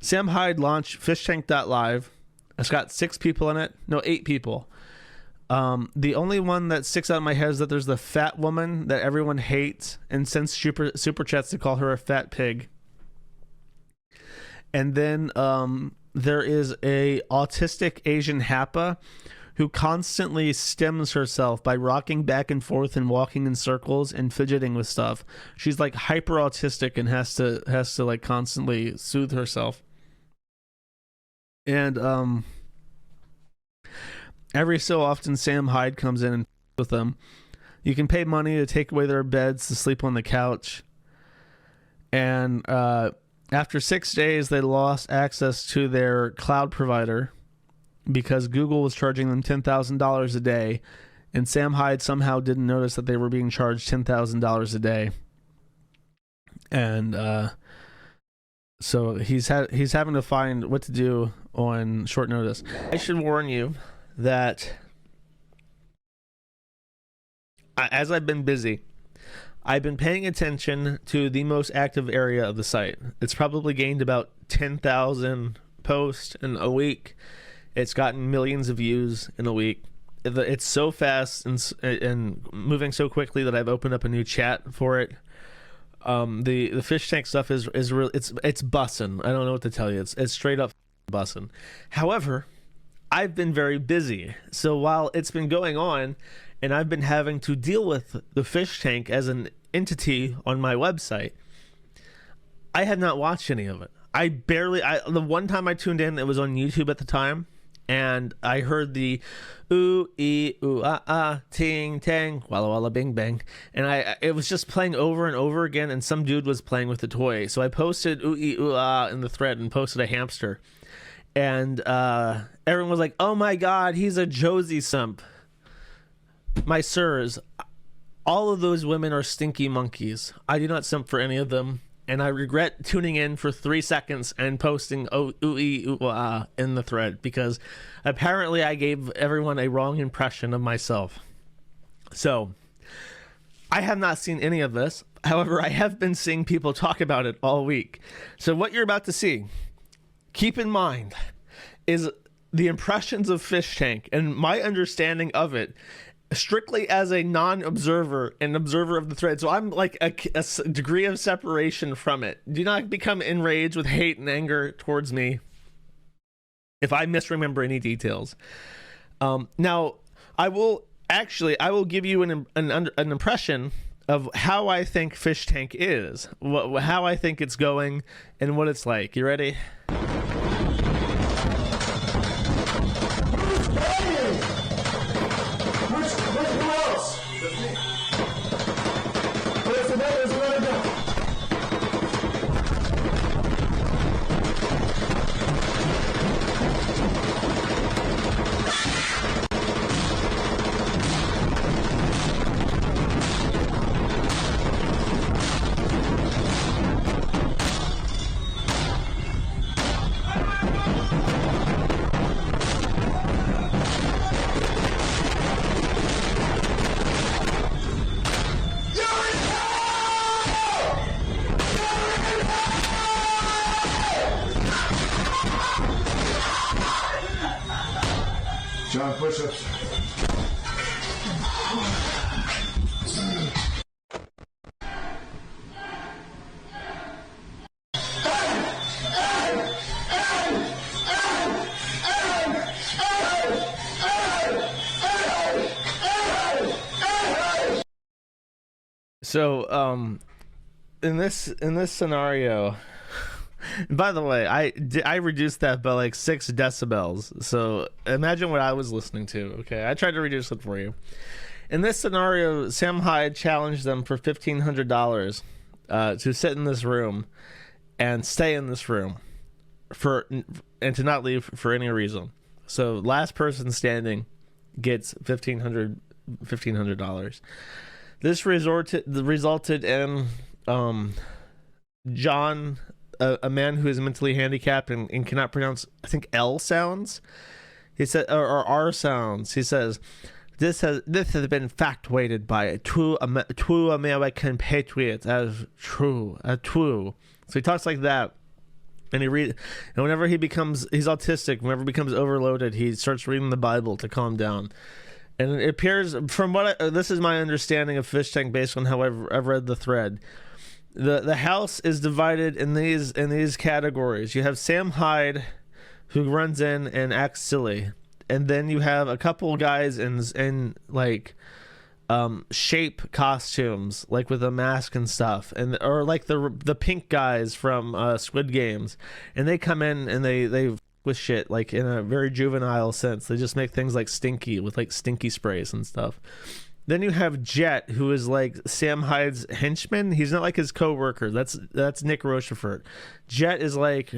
Sam Hyde launched Fishtank.live. It's got 6 people in it. No, 8 people. The only one that sticks out in my head is that there's the fat woman that everyone hates and sends super chats to call her a fat pig. And then there is a autistic Asian Happa who constantly stims herself by rocking back and forth and walking in circles and fidgeting with stuff. She's like hyper autistic and has to like constantly soothe herself. And every so often Sam Hyde comes in and with them. You can pay money to take away their beds to sleep on the couch. And after 6 days, they lost access to their cloud provider because Google was charging them $10,000 a day, and Sam Hyde somehow didn't notice that they were being charged $10,000 a day. And so he's having to find what to do on short notice. I should warn you that as I've been busy, I've been paying attention to the most active area of the site. It's probably gained about 10,000 posts in a week. It's gotten millions of views in a week. It's so fast and moving so quickly that I've opened up a new chat for it. The fish tank stuff is real. It's bussin'. I don't know what to tell you. It's straight up bussin'. However, I've been very busy. So while it's been going on, and I've been having to deal with the fish tank as an entity on my website, I have not watched any of it. The one time I tuned in, it was on YouTube at the time, and I heard the ooh ee ooh ah ah ting tang walla walla bing bang, and it was just playing over and over again, and some dude was playing with the toy. So I posted ooh ee ooh ah in the thread and posted a hamster, and everyone was like, "Oh my god, he's a Josie simp." My sirs, all of those women are stinky monkeys. I do not simp for any of them, and I regret tuning in for 3 seconds and posting ooh-ee, ooh-ah in the thread, because apparently I gave everyone a wrong impression of myself. So, I have not seen any of this. However, I have been seeing people talk about it all week. So what you're about to see, keep in mind, is the impressions of Fish Tank and my understanding of it strictly as a non-observer and observer of the thread. So I'm like a degree of separation from it. Do not become enraged with hate and anger towards me if I misremember any details. Now, I will give you an impression of how I think Fish Tank is, how I think it's going, and what it's like. You ready? John, push-ups. So, in this scenario, by the way, I reduced that by like 6 decibels. So imagine what I was listening to. Okay, I tried to reduce it for you. In this scenario, Sam Hyde challenged them for $1,500 to sit in this room and stay in this room and to not leave for any reason. So last person standing gets $1,500. This resulted in John, a man who is mentally handicapped and cannot pronounce, I think, L sounds. He said, or R sounds. He says, this has been fact weighted by two American patriots as true. So he talks like that. And and whenever he's autistic, whenever he becomes overloaded, he starts reading the Bible to calm down. And it appears, from this is my understanding of Fishtank based on how I've read the thread. The house is divided in these categories. You have Sam Hyde, who runs in and acts silly, and then you have a couple guys in like shape costumes, like with a mask and stuff, or like the pink guys from Squid Games, and they come in and they with shit, like in a very juvenile sense. They just make things like stinky with like stinky sprays and stuff. Then you have Jet, who is like Sam Hyde's henchman. He's not like his co-worker. That's Nick Rochefort. Jet is like,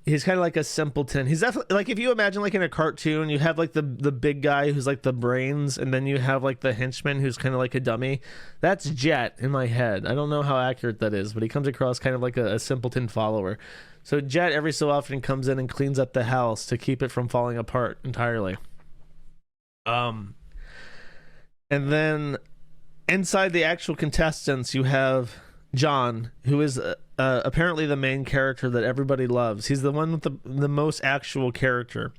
he's kind of like a simpleton. He's definitely like, if you imagine like in a cartoon, you have like the big guy who's like the brains, and then you have like the henchman who's kind of like a dummy. That's Jet in my head. I don't know how accurate that is, but he comes across kind of like a simpleton follower. So Jet every so often comes in and cleans up the house to keep it from falling apart entirely. And then inside the actual contestants, you have John, who is apparently the main character that everybody loves. He's the one with the most actual character.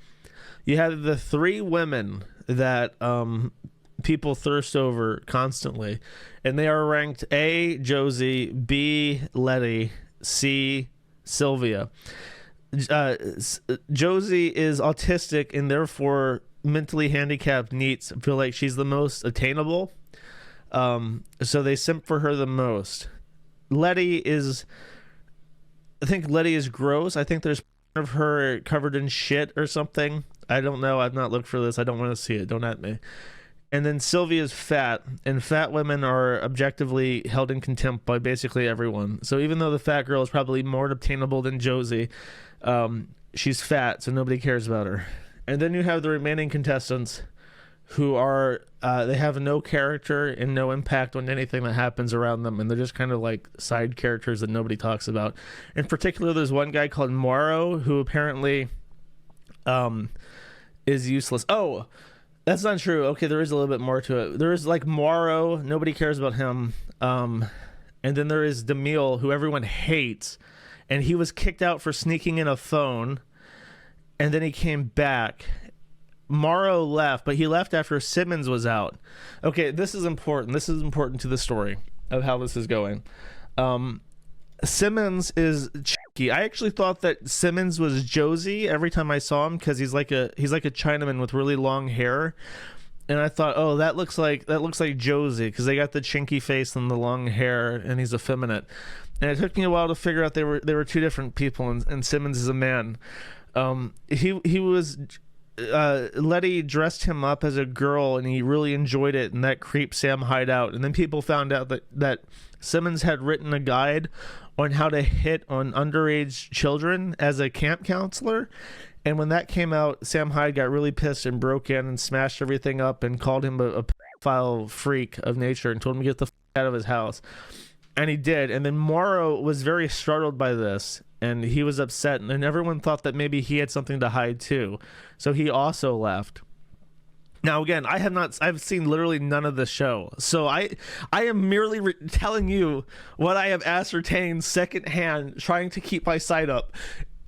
You have the three women that people thirst over constantly, and they are ranked A, Josie, B, Letty, C, Sylvia. Josie is autistic and therefore mentally handicapped NEETs feel like she's the most attainable, so they simp for her the most. Letty is, I think Letty is gross. I think there's of her covered in shit or something. I don't know. I've not looked for this. I don't want to see it. Don't at me. And then Sylvia is fat, and fat women are objectively held in contempt by basically everyone. So even though the fat girl is probably more obtainable than Josie, she's fat, so nobody cares about her. And then you have the remaining contestants, who are they have no character and no impact on anything that happens around them, and they're just kind of like side characters that nobody talks about. In particular, there's one guy called Morrow, who apparently is useless. Oh, that's not true. Okay, there is a little bit more to it. There is like Morrow, nobody cares about him, and then there is Demille, who everyone hates, and he was kicked out for sneaking in a phone, and then he came back. Morrow left, but he left after Simmons was out. Okay, this is important. This is important to the story of how this is going. Simmons is cheeky. I actually thought that Simmons was Josie every time I saw him, because he's like a Chinaman with really long hair, and I thought, oh, that looks like Josie, because they got the chinky face and the long hair, and he's effeminate. And it took me a while to figure out they were two different people, and Simmons is a man. He was. Letty dressed him up as a girl, and he really enjoyed it, and that creeped Sam Hyde out. And then people found out that Simmons had written a guide on how to hit on underage children as a camp counselor. And when that came out, Sam Hyde got really pissed and broke in and smashed everything up and called him a pedophile freak of nature and told him to get the out of his house. And he did. And then Morrow was very startled by this, and he was upset, and everyone thought that maybe he had something to hide too, so he also left. Now again, I've seen literally none of the show, so I am merely telling you what I have ascertained secondhand, trying to keep my side up.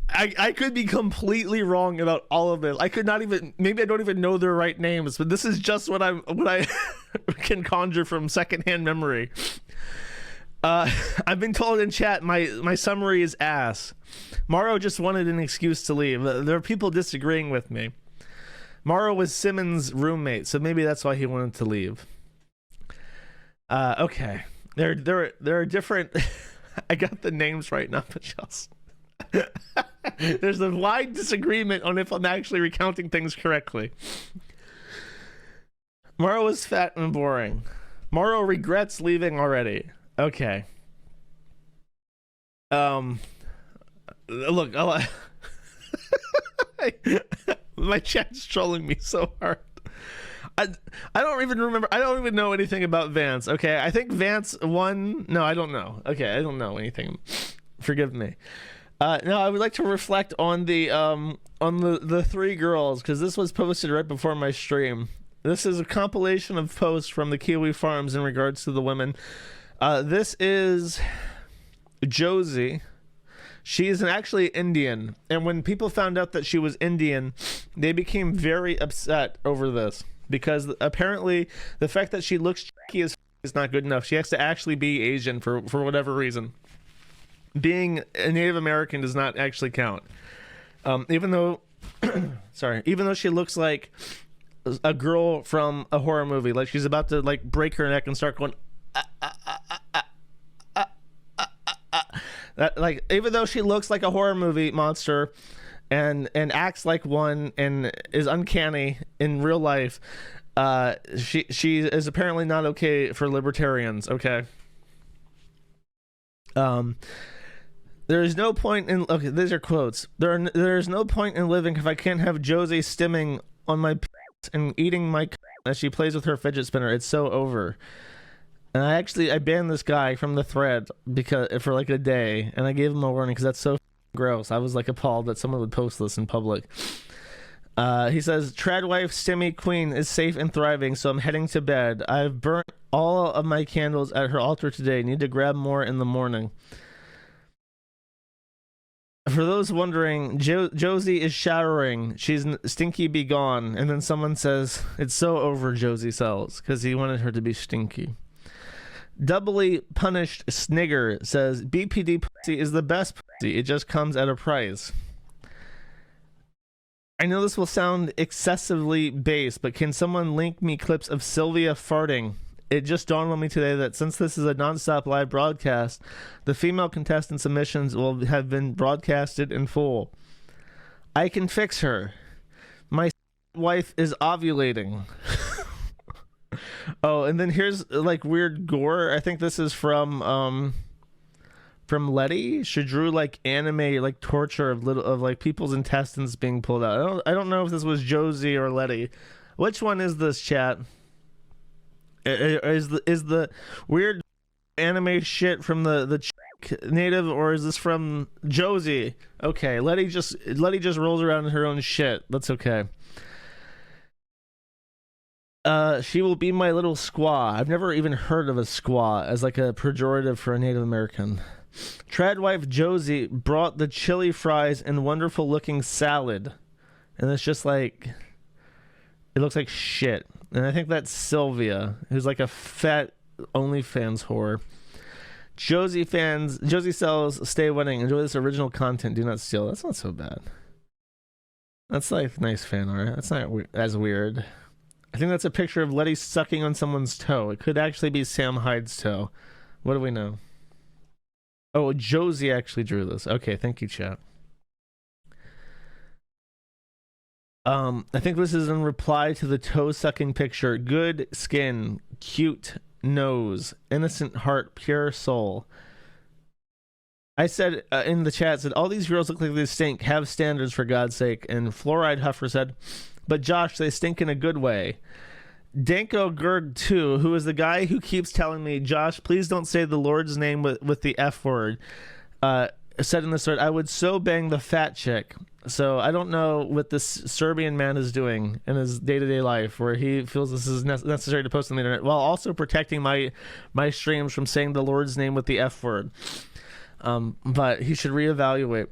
I could be completely wrong about all of this. I could not even, maybe I don't even know their right names, but this is just what I can conjure from secondhand memory. I've been told in chat my summary is ass. Morrow just wanted an excuse to leave. There are people disagreeing with me. Morrow was Simmons' roommate, so maybe that's why he wanted to leave. Okay. There are different I got the names right now, but just there's a wide disagreement on if I'm actually recounting things correctly. Morrow is fat and boring. Morrow regrets leaving already. Okay. Look, my chat's trolling me so hard. I don't even remember. I don't even know anything about Vance. Okay, I think Vance won. No, I don't know. Okay, I don't know anything. Forgive me. Now I would like to reflect on the three girls, because this was posted right before my stream. This is a compilation of posts from the Kiwifarms in regards to the women. This is Josie, She's actually Indian, and when people found out that she was Indian, they became very upset over this because apparently the fact that she looks cheeky as is not good enough. She has to actually be Asian for whatever reason. Being a Native American does not actually count. Even though, even though she looks like a girl from a horror movie, like she's about to like break her neck and start going. That, like, even though she looks like a horror movie monster and acts like one and is uncanny in real life, she is apparently not okay for libertarians. Okay. There is no point in, okay, these are quotes. There is no point in living if I can't have Josie stimming on my and eating my as she plays with her fidget spinner. It's so over. And I banned this guy from the thread because for like a day, and I gave him a warning because that's so gross. I was like appalled that someone would post this in public. He says, "Trad wife Stimmy Queen is safe and thriving, so I'm heading to bed. I've burnt all of my candles at her altar today. Need to grab more in the morning." For those wondering, Josie is showering. She's stinky be gone. And then someone says, "It's so over, Josie sells," because he wanted her to be stinky. Doubly punished snigger says, "BPD pussy is the best pussy. It just comes at a price." I know this will sound excessively base, but can someone link me clips of Sylvia farting? It just dawned on me today that since this is a non-stop live broadcast, the female contestant submissions will have been broadcasted in full. I can fix her. My wife is ovulating. Oh, and then here's like weird gore. I think this is from Letty. She drew like anime like torture of like people's intestines being pulled out. I don't know if this was Josie or Letty. Which one is this, chat? Is the weird anime shit from the native, or is this from Josie? Okay, Letty just rolls around in her own shit. That's okay. She will be my little squaw. I've never even heard of a squaw as like a pejorative for a Native American. Tradwife Josie brought the chili fries and wonderful looking salad, and it's just like it looks like shit. And I think that's Sylvia, who's like a fat OnlyFans whore. Josie sells, stay winning. Enjoy this original content. Do not steal. That's not so bad. That's like nice fan art. That's not as weird. I think that's a picture of Letty sucking on someone's toe. It could actually be Sam Hyde's toe. What do we know? Oh, Josie actually drew this. Okay, thank you, chat. I think this is in reply to the toe sucking picture. Good skin, cute nose, innocent heart, pure soul. I said in the chat, said all these girls look like they stink. Have standards for God's sake. And Fluoride Huffer said, but Josh, they stink in a good way. Danko Gurg 2, who is the guy who keeps telling me, Josh, please don't say the Lord's name with the F word, said in the thread, I would so bang the fat chick. So I don't know what this Serbian man is doing in his day-to-day life where he feels this is necessary to post on the internet while also protecting my streams from saying the Lord's name with the F word. But he should reevaluate.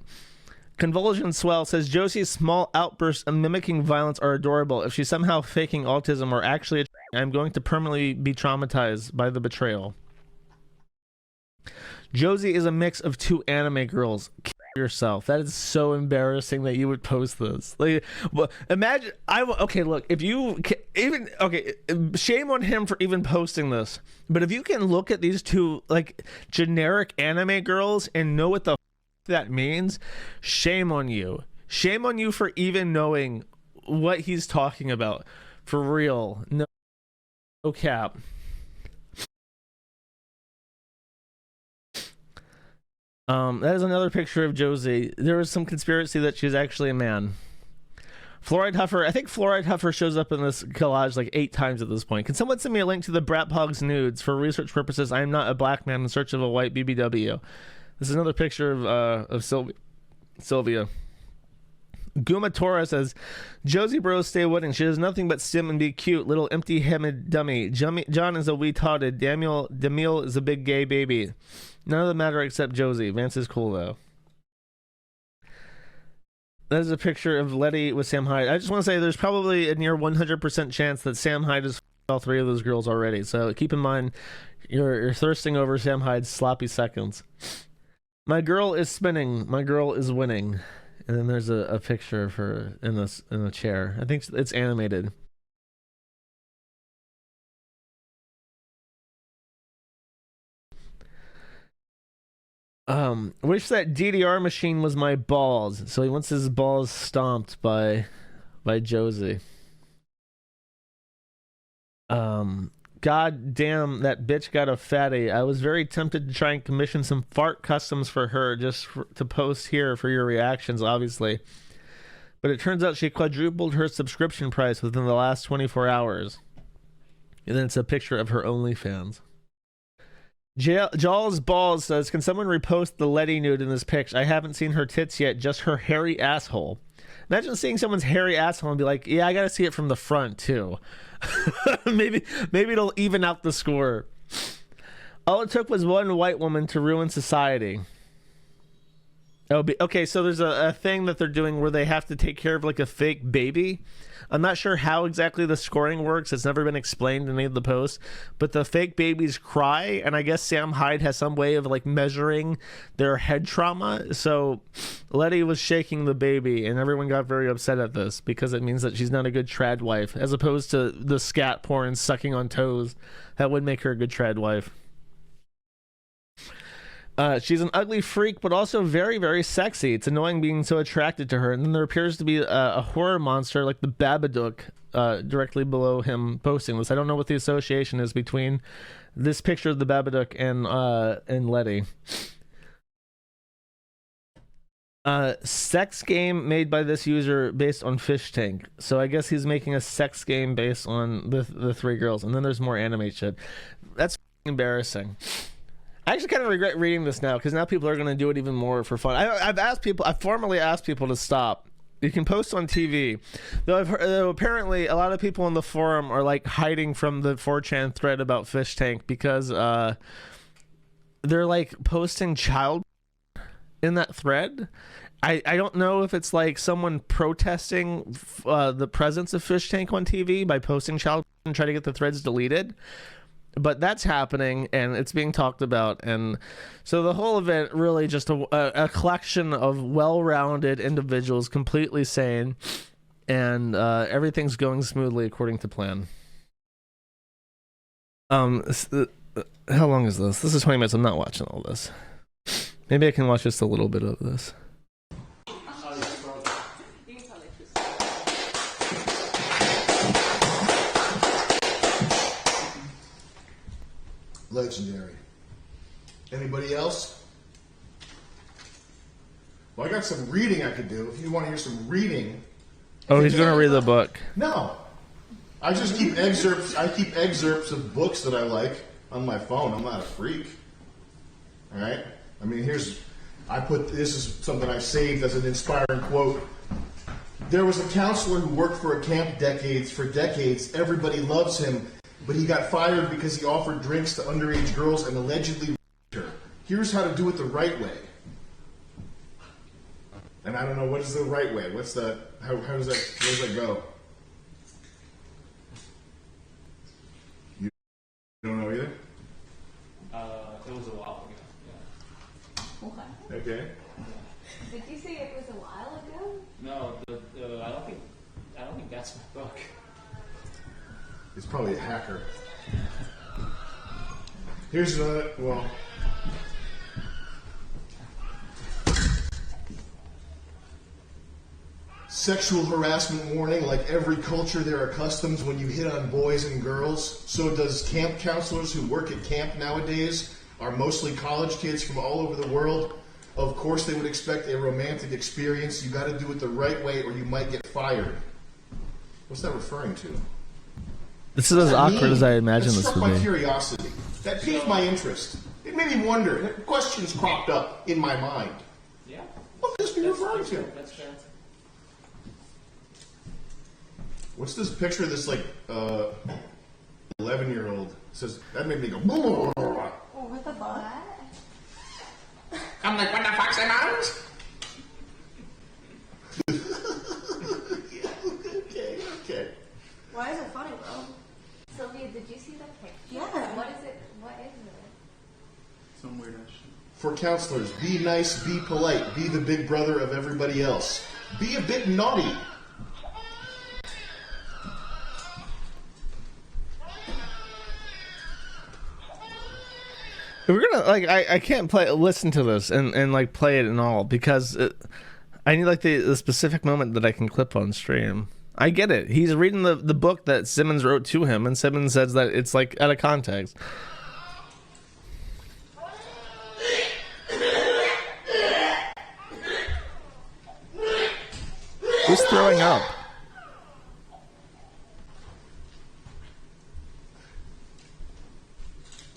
Convulsion Swell says Josie's small outbursts of mimicking violence are adorable. If she's somehow faking autism or actually I'm going to permanently be traumatized by the betrayal. Josie is a mix of two anime girls. Kill yourself. That is so embarrassing that you would post this. Like, well, imagine okay, look, if you even shame on him for even posting this. But if you can look at these two like generic anime girls and know what the that means, shame on you. Shame on you for even knowing what he's talking about. For real. No cap. That is another picture of Josie. There was some conspiracy that she's actually a man. Fluoride Huffer. I think Fluoride Huffer shows up in this collage like 8 times at this point. Can someone send me a link to the Brat Pog's nudes? For research purposes, I am not a black man in search of a white BBW. This is another picture of Sylvia. Guma Torah says, Josie bros stay winning. She does nothing but stim and be cute. Little empty-headed dummy. John is a wee totted. Demille is a big gay baby. None of them matter except Josie. Vance is cool, though. That is a picture of Letty with Sam Hyde. I just want to say there's probably a near 100% chance that Sam Hyde has all three of those girls already. So keep in mind, you're thirsting over Sam Hyde's sloppy seconds. My girl is spinning. My girl is winning. And then there's a picture of her in a chair. I think it's animated. Wish that DDR machine was my balls. So he wants his balls stomped by Josie. God damn, that bitch got a fatty. I was very tempted to try and commission some fart customs for her to post here for your reactions, obviously. But it turns out she quadrupled her subscription price within the last 24 hours. And then it's a picture of her OnlyFans. Jaws Balls says, can someone repost the Letty nude in this picture? I haven't seen her tits yet, just her hairy asshole. Imagine seeing someone's hairy asshole and be like, yeah, I gotta see it from the front too. maybe it'll even out the score. All it took was one white woman to ruin society. Okay, so there's a thing that they're doing where they have to take care of like a fake baby. I'm not sure how exactly the scoring works. It's never been explained in any of the posts. But the fake babies cry, and I guess Sam Hyde has some way of like measuring their head trauma. So Letty was shaking the baby, and everyone got very upset at this because it means that she's not a good trad wife, as opposed to the scat porn sucking on toes. That would make her a good trad wife. She's an ugly freak, but also very, very sexy. It's annoying being so attracted to her. And then there appears to be a horror monster like the Babadook directly below him posting this. I don't know what the association is between this picture of the Babadook and Letty. Sex game made by this user based on Fishtank. So I guess he's making a sex game based on the three girls. And then there's more anime shit. That's embarrassing. I actually kind of regret reading this now because now people are going to do it even more for fun. I've formally asked people to stop. You can post on TV. Though apparently a lot of people on the forum are like hiding from the 4chan thread about Fishtank because they're like posting child in that thread. I don't know if it's like someone protesting the presence of Fishtank on TV by posting child and try to get the threads deleted. But that's happening, and it's being talked about, and so the whole event really just a collection of well-rounded individuals, completely sane, and everything's going smoothly according to plan. How long is this? This is 20 minutes. I'm not watching all this. Maybe I can watch just a little bit of this. Legendary. Anybody else? Well, I got some reading I could do. If you want to hear some reading. Oh, he's going to read the book. No. I just keep excerpts. I keep excerpts of books that I like on my phone. I'm not a freak. All right? I mean, this is something I saved as an inspiring quote. There was a counselor who worked for a camp for decades. Everybody loves him. But he got fired because he offered drinks to underage girls and allegedly raped her. Here's how to do it the right way. And I don't know, what is the right way? What's the, how does that go? You don't know either? It was a while ago, yeah. What? Okay. Did you say it was a while ago? No, I don't think that's my book. It's probably a hacker. Here's another, well. Sexual harassment warning. Like every culture, there are customs when you hit on boys and girls. So does camp counselors who work at camp nowadays are mostly college kids from all over the world. Of course, they would expect a romantic experience. You got to do it the right way or you might get fired. What's that referring to? This is as awkward as I imagine this would be. That struck my curiosity. That piqued my interest. It made me wonder. Questions cropped up in my mind. Yeah. What could this be referring to? That's fair. What's this picture of this, like, 11-year-old? Says, that made me go, oh, what the fuck? I'm like, what the fuck's in arms? Why is it funny, bro? Sylvia, did you see the picture? Yeah. What is it? What is it? Some weird ass shit. For counselors, be nice, be polite, be the big brother of everybody else. Be a bit naughty. We're gonna like I can't listen to this and like play it and all because I need like the specific moment that I can clip on stream. I get it. He's reading the book that Simmons wrote to him, and Simmons says that it's like out of context. Who's throwing up?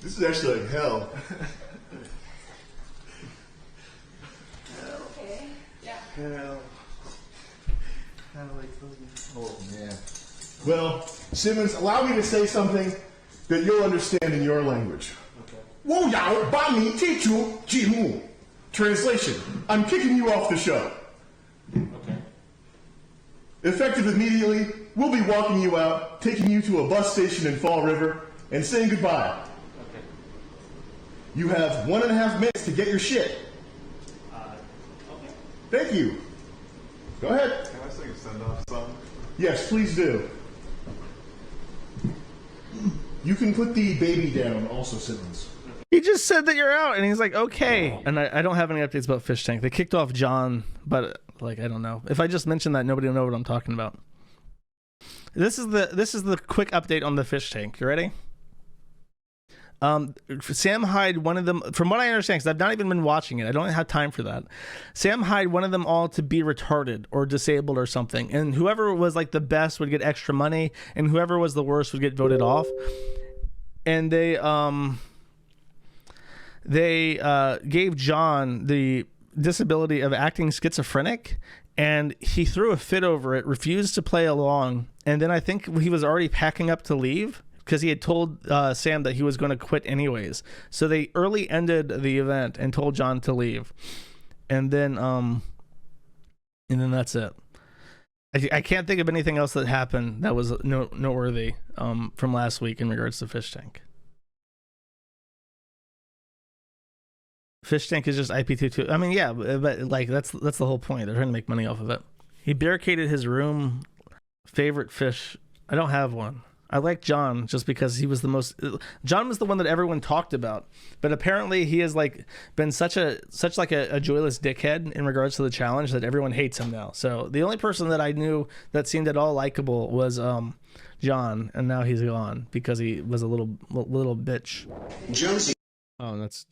This is actually like hell. Okay. Yeah. Oh, man. Well, Simmons, allow me to say something that you'll understand in your language. Okay. Translation, I'm kicking you off the show. Okay. Effective immediately, we'll be walking you out, taking you to a bus station in Fall River, and saying goodbye. Okay. You have 1.5 minutes to get your shit. Okay. Thank you. Go ahead. Can I sing a send-off song? Yes, please do. You can put the baby down also, Simmons. He just said that you're out, and he's like, okay. And I don't have any updates about Fishtank. They kicked off John, but like I don't know. If I just mention that, nobody will know what I'm talking about. This is the quick update on the Fishtank. You ready? Sam Hyde, one of them, from what I understand, because I've not even been watching it, I don't have time for that. Sam Hyde wanted them all to be retarded or disabled or something, and whoever was like the best would get extra money, and whoever was the worst would get voted off. And they gave John the disability of acting schizophrenic, and he threw a fit over it, refused to play along, and then I think he was already packing up to leave because he had told Sam that he was going to quit anyways. So they early ended the event and told John to leave, and then that's it. I can't think of anything else that happened that was noteworthy from last week in regards to Fishtank. Fishtank is just IP22. I mean, yeah, but like that's the whole point. They're trying to make money off of it. He barricaded his room. Favorite fish? I don't have one. I like John just because he was the most. John was the one that everyone talked about, but apparently he has like been such a joyless dickhead in regards to the challenge that everyone hates him now. So the only person that I knew that seemed at all likable was John, and now he's gone because he was a little bitch. Josie. Oh, that's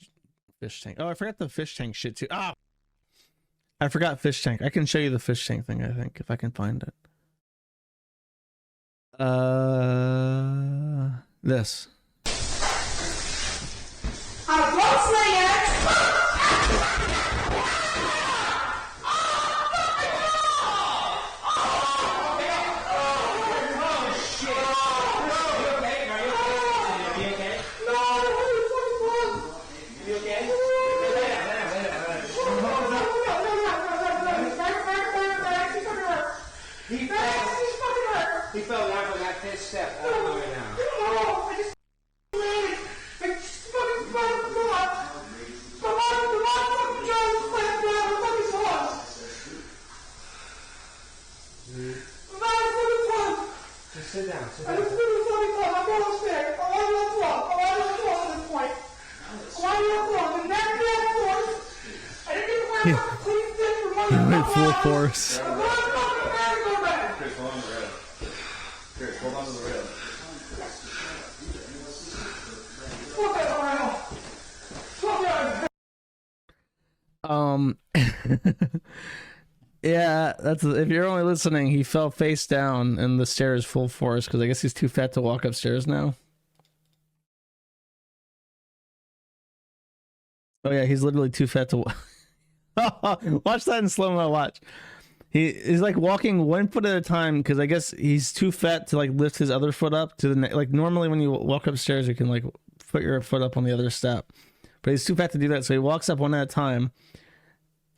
Fishtank. Oh, I forgot the Fishtank shit too. Ah, I forgot Fishtank. I can show you the Fishtank thing, I think, if I can find it. This. He fell down from that fifth step all the way down. I just Just sit down. Sit down. I'm going upstairs. I want to go up. I want to go at this point. I want to go up. And that's the force. I didn't get my clean stick for money. He went full force. I'm going to go back. Chris, hold on to the rail. Chris, hold on to the rail. Fuck that rail. Fuck that. Yeah, that's if you're only listening, he fell face down in the stairs full force because I guess he's too fat to walk upstairs now. Oh yeah, he's literally too fat to watch that in slow-mo. Watch. He's like walking one foot at a time because I guess he's too fat to like lift his other foot up to the like normally when you walk upstairs you can like put your foot up on the other step, but he's too fat to do that, so he walks up one at a time.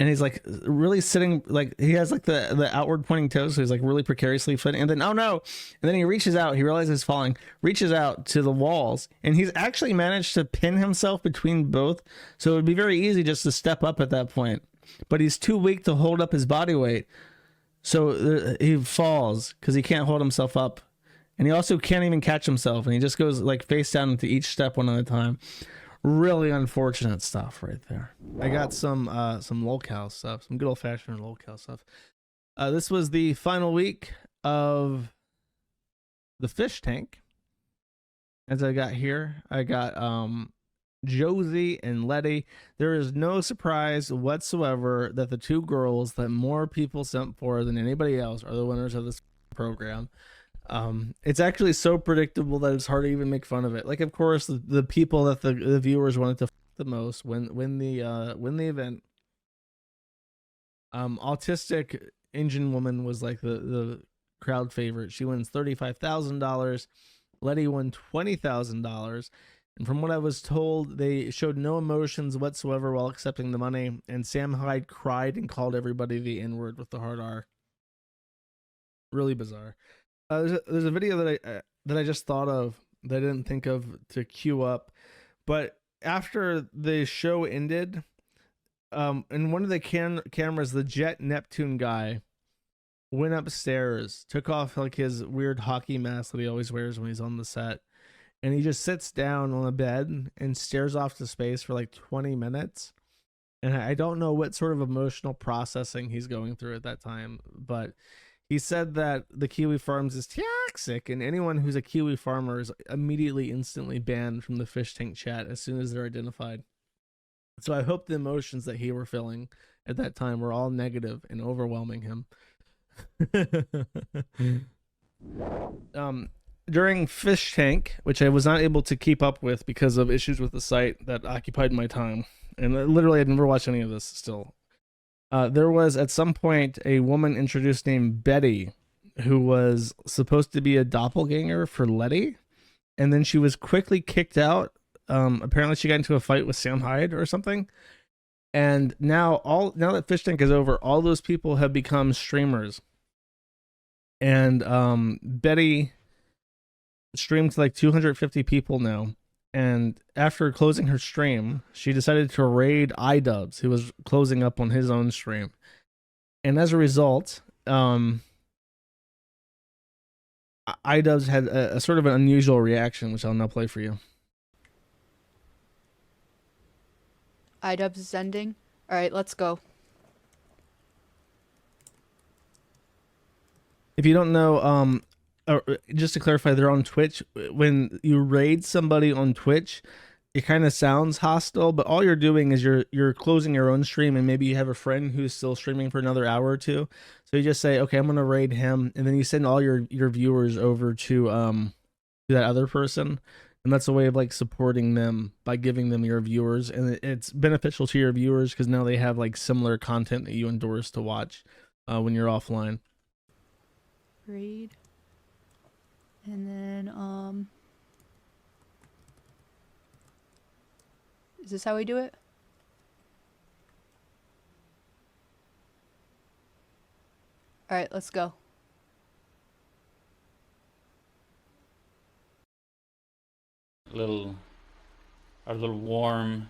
and he's like really sitting, like he has like the outward pointing toes, so he's like really precariously footing, and then oh no, and then he reaches out, he realizes he's falling, reaches out to the walls, and he's actually managed to pin himself between both, so it would be very easy just to step up at that point, but he's too weak to hold up his body weight, so he falls because he can't hold himself up, and he also can't even catch himself, and he just goes like face down into each step one at a time. Really unfortunate stuff right there. I got some lolcow stuff, some good old fashioned lolcow stuff. This was the final week of the Fishtank. As I got here, I got Josie and Letty. There is no surprise whatsoever that the two girls that more people sent for than anybody else are the winners of this program. It's actually so predictable that it's hard to even make fun of it. Like, of course, the people that the viewers wanted to the most win the event. Autistic Indian woman was like the crowd favorite. She wins $35,000. Letty won $20,000. And from what I was told, they showed no emotions whatsoever while accepting the money. And Sam Hyde cried and called everybody the N-word with the hard R. Really bizarre. There's a video that I just thought of that I didn't think of to queue up, but after the show ended, in one of the cameras, the Jet Neptune guy went upstairs, took off like his weird hockey mask that he always wears when he's on the set, and he just sits down on the bed and stares off to space for like 20 minutes. And I don't know what sort of emotional processing he's going through at that time, but he said that the Kiwifarms is toxic, and anyone who's a kiwi farmer is immediately, instantly banned from the Fishtank chat as soon as they're identified. So I hope the emotions that he were feeling at that time were all negative and overwhelming him. During Fishtank, which I was not able to keep up with because of issues with the site that occupied my time, and literally I'd never watched any of this still. There was at some point a woman introduced named Betty who was supposed to be a doppelganger for Letty, and then she was quickly kicked out. Apparently she got into a fight with Sam Hyde or something, and now that Fishtank is over, all those people have become streamers, and Betty streamed to like 250 people now. And after closing her stream, she decided to raid Idubbbz, who was closing up on his own stream. And as a result, Idubbbz had a sort of an unusual reaction, which I'll now play for you. Idubbbz is ending. All right, let's go. If you don't know, just to clarify, they're on Twitch. When you raid somebody on Twitch, it kind of sounds hostile, but all you're doing is you're closing your own stream, and maybe you have a friend who's still streaming for another hour or two. So you just say, okay, I'm gonna raid him, and then you send all your viewers over to that other person, and that's a way of like supporting them by giving them your viewers, and it's beneficial to your viewers because now they have like similar content that you endorse to watch when you're offline. Raid. And then, is this how we do it? All right, let's go. Our little warm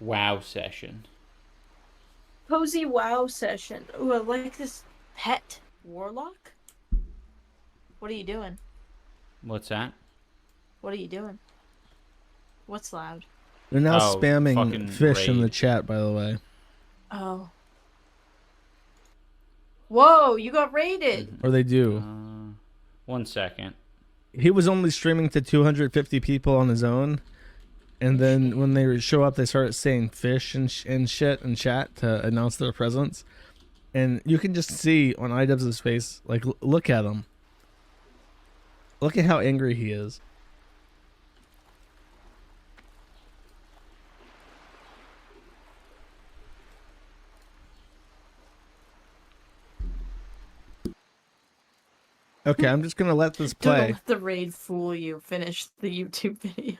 WoW session. Cozy WoW session. Ooh, I like this pet warlock. What are you doing? What's that? What are you doing? What's loud? They're now Oh, spamming fucking fish in raid. the chat, by the way. Oh. Whoa, you got raided. Or they do. 1 second. He was only streaming to 250 people on his own, and then when they show up, they start saying fish and shit in chat to announce their presence. And you can just see on Idubbbz's face, like, look at him. Look at how angry he is. Okay, I'm just gonna let this Don't play. let the raid fool you. Finish the YouTube video.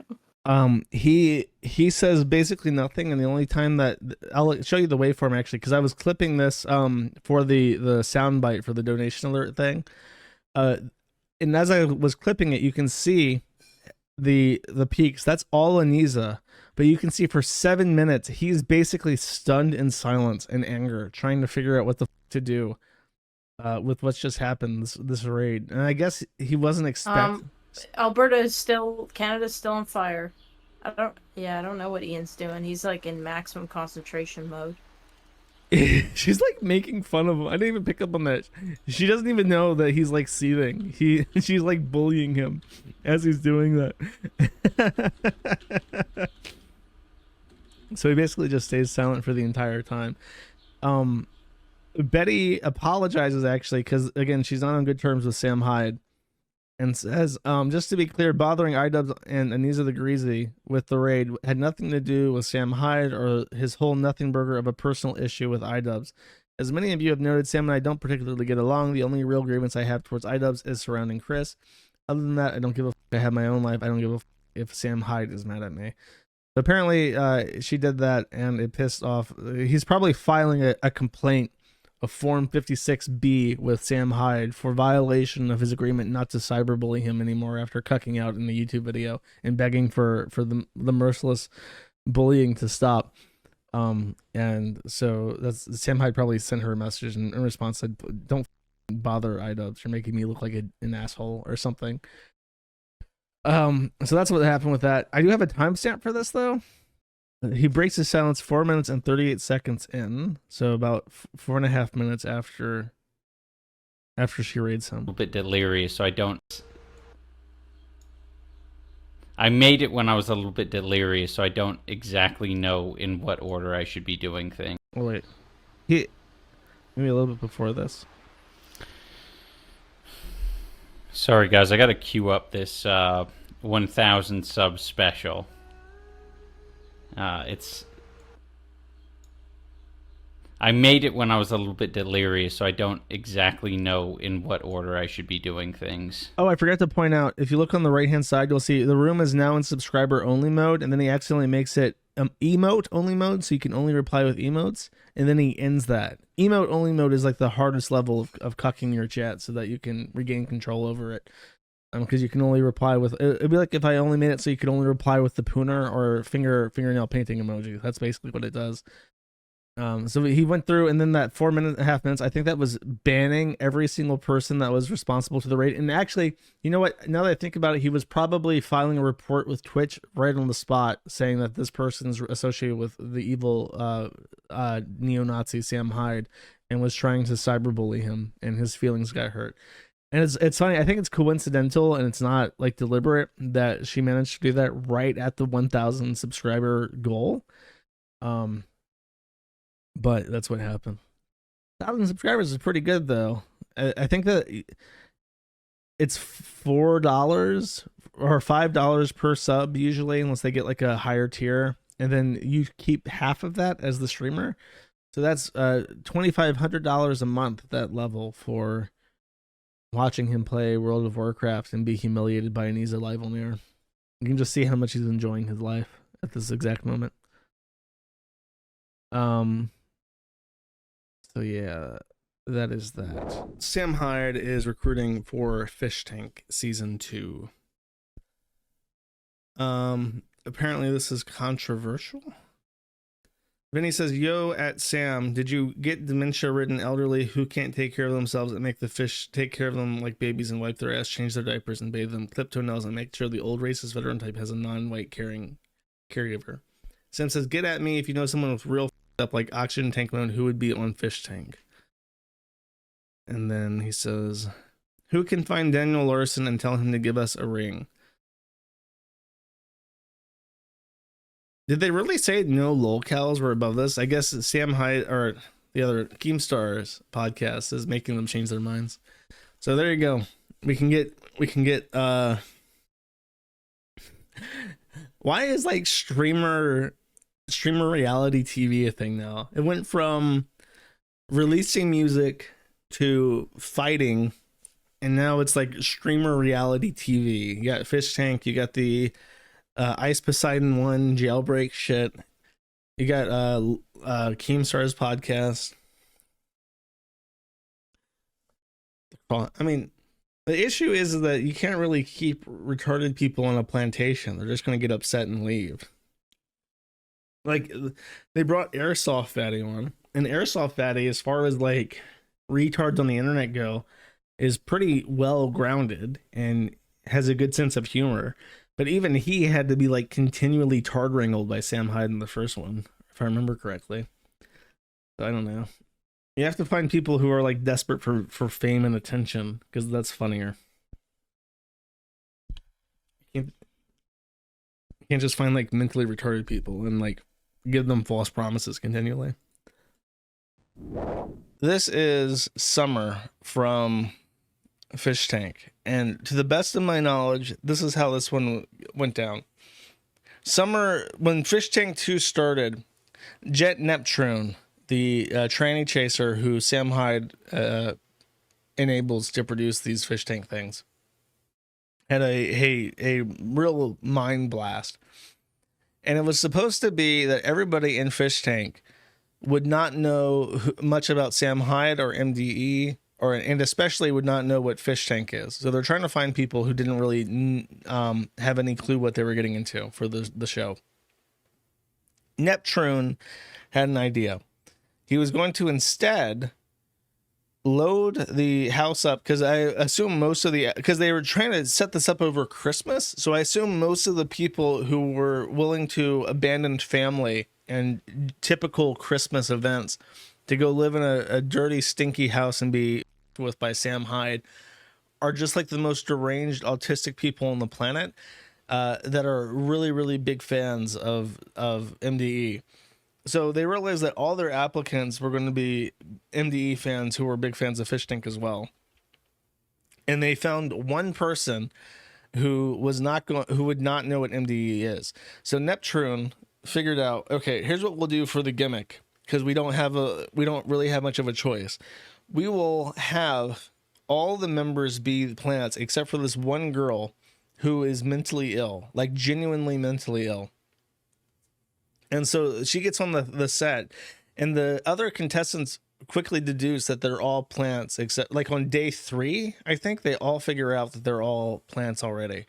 He says basically nothing, and the only time that I'll show you the waveform actually, because I was clipping this for the soundbite for the donation alert thing, and as I was clipping it, you can see the peaks. That's all Aniza, but you can see for 7 minutes he's basically stunned in silence and anger, trying to figure out what the to do with what's just happened, this raid. And I guess he wasn't expecting. Canada's still on fire. I don't know what Ian's doing. He's like in maximum concentration mode. She's like making fun of him. I didn't even pick up on that. She doesn't even know that he's like seething. She's like bullying him as he's doing that. So he basically just stays silent for the entire time. Betty apologizes actually, because again, she's not on good terms with Sam Hyde, and says, just to be clear, bothering Idubbbz and Aniza the Greasy with the raid had nothing to do with Sam Hyde or his whole nothing burger of a personal issue with Idubbbz. As many of you have noted, Sam and I don't particularly get along. The only real grievance I have towards Idubbbz is surrounding Chris. Other than that, I don't give a f***. I have my own life. I don't give a f*** if Sam Hyde is mad at me. So apparently she did that, and it pissed off. He's probably filing a complaint, a Form 56B with Sam Hyde for violation of his agreement not to cyberbully him anymore after cucking out in the YouTube video and begging for the merciless bullying to stop. And so that's Sam Hyde probably sent her a message, and in response said, "Don't bother Idubbbz. You're making me look like an asshole," or something. So that's what happened with that. I do have a timestamp for this though. He breaks his silence 4 minutes and 38 seconds in, so about 4.5 minutes after she raids him. A little bit delirious, so I made it when I was a little bit delirious, so I don't exactly know in what order I should be doing things. Oh, wait. Maybe a little bit before this. Sorry guys, I gotta queue up this 1,000 sub special. I made it when I was a little bit delirious, so I don't exactly know in what order I should be doing things. Oh, I forgot to point out, if you look on the right-hand side, you'll see the room is now in subscriber-only mode, and then he accidentally makes it emote-only mode, so you can only reply with emotes, and then he ends that. Emote-only mode is like the hardest level of cucking your chat so that you can regain control over it. Because you can only reply with, it'd be like if I only made it so you could only reply with the pooner or fingernail painting emoji. That's basically what it does. So he went through, and then that 4.5 minutes, I think that was banning every single person that was responsible to the raid. And actually, you know what? Now that I think about it, he was probably filing a report with Twitch right on the spot, saying that this person's associated with the evil neo-Nazi Sam Hyde, and was trying to cyberbully him, and his feelings got hurt. And it's funny, I think it's coincidental and it's not like deliberate that she managed to do that right at the 1,000 subscriber goal. But that's what happened. 1,000 subscribers is pretty good though. I think that it's $4 or $5 per sub usually, unless they get like a higher tier, and then you keep half of that as the streamer. So that's $2,500 a month at that level for watching him play World of Warcraft and be humiliated by Aniza live on air. You can just see how much he's enjoying his life at this exact moment. So yeah, that is that. Sam Hyde is recruiting for Fishtank Season 2. Apparently this is controversial. Vinny says, "Yo, at Sam, did you get dementia-ridden elderly who can't take care of themselves and make the fish take care of them like babies and wipe their ass, change their diapers and bathe them, clip toenails, and make sure the old racist veteran type has a non-white caregiver?" Sam says, "Get at me if you know someone with real up like oxygen tank mode who would be on Fishtank." And then he says, "Who can find Daniel Larson and tell him to give us a ring?" Did they really say no lolcows were above this? I guess Sam Hyde or the other Keemstars podcast is making them change their minds. So there you go. We can get why is like streamer reality TV a thing now? It went from releasing music to fighting, and now it's like streamer reality TV. You got Fishtank, you got the Ice Poseidon 1 jailbreak shit. You got Keemstar's podcast. I mean, the issue is that you can't really keep retarded people on a plantation. They're just going to get upset and leave. Like, they brought Airsoft Fattie on, and Airsoft Fattie, as far as like retards on the internet go, is pretty well grounded and has a good sense of humor. But even he had to be like continually tard wrangled by Sam Hyde in the first one, if I remember correctly. So I don't know. You have to find people who are like desperate for fame and attention, because that's funnier. You can't just find like mentally retarded people and like give them false promises continually. This is Summer from Fishtank, and to the best of my knowledge, this is how this one went down. Summer, when Fishtank 2 started, Jet Neptune, the tranny chaser who Sam Hyde enables to produce these fish tank things, had a real mind blast. And it was supposed to be that everybody in Fish Tank would not know much about Sam Hyde or MDE, and especially would not know what Fish Tank is. So they're trying to find people who didn't really have any clue what they were getting into for the show. Neptune had an idea. He was going to instead load the house up, because I assume because they were trying to set this up over Christmas, so I assume most of the people who were willing to abandon family and typical Christmas events to go live in a dirty, stinky house and be with by Sam Hyde are just like the most deranged, autistic people on the planet that are really, really big fans of MDE. So they realized that all their applicants were going to be MDE fans who were big fans of Fish Tank as well. And they found one person who would not know what MDE is. So Neptune figured out, okay, here's what we'll do for the gimmick, because we don't really have much of a choice. We will have all the members be plants except for this one girl who is mentally ill, like genuinely mentally ill. And so she gets on the set, and the other contestants quickly deduce that they're all plants, except like on day 3, I think they all figure out that they're all plants already,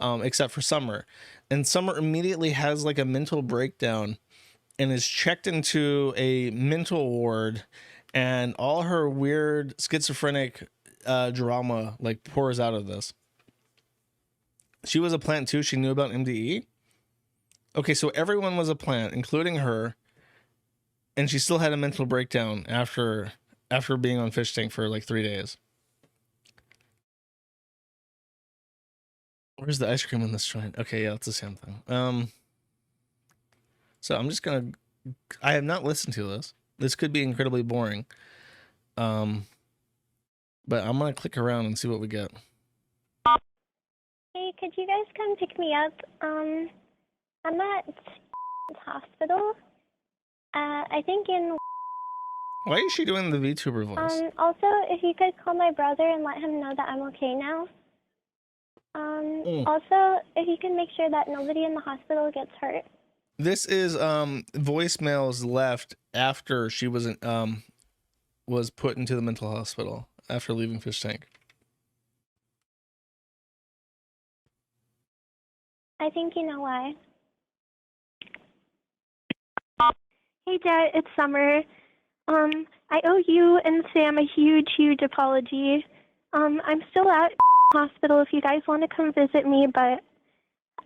except for Summer. And Summer immediately has like a mental breakdown and is checked into a mental ward, and all her weird schizophrenic drama like pours out of this. She was a plant too. She knew about MDE. Okay, so everyone was a plant, including her, and she still had a mental breakdown after being on Fish Tank for like 3 days. Where's the ice cream in this joint? Okay, yeah, it's the same thing. So I'm just gonna. I have not listened to this. This could be incredibly boring. But I'm gonna click around and see what we get. Hey, could you guys come pick me up? I'm at hospital. I think in. Why is she doing the VTuber voice? Also, if you could call my brother and let him know that I'm okay now. Also, if you can make sure that nobody in the hospital gets hurt. This is voicemails left after she was put into the mental hospital after leaving Fish Tank. I think you know why. Hey, Jet, it's Summer. I owe you and Sam a huge, huge apology. I'm still at hospital if you guys want to come visit me, but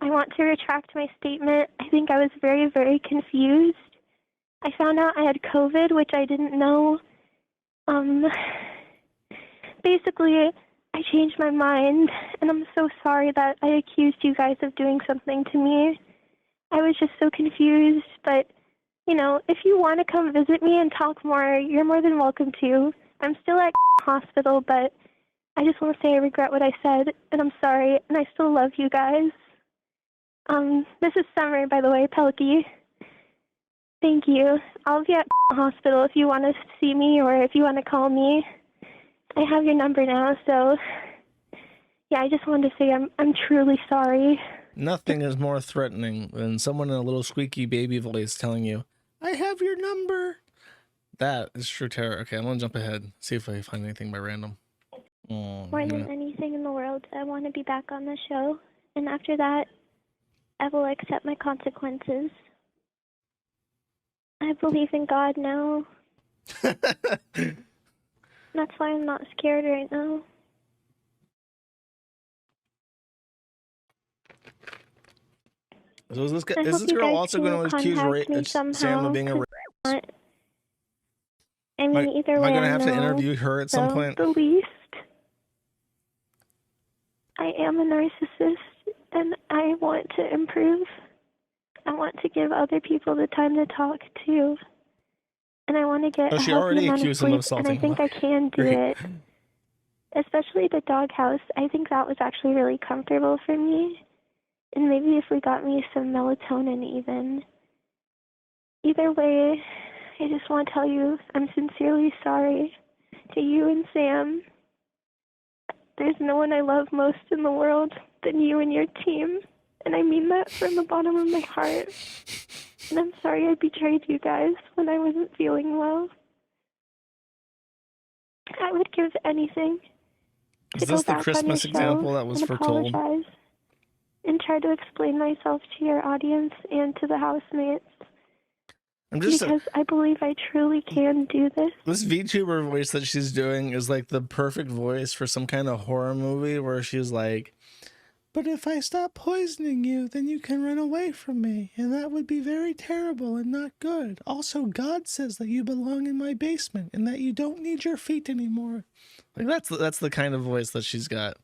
I want to retract my statement. I think I was very, very confused. I found out I had COVID, which I didn't know. Basically, I changed my mind, and I'm so sorry that I accused you guys of doing something to me. I was just so confused, but, you know, if you want to come visit me and talk more, you're more than welcome to. I'm still at hospital, but I just want to say I regret what I said, and I'm sorry, and I still love you guys. This is Summer, by the way, Pelkey. Thank you. I'll be at hospital if you want to see me or if you want to call me. I have your number now, so yeah, I just wanted to say I'm truly sorry. Nothing is more threatening than someone in a little squeaky baby voice telling you, I have your number. That is true terror. Okay, I'm gonna jump ahead, see if I find anything by random. More than anything in the world, I want to be back on the show. And after that, I will accept my consequences. I believe in God now. That's why I'm not scared right now. So is this I hope this you girl guys also can going to accuse contact me Sam somehow, of being a 'cause rapist? I mean, either Am way, I going to have to know, interview her at some so point? the least. I am a narcissist, and I want to improve. I want to give other people the time to talk too. And I want to get Oh, a she healthy already amount of accused him of sleep, and I assaulting think her. I can do Great. it. Especially the doghouse. I think that was actually really comfortable for me. And maybe if we got me some melatonin even. Either way, I just want to tell you I'm sincerely sorry to you and Sam. There's no one I love most in the world than you and your team. And I mean that from the bottom of my heart. And I'm sorry I betrayed you guys when I wasn't feeling well. I would give anything to Is go this the back on Christmas your example show that was and foretold? apologize and try to explain myself to your audience and to the housemates. I'm just Because I believe I truly can do this. this VTuber voice that she's doing is like the perfect voice for some kind of horror movie where she's like, but if I stop poisoning you, then you can run away from me, and that would be very terrible and not good. Also, God says that you belong in my basement and that you don't need your feet anymore. Like that's the kind of voice that she's got.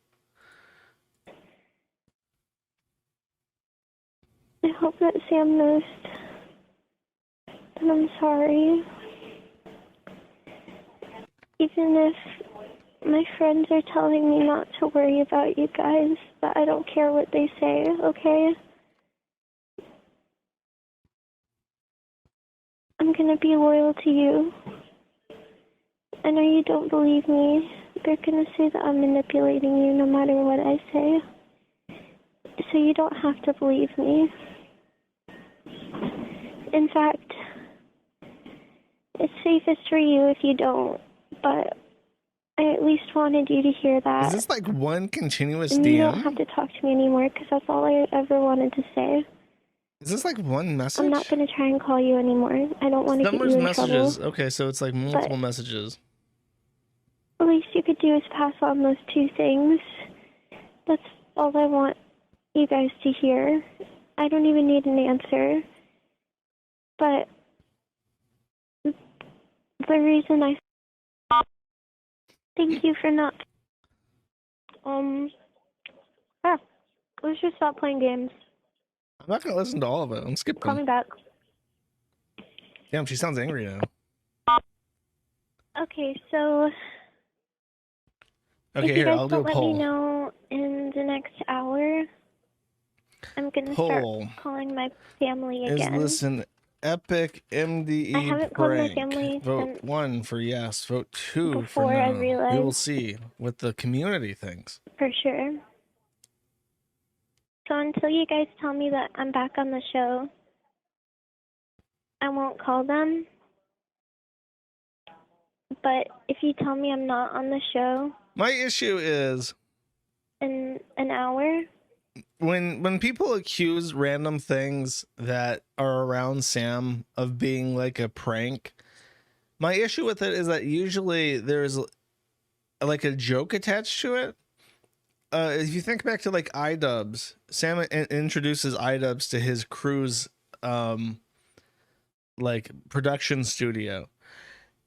I hope that Sam knows that I'm sorry. Even if my friends are telling me not to worry about you guys, but I don't care what they say, okay? I'm gonna be loyal to you. I know you don't believe me. They're gonna say that I'm manipulating you no matter what I say. So you don't have to believe me. In fact, it's safest for you if you don't, but I at least wanted you to hear that. Is this like one continuous And you don't DM? have to talk to me anymore because that's all I ever wanted to say. Is this like one message? I'm not going to try and call you anymore. I don't want to get Numbers, you in messages. trouble. Okay, so it's like multiple messages. The least you could do is pass on those two things. That's all I want you guys to hear. I don't even need an answer. But the reason I thank you for not let's just stop playing games. I'm not gonna listen to all of it. I'm skipping. Call me back. Damn, she sounds angry now. Okay, so Okay, if here, you guys I'll do a don't let me poll. know in the next hour, I'm gonna start Poll. calling my family Is again. this an epic MDE I haven't called my prank? family Vote since 1 for yes. Vote 2 for before I no. We realized. will see what the community thinks. For sure. So until you guys tell me that I'm back on the show, I won't call them. But if you tell me I'm not on the show My issue is in an hour, when people accuse random things that are around Sam of being like a prank, my issue with it is that usually there's like a joke attached to it. If you think back to like Idubbbz, Sam introduces Idubbbz to his crew's like production studio,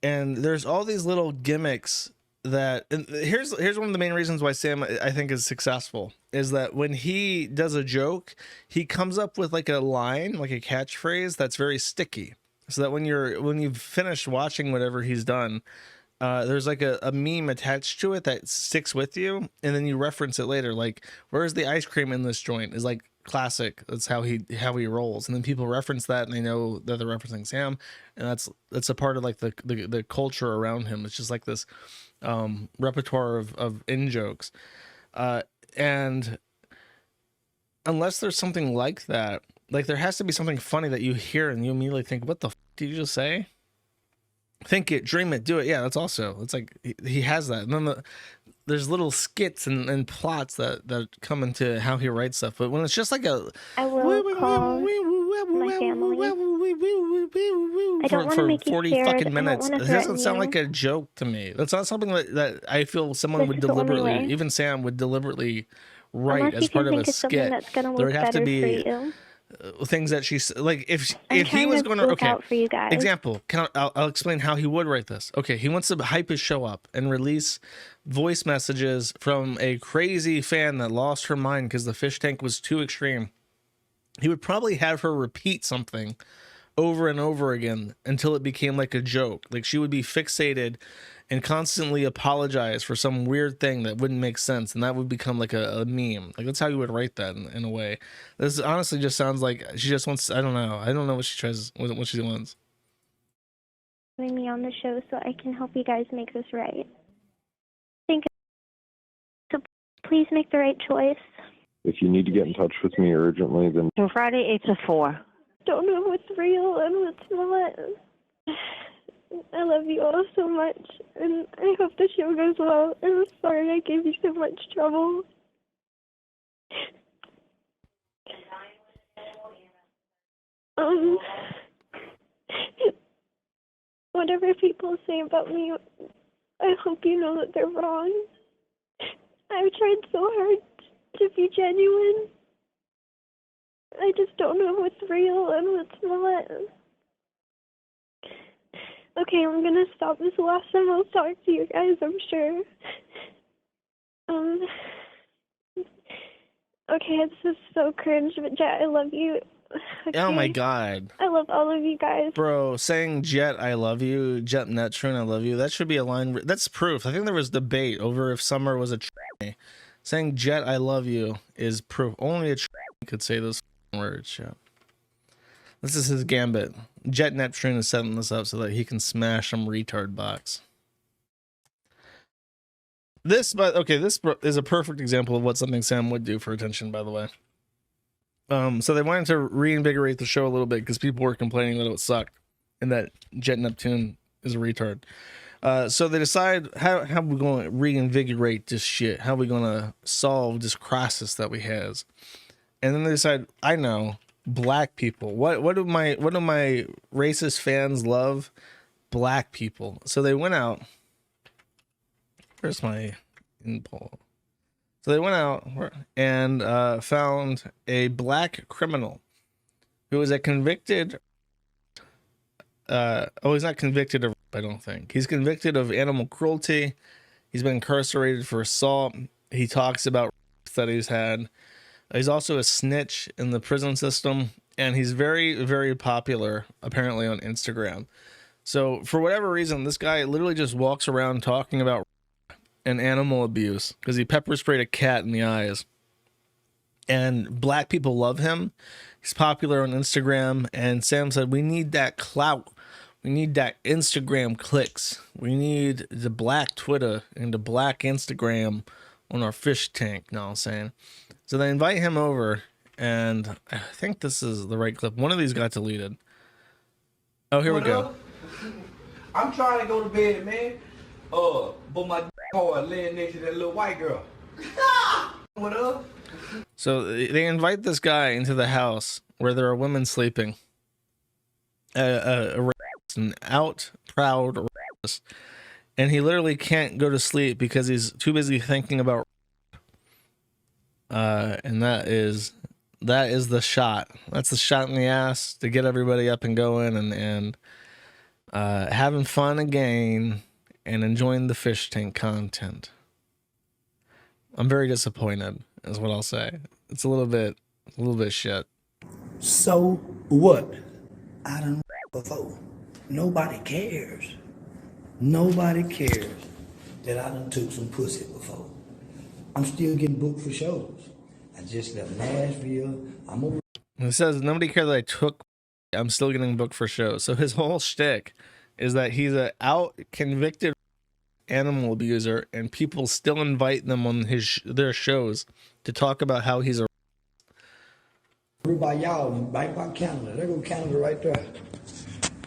and there's all these little gimmicks that, and here's one of the main reasons why Sam I think is successful is that when he does a joke, he comes up with like a line, like a catchphrase that's very sticky, so that when you've finished watching whatever he's done, there's like a meme attached to it that sticks with you, and then you reference it later. Like, where's the ice cream in this joint is like classic. That's how he rolls, and then people reference that, and they know that they're referencing Sam, and that's a part of like the culture around him. It's just like this repertoire of in jokes, and unless there's something like that, like there has to be something funny that you hear and you immediately think, what the f did you just say? Think it, dream it, do it. Yeah, that's also, it's like he has that. And then there's little skits and plots that come into how he writes stuff. But when it's just like a, I will call my family. I don't want to make you 40 scared. fucking minutes, I don't it want to doesn't sound like a joke to me. That's not something that I feel someone This would is the only deliberately, way. even Sam would deliberately write Unless as you part can of a think of something skit. that's gonna There work would have to better be for you. things that she's like, if I'm he was going to, look okay, out for you guys. example, I'll explain how he would write this. Okay, he wants to hype his show up and release voice messages from a crazy fan that lost her mind because the fish tank was too extreme. He would probably have her repeat something over and over again until it became like a joke. Like she would be fixated and constantly apologize for some weird thing that wouldn't make sense, and that would become like a meme. Like that's how you would write that in a way. This honestly just sounds like she just wants, I don't know what she tries, what she wants. Putting me on the show so I can help you guys make this right. Think so. Please make the right choice. If you need to get in touch with me urgently, then So Friday 8 to 4. Don't know what's real and what's not. I love you all so much, and I hope the show goes well. I'm sorry I gave you so much trouble. Whatever people say about me, I hope you know that they're wrong. I've tried so hard to be genuine. I just don't know what's real and what's not. Okay, I'm gonna stop. This is the last time I'll talk to you guys, I'm sure. Okay, this is so cringe, but Jet, I love you. Okay. Oh my god. I love all of you guys. Bro, saying Jet, I love you, Jet Neptune, I love you, that should be a line. That's proof. I think there was debate over if Summer was a tranny. Saying Jet, I love you is proof. Only a tranny could say those words. Yeah. This is his gambit. Jet Neptune is setting this up so that he can smash some retard box. This is a perfect example of what something Sam would do for attention, by the way. So they wanted to reinvigorate the show a little bit because people were complaining that it sucked and that Jet Neptune is a retard. So they decide how we going to reinvigorate this shit. How we going to solve this crisis that we has. And then they decide, I know, black people. What do my racist fans love? Black people. So they went out. Where's my impulse? So they went out and found a black criminal who was a convicted. He's not convicted of, I don't think. He's convicted of animal cruelty. He's been incarcerated for assault. He talks about that he's had. He's also a snitch in the prison system, and he's very, very popular, apparently, on Instagram. So for whatever reason, this guy literally just walks around talking about and animal abuse because he pepper sprayed a cat in the eyes. And black people love him. He's popular on Instagram, and Sam said, we need that clout. We need that Instagram clicks. We need the black Twitter and the black Instagram on our fish tank. You know what I'm saying? So they invite him over, and I think this is the right clip. One of these got deleted. Oh, here we go. I'm trying to go to bed, man. But my hard laying next to that little white girl. What up? So they invite this guy into the house where there are women sleeping. An out proud racist. And he literally can't go to sleep because he's too busy thinking about. And that is the shot. That's the shot in the ass to get everybody up and going and having fun again and enjoying the fish tank content. I'm very disappointed, is what I'll say. It's a little bit shit. So what? I done before. Nobody cares. Nobody cares that I done took some pussy before. I'm still getting booked for shows. I just left Nashville. I'm over. It says nobody cared that I took. I'm still getting booked for shows. So his whole shtick is that he's a out convicted animal abuser, and people still invite them on their shows to talk about how he's a. Over by y'all, right by Canada. There go Canada right there.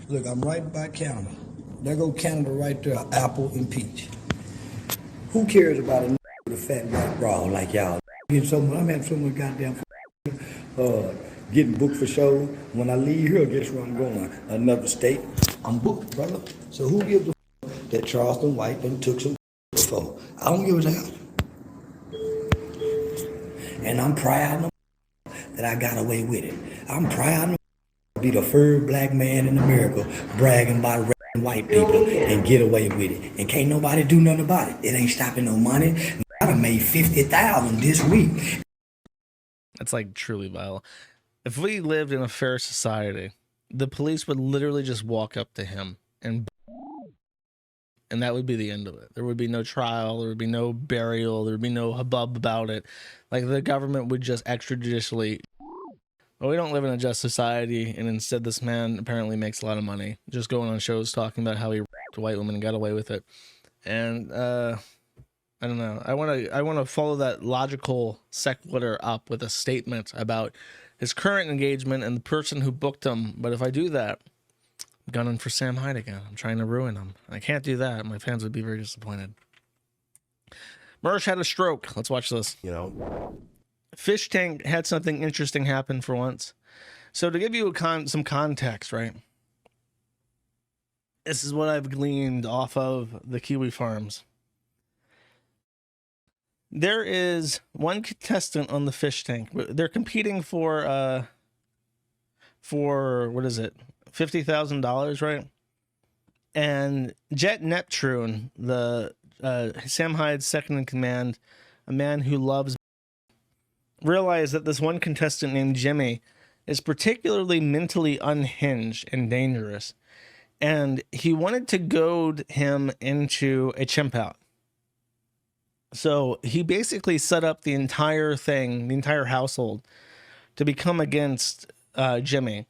Look, I'm right by Canada. There go Canada right there, apple and peach. Who cares about a with a fat white bra like y'all? I'm having so much goddamn getting booked for shows. When I leave here, guess where I'm going? Another state. I'm booked, brother. So who gives a that Charleston White done took some before? I don't give a damn. And I'm proud that I got away with it. I'm proud to be the first black man in America bragging about white people and get away with it. And can't nobody do nothing about it. It ain't stopping no money. I done made $50,000 this week. That's like truly vile. If we lived in a fair society, the police would literally just walk up to him and that would be the end of it. There would be no trial, there would be no burial, there would be no hubbub about it. Like the government would just extrajudicially. But we don't live in a just society, and instead this man apparently makes a lot of money just going on shows talking about how he raped a white woman and got away with it. And I don't know. I want to follow that logical sequitur up with a statement about his current engagement and the person who booked him. But if I do that, I'm gunning for Sam Hyde again. I'm trying to ruin him. I can't do that. My fans would be very disappointed. Mersh had a stroke. Let's watch this. You know, Fishtank had something interesting happen for once. So to give you some context, right? This is what I've gleaned off of the Kiwifarms. There is one contestant on the Fishtank. They're competing for what is it? $50,000, right? And Jet Neptune, the Sam Hyde's second in command, a man who loves, realized that this one contestant named Jimmy is particularly mentally unhinged and dangerous, and he wanted to goad him into a chimp out. So he basically set up the entire thing, the entire household, to become against Jimmy.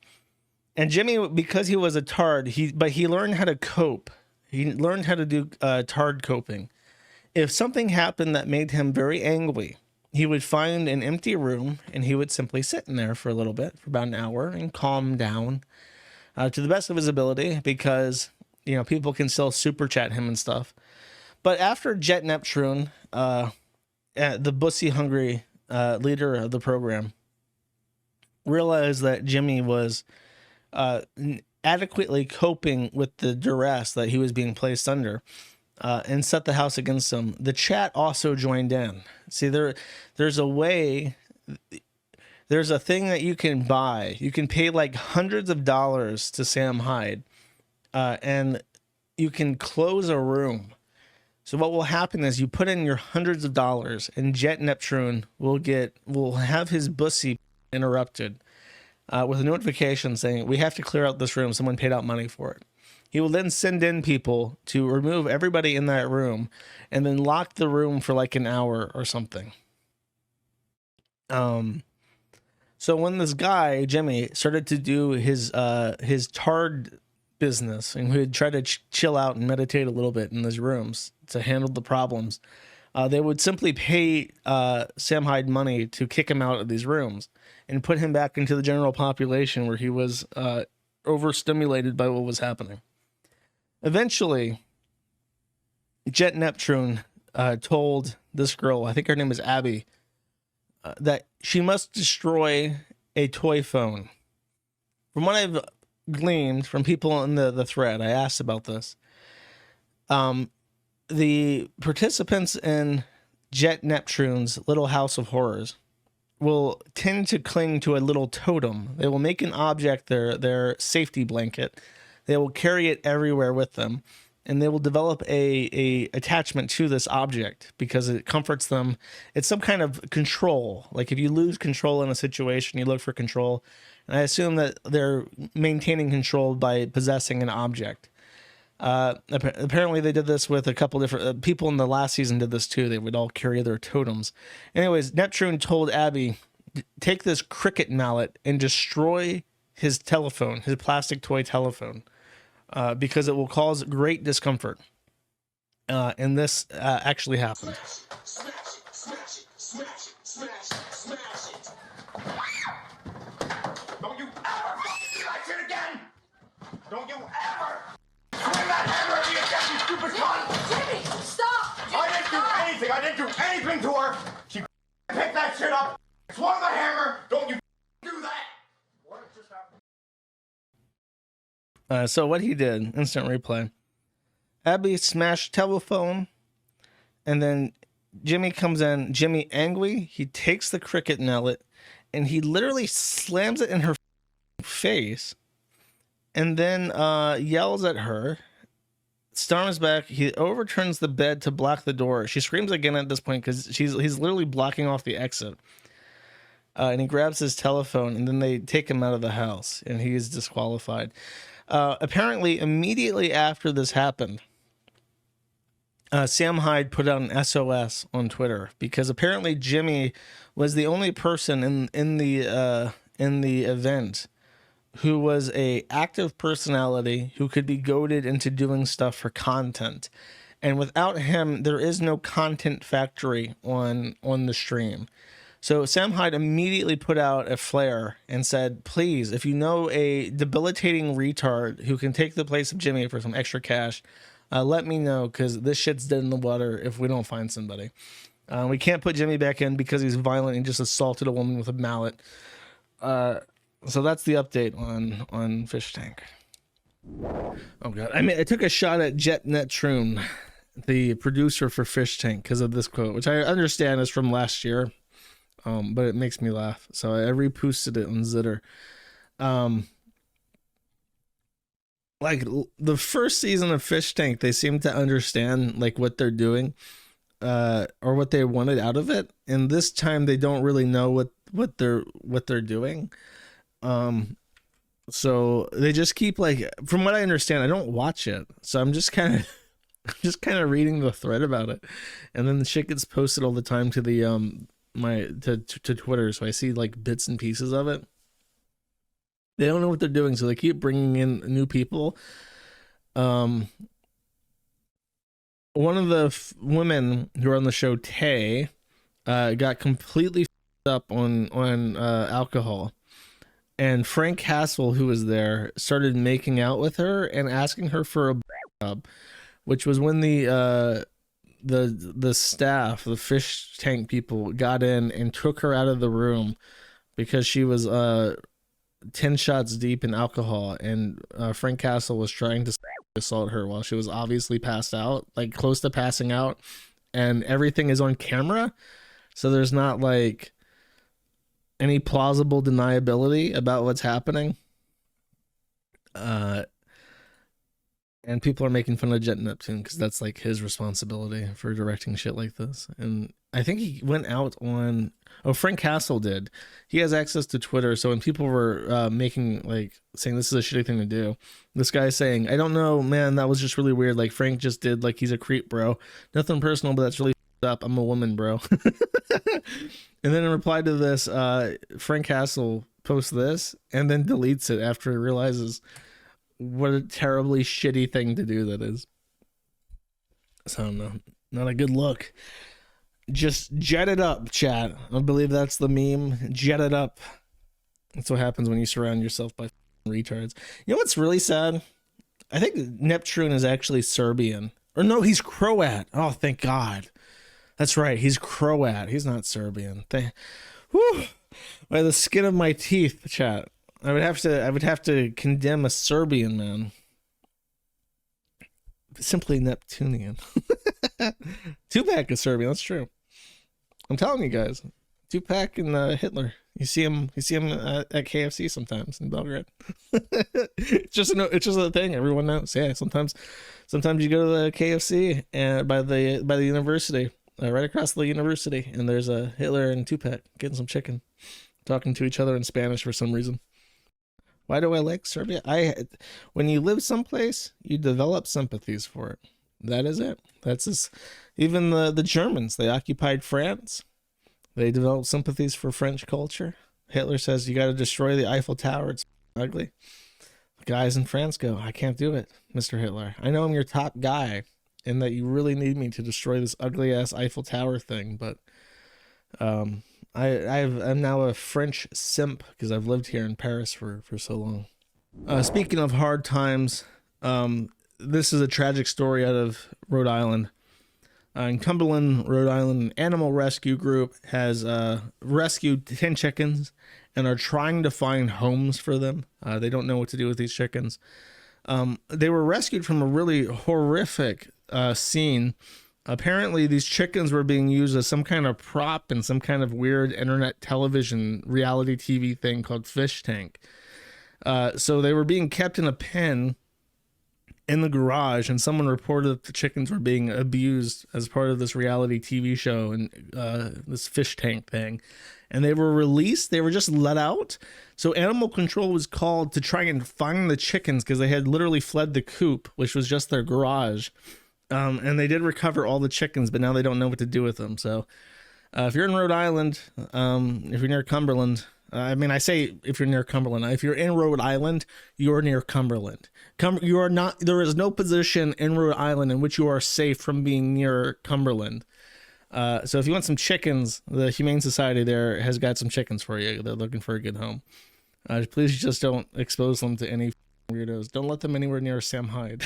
And Jimmy, because he was a tard, he learned how to cope. He learned how to do tard coping. If something happened that made him very angry, he would find an empty room and he would simply sit in there for a little bit, for about an hour, and calm down to the best of his ability, because, you know, people can still super chat him and stuff. But after Jet Neptune, the bussy hungry leader of the program, realized that Jimmy was adequately coping with the duress that he was being placed under, and set the house against him, the chat also joined in. See, there's a way, there's a thing that you can buy. You can pay like hundreds of dollars to Sam Hyde, and you can close a room. So what will happen is you put in your hundreds of dollars, and Jet Neptune will have his bussy interrupted with a notification saying, we have to clear out this room. Someone paid out money for it. He will then send in people to remove everybody in that room and then lock the room for like an hour or something. So when this guy, Jimmy, started to do his tard business, and he would try to chill out and meditate a little bit in those rooms to handle the problems, they would simply pay Sam Hyde money to kick him out of these rooms and put him back into the general population where he was overstimulated by what was happening. Eventually, Jet Neptune told this girl, I think her name is Abby, that she must destroy a toy phone. From what I've gleaned from people in the thread, I asked about this. The participants in Jet Neptune's Little House of Horrors will tend to cling to a little totem. They will make an object their safety blanket. They will carry it everywhere with them, and they will develop a attachment to this object because it comforts them. It's some kind of control. Like if you lose control in a situation, you look for control. And I assume that they're maintaining control by possessing an object. Apparently they did this with a couple different people in the last season did this too. They would all carry their totems. Anyways, Neptune told Abby, take this cricket mallet and destroy his telephone, his plastic toy telephone, because it will cause great discomfort. And this actually happened. anything. I didn't do anything to her. She picked that shit up, swung the hammer. Don't you do that. What just happened? So what he did, instant replay. Abby smashed telephone, and then Jimmy comes in. Jimmy angry. He takes the cricket mallet, and he literally slams it in her face, and then yells at her. Storms back. He overturns the bed to block the door. She screams again at this point because he's literally blocking off the exit. And he grabs his telephone, and then they take him out of the house, and he is disqualified. Apparently, immediately after this happened, Sam Hyde put out an SOS on Twitter because apparently Jimmy was the only person in the event who was a active personality who could be goaded into doing stuff for content. And without him, there is no content factory on the stream. So Sam Hyde immediately put out a flare and said, please, if you know a debilitating retard who can take the place of Jimmy for some extra cash, let me know, because this shit's dead in the water if we don't find somebody. We can't put Jimmy back in because he's violent and just assaulted a woman with a mallet. So that's the update on Fishtank. Oh god, I mean, I took a shot at Jet Neptune, the producer for Fishtank, because of this quote, which I understand is from last year, but it makes me laugh. So I reposted it on Zitter. Like the first season of Fishtank, they seem to understand like what they're doing, or what they wanted out of it, and this time they don't really know what they're doing. So they just keep like, from what I understand, I don't watch it, so I'm just kind of reading the thread about it, and then the shit gets posted all the time to the to Twitter, so I see like bits and pieces of it. They don't know what they're doing, so they keep bringing in new people. One of the women who are on the show, Tay, got completely f***ed up on alcohol. And Frank Hassel, who was there, started making out with her and asking her for a job, which was when the staff, the fish tank people, got in and took her out of the room because she was 10 shots deep in alcohol, and Frank Hassel was trying to assault her while she was obviously passed out, like close to passing out, and everything is on camera, so there's not like any plausible deniability about what's happening. And people are making fun of Jet Neptune because that's like his responsibility for directing shit like this. And I think he went out on, Frank Hassel did. He has access to Twitter, so when people were making, like, saying this is a shitty thing to do, this guy's saying, I don't know, man, that was just really weird. Like, Frank just did, like, he's a creep, bro. Nothing personal, but that's really up. I'm a woman, bro. And then in reply to this, Frank Hassel posts this and then deletes it after he realizes what a terribly shitty thing to do that is. So no, not a good look. Just jet it up, chat. I believe that's the meme. Jet it up. That's what happens when you surround yourself by retards. You know what's really sad? I think Neptune is actually Serbian. Or no, he's Croat. Oh, thank God. That's right. He's Croat. He's not Serbian. Whew. By the skin of my teeth, chat. I would have to condemn a Serbian man. Simply Neptunian. Tupac is Serbian. That's true. I'm telling you guys. Tupac and Hitler. You see him at KFC sometimes in Belgrade. It's just a thing everyone knows. Yeah, sometimes you go to the KFC and by the university, right across the university, and there's a Hitler and Tupac getting some chicken, talking to each other in Spanish for some reason. Why do I like Serbia? When you live someplace, you develop sympathies for it. That is it. That's just, even the Germans, they occupied France. They developed sympathies for French culture. Hitler says, you got to destroy the Eiffel Tower. It's ugly. The guys in France go, I can't do it, Mr. Hitler. I know I'm your top guy and that you really need me to destroy this ugly ass Eiffel Tower thing, but I'm now a French simp because I've lived here in Paris for so long. Speaking of hard times, this is a tragic story out of Rhode Island. In Cumberland, Rhode Island, an animal rescue group has rescued 10 chickens and are trying to find homes for them. They don't know what to do with these chickens. They were rescued from a really horrific scene. Apparently, these chickens were being used as some kind of prop in some kind of weird internet television reality TV thing called Fishtank. So they were being kept in a pen in the garage, and someone reported that the chickens were being abused as part of this reality TV show and this fish tank thing. And they were released. They were just let out. So animal control was called to try and find the chickens because they had literally fled the coop, which was just their garage. And they did recover all the chickens, but now they don't know what to do with them. So if you're in Rhode Island, if you're near Cumberland, I say if you're near Cumberland. If you're in Rhode Island, you're near Cumberland. You are not. There is no position in Rhode Island in which you are safe from being near Cumberland. So if you want some chickens, the Humane Society there has got some chickens for you. They're looking for a good home. Please just don't expose them to any weirdos. Don't let them anywhere near Sam Hyde.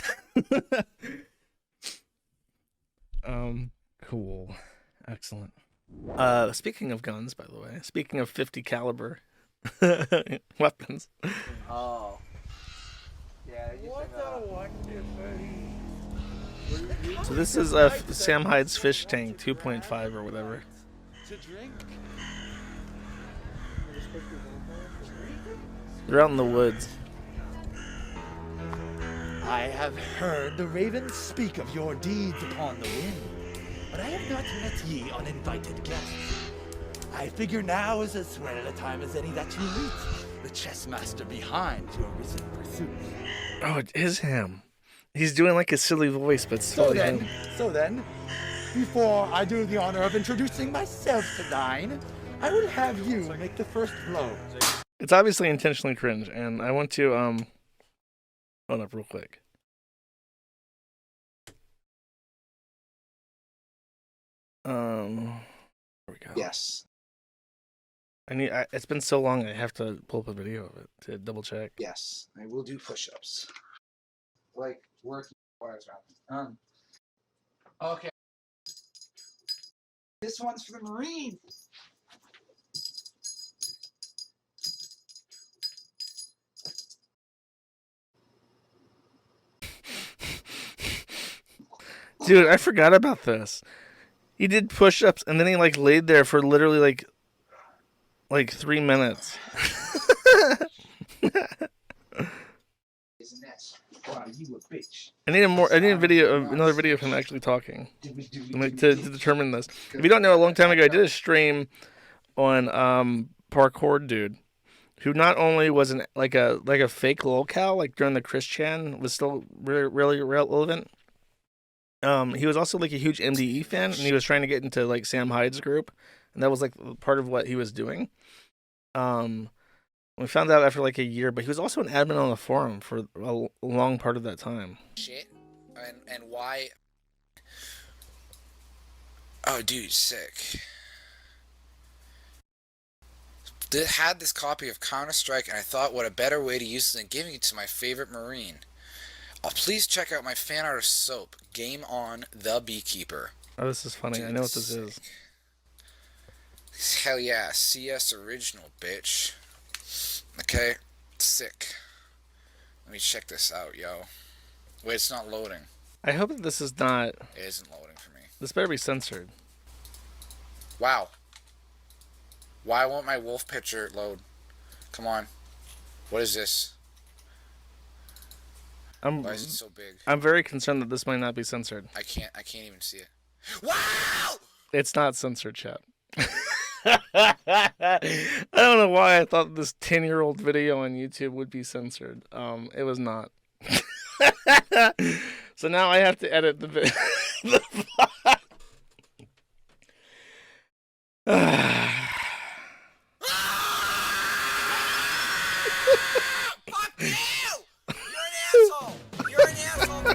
Cool. Excellent. Speaking of guns, by the way, speaking of 50 caliber weapons. Oh. Yeah, So this is Sam Hyde's fish tank 2.5 or whatever. They're out in the woods. I have heard the ravens speak of your deeds upon the wind, but I have not met ye uninvited guests. I figure now is as swell a time as any that you meet the chess master behind your recent pursuit. Oh, it is him. He's doing like a silly voice, but So then, before I do the honor of introducing myself to Stein, I will have you make the first blow. It's obviously intentionally cringe, and I want to hold up real quick. There we go. Yes. It's been so long. I have to pull up a video of it to double check. Yes, I will do push-ups. Like working wires around. Okay. This one's for the Marine. Dude, I forgot about this. He did push-ups and then he like laid there for literally like 3 minutes. Wow, you a bitch. I need another video of him actually talking to determine this. If you don't know, a long time ago I did a stream on Parkour Dude, who not only was like a fake lolcow like during the Chris Chan was still really relevant. He was also like a huge MDE fan, and he was trying to get into like Sam Hyde's group, and that was like part of what he was doing. We found out after like a year, but he was also an admin on the forum for a long part of that time. Shit, and why? Oh, dude, sick. Had this copy of Counter-Strike, and I thought, what a better way to use it than giving it to my favorite Marine. Please check out my fan art of Soap. Game on, the Beekeeper. Oh, this is funny. Dude, I know what this is. Hell yeah, CS original, bitch. Okay, sick. Let me check this out, yo. Wait, it's not loading. I hope that this is not... It isn't loading for me. This better be censored. Wow. Why won't my wolf picture load? Come on. What is this? Why is it so big? I'm very concerned that this might not be censored. I can't even see it. Wow! It's not censored, chat. I don't know why I thought this 10-year-old video on YouTube would be censored. It was not. So now I have to edit the video. Fuck you! You're an asshole! You're an asshole!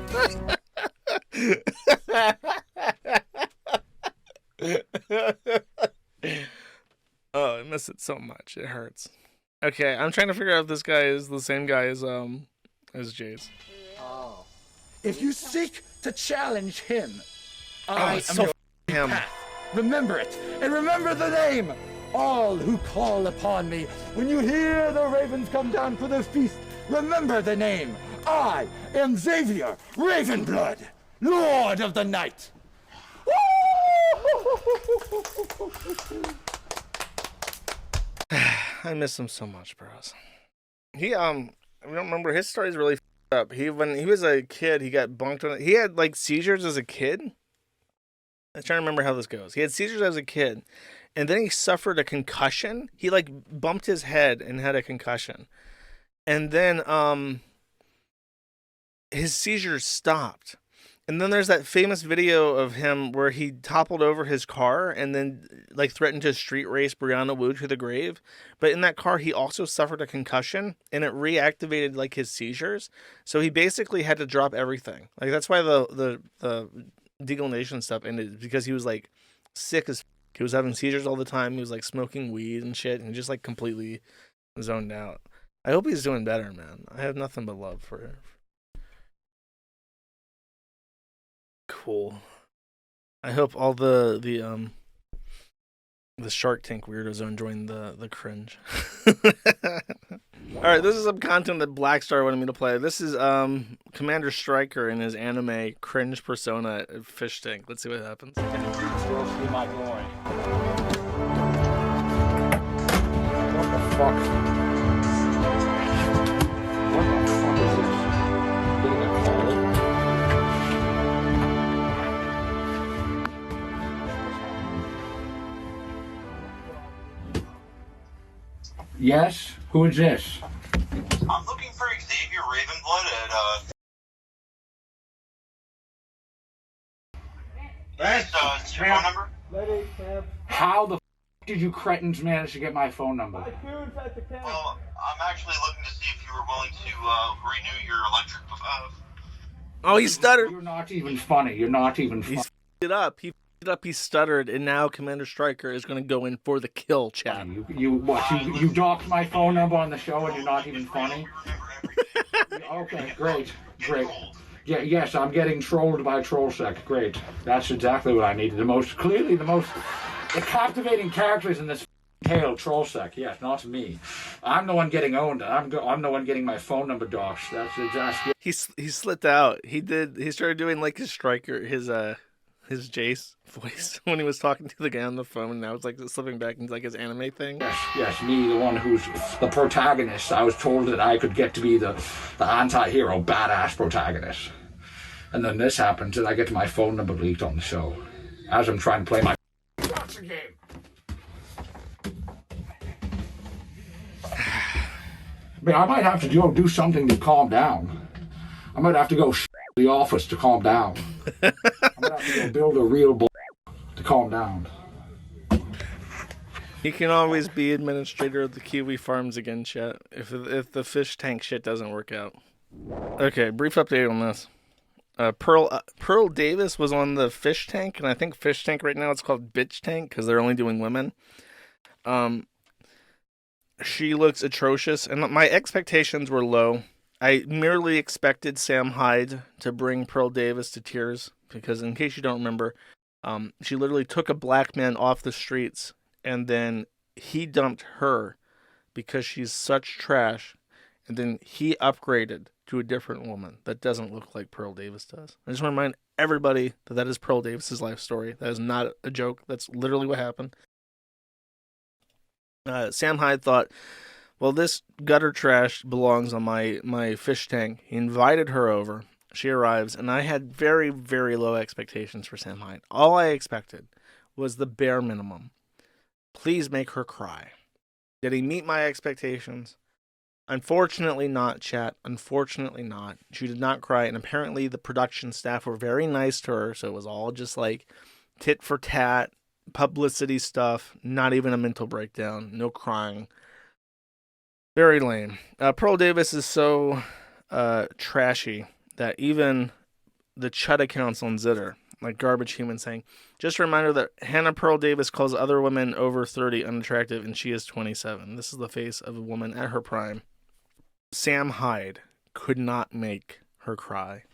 Oh, I miss it so much. It hurts. Okay, I'm trying to figure out if this guy is the same guy as Jace. Oh. If you seek to challenge him, I am so your path. Remember it, and remember the name. All who call upon me, when you hear the ravens come down for the feast, remember the name. I am Xavier Ravenblood, Lord of the Night. I miss him so much, bros. He I don't remember, his story's really up. When he was a kid, he got bunked on it. He had like seizures as a kid. I'm trying to remember how this goes. He had seizures as a kid, and then he suffered a concussion. He like bumped his head and had a concussion. And then his seizures stopped. And then there's that famous video of him where he toppled over his car and then like threatened to street race Brianna Wu to the grave. But in that car, he also suffered a concussion and it reactivated like his seizures. So he basically had to drop everything. Like that's why the Deagle Nation stuff ended, because he was like sick as he was having seizures all the time. He was like smoking weed and shit and just like completely zoned out. I hope he's doing better, man. I have nothing but love for him. Cool. I hope all the Shark Tank weirdos are enjoying the cringe. All right, this is some content that Blackstar wanted me to play. This is Commander Stryker in his anime cringe persona at Fishtank. Let's see what happens. You'll see my glory. What the fuck? What the fuck is this? Getting a call? Yes? Who is this? I'm looking for Xavier Ravenblood at, Is your phone number? Letty, how the f did you cretins manage to get my phone number? Well, I'm actually looking to see if you were willing to renew your electric. Oh, he stuttered. You're not even funny. You're not even funny. He f***ed it up. He stuttered, and now Commander Stryker is going to go in for the kill, chat. You docked my phone number on the show, and you're not even funny? Okay, great. Yeah, yes, I'm getting trolled by TrollSec. Great. That's exactly what I needed. The captivating characters in this tale, TrollSec. Yes, not me. I'm the one getting owned. I'm the one getting my phone number doxed. That's exactly. He slipped out. He started doing like his Stryker, his Jace voice when he was talking to the guy on the phone, and now it's like slipping back into like his anime thing. Yes, me, the one who's the protagonist. I was told that I could get to be the anti-hero, badass protagonist. And then this happens, and I get my phone number leaked on the show as I'm trying to play my boxing game. I mean, I might have to do something to calm down. I might have to go the office to calm down. I'm gonna have to go build a real to calm down. He can always be administrator of the Kiwifarms again, chat, if the fish tank shit doesn't work out. Okay, brief update on this. Pearl Davis was on the fish tank, and I think fish tank right now it's called bitch tank because they're only doing women. She looks atrocious, and my expectations were low. I merely expected Sam Hyde to bring Pearl Davis to tears, because in case you don't remember, she literally took a black man off the streets, and then he dumped her because she's such trash, and then he upgraded to a different woman that doesn't look like Pearl Davis does. I just want to remind everybody that is Pearl Davis's life story. That is not a joke. That's literally what happened. Sam Hyde thought, well, this gutter trash belongs on my fish tank. He invited her over. She arrives, and I had very, very low expectations for Sam Hyde. All I expected was the bare minimum. Please make her cry. Did he meet my expectations? Unfortunately not, chat. Unfortunately not. She did not cry, and apparently the production staff were very nice to her, so it was all just like tit for tat, publicity stuff, not even a mental breakdown, no crying. Very lame. Pearl Davis is so trashy that even the Chud accounts on Zitter, like Garbage Human, saying, just a reminder that Hannah Pearl Davis calls other women over 30 unattractive, and she is 27. This is the face of a woman at her prime. Sam Hyde could not make her cry.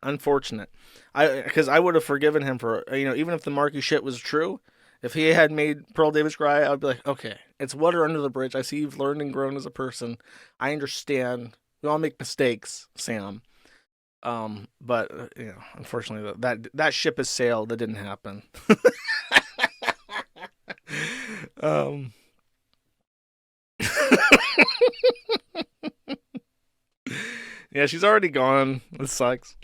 unfortunate. Because I would have forgiven him for, even if the Marky shit was true. If he had made Pearl Davis cry, I would be like, okay, it's water under the bridge. I see you've learned and grown as a person. I understand. We all make mistakes, Sam. But unfortunately, that ship has sailed. That didn't happen. Yeah, she's already gone. This sucks.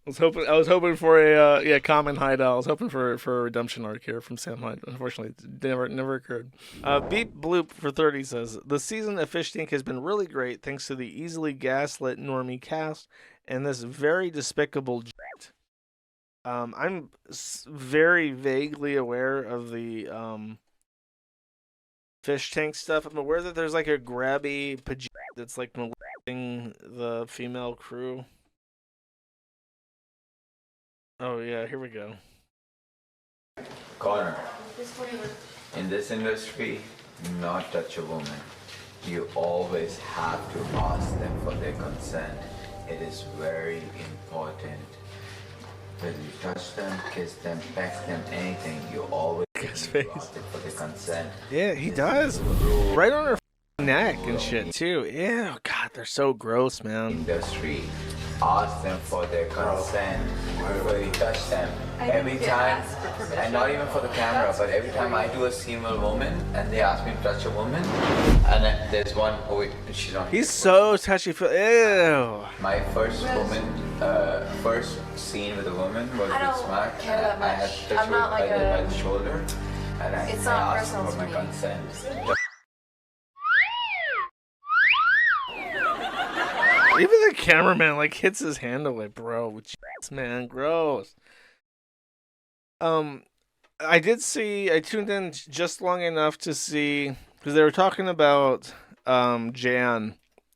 I was hoping for a common hideout. I was hoping for a redemption arc here from Sam Hyde. Unfortunately, it never occurred. Beep Bloop for 30 says, the season of Fishtank has been really great thanks to the easily gaslit normie cast and this very despicable jet. I'm very vaguely aware of the Fishtank stuff. I'm aware that there's like a grabby pajit that's like molesting the female crew. Oh yeah, here we go. Connor, in this industry, do not touch a woman. You always have to ask them for their consent. It is very important. Whether you touch them, kiss them, peck them, anything, you always ask them for their consent. Yeah, he does. Right on her neck and shit too. Ew, God, they're so gross, man. Industry. Ask them for their consent before you touch them. Every time, and not even for the camera, but every time I do a scene with a woman and they ask me to touch a woman, and then there's one, oh wait, she's on. He's so touchy-feely. Ew. My first first scene with a woman was with Smack, and I had to touch her by the shoulder, and I asked for my consent. Even the cameraman like hits his hand away, bro. Jeez, man, gross. I tuned in just long enough to see, because they were talking about Jan,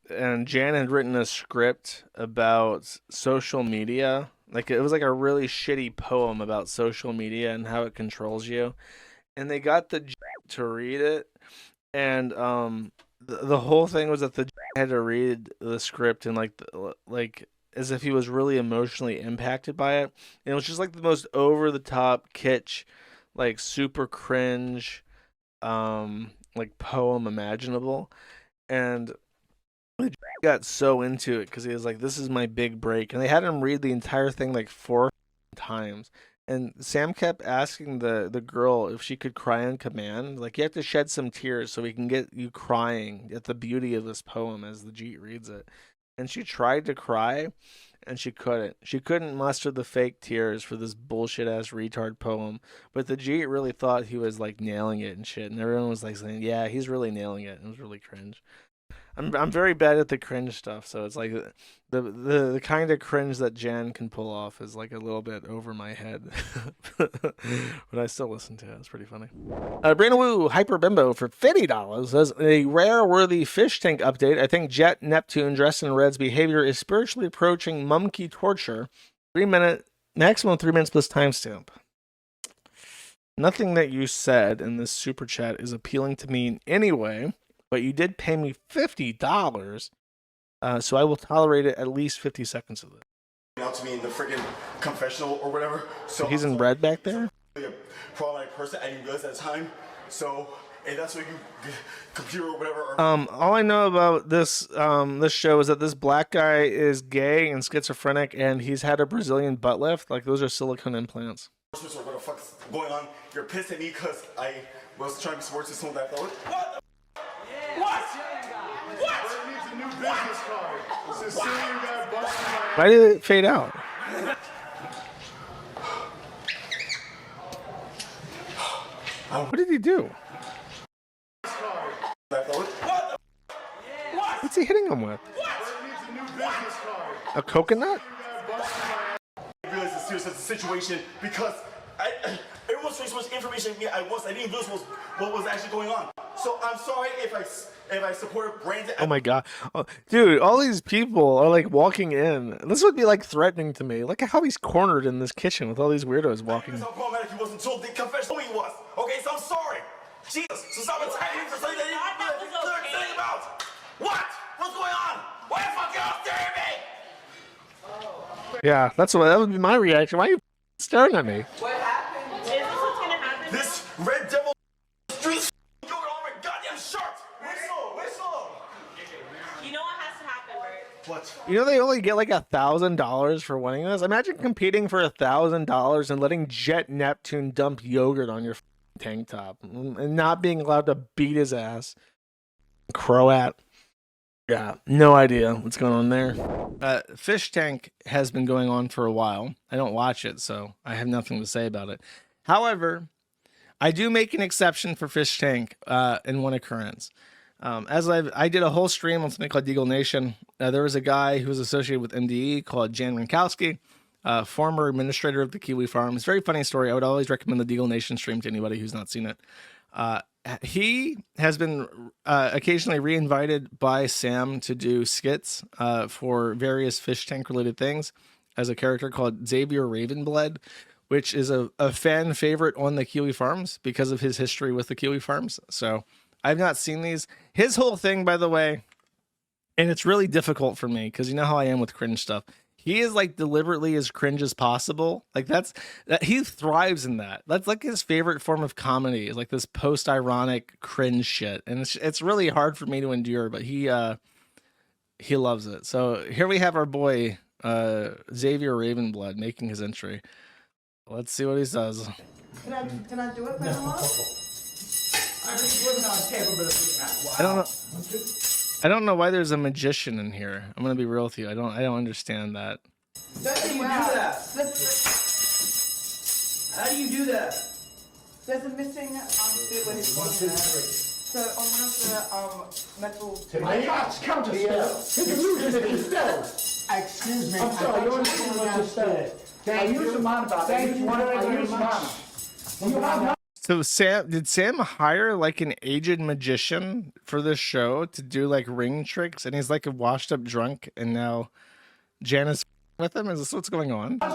and Jan had written a script about social media. Like it was like a really shitty poem about social media and how it controls you. And they got the to read it, and the whole thing was that the had to read the script and like as if he was really emotionally impacted by it. And it was just like the most over the top kitsch, like super cringe, like poem imaginable. And he got so into it because he was like, "This is my big break," and they had him read the entire thing like 4 times. And Sam kept asking the girl if she could cry on command. Like, you have to shed some tears so we can get you crying at the beauty of this poem as the Jeet reads it. And she tried to cry, and she couldn't. She couldn't muster the fake tears for this bullshit-ass retard poem. But the Jeet really thought he was, like, nailing it and shit. And everyone was, like, saying, yeah, he's really nailing it. It was really cringe. I'm very bad at the cringe stuff, so it's like the kind of cringe that Jan can pull off is like a little bit over my head, but I still listen to it. It's pretty funny. Brandon Wu Hyper Bimbo for $50 says, a rare worthy Fishtank update. I think Jet Neptune dressed in red's behavior is spiritually approaching monkey torture. 3 minute maximum 3 minutes plus timestamp. Nothing that you said in this super chat is appealing to me in any way. But you did pay me $50, so I will tolerate it at least 50 seconds of it. Out to me in the freaking confessional or whatever. So he's in red back there? A problematic person, I didn't realize at the time. So, hey, that's what you computer or whatever. All I know about this this show is that this black guy is gay and schizophrenic, and he's had a Brazilian butt lift. Like, those are silicone implants. What the fuck's going on? You're pissed at me because I was trying to support this one that. What? What? Burt needs a new business card. It's a Sicilian guy busting my ass. Why did it fade out? What did he do? What's he hitting him with? Burt needs a new business card. A coconut? I realized the seriousness of the situation because everyone's throwing so much information at me at once. I didn't realize what was actually going on. So I'm sorry if I support Brandon. Oh my god. Oh, dude, all these people are like walking in. This would be like threatening to me. Look at how he's cornered in this kitchen with all these weirdos walking. So problematic he wasn't told the confession he was. Okay, so I'm sorry. Jesus, so stop attacking him for something that he didn't know anything about. What? What's going on? Why the fuck are you staring at me? Yeah, that would be my reaction. Why are you staring at me? What happened? Is this what's gonna happen? This red devil street yogurt on my goddamn shirt. Whistle. You know what has to happen, Burt? What? You know they only get like $1,000 for winning this. Imagine competing for $1,000 and letting Jet Neptune dump yogurt on your tank top and not being allowed to beat his ass. Croat. Yeah, no idea what's going on there. Fishtank has been going on for a while. I don't watch it, so I have nothing to say about it. However, I do make an exception for Fishtank in one occurrence. I did a whole stream on something called Deagle Nation. There was a guy who was associated with MDE called Jan Rinkowski, former administrator of the Kiwifarms. Very funny story. I would always recommend the Deagle Nation stream to anybody who's not seen it. He has been occasionally re-invited by Sam to do skits for various fish tank related things as a character called Xavier Ravenblood, which is a fan favorite on the Kiwifarms because of his history with the Kiwifarms. So I've not seen these. His whole thing, by the way, and it's really difficult for me because you know how I am with cringe stuff. He is like deliberately as cringe as possible. Like that he thrives in that. That's like his favorite form of comedy, is like this post-ironic cringe shit. And it's really hard for me to endure, but he loves it. So here we have our boy Xavier Ravenblood making his entry. Let's see what he says. Can I do it, Grandma? I've been swimming on table, but it's I don't know. I don't know why there's a magician in here. I'm gonna be real with you. I don't understand that. How do you do that? How do you do that? There's a missing bit where his body is. So on one of the metal... I can't counter spell. His illusion is spell. Excuse me. I'm sorry, you're not to spell it. I use the mana about it. I use mana. You have not. So did Sam hire like an aged magician for this show to do like ring tricks, and he's like a washed up drunk, and now Janice with him? Is this what's going on? Do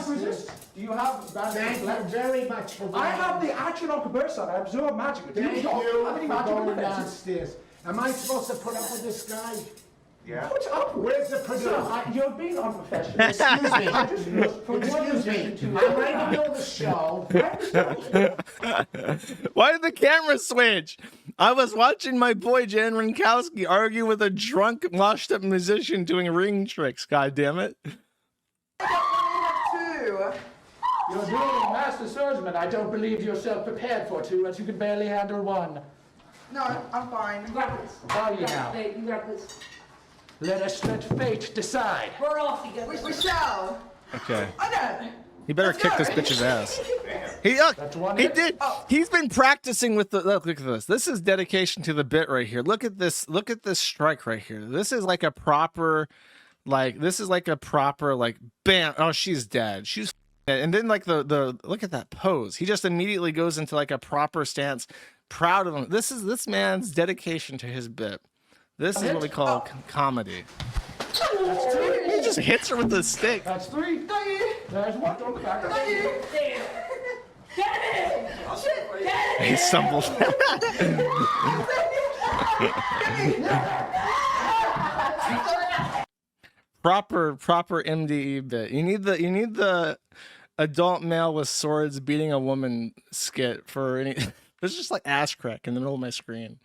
you have Thank you very much for I have the action on Bersa. I absorb magic. Thank you have any for magic going defenses? downstairs. Am I supposed to put up with this guy? Yeah. What's up? Where's the producer? You're being unprofessional. Excuse me. I just looked for Excuse me. I'm ready to build the show. Why did the camera switch? I was watching my boy Jan Rinkowski argue with a drunk, washed up musician doing ring tricks. God damn it. You're doing master swordsman. I don't believe yourself prepared for two, as you can barely handle one. No, I'm fine. You got this. Are you now? You got this. Let us let fate decide. We're off together. We shall. Okay. Okay. He better kick this bitch's ass. He did. He's been practicing with the. Look at this. This is dedication to the bit right here. Look at this. Look at this strike right here. This is like a proper, like bam. Oh, she's dead. She's dead. And then like the look at that pose. He just immediately goes into like a proper stance. Proud of him. This man's dedication to his bit. This is what we call comedy. He just hits her with the stick. That's three. There's one. Don't go back. He stumbles. proper MDE bit. You need the adult male with swords beating a woman skit for any. There's just like ass crack in the middle of my screen.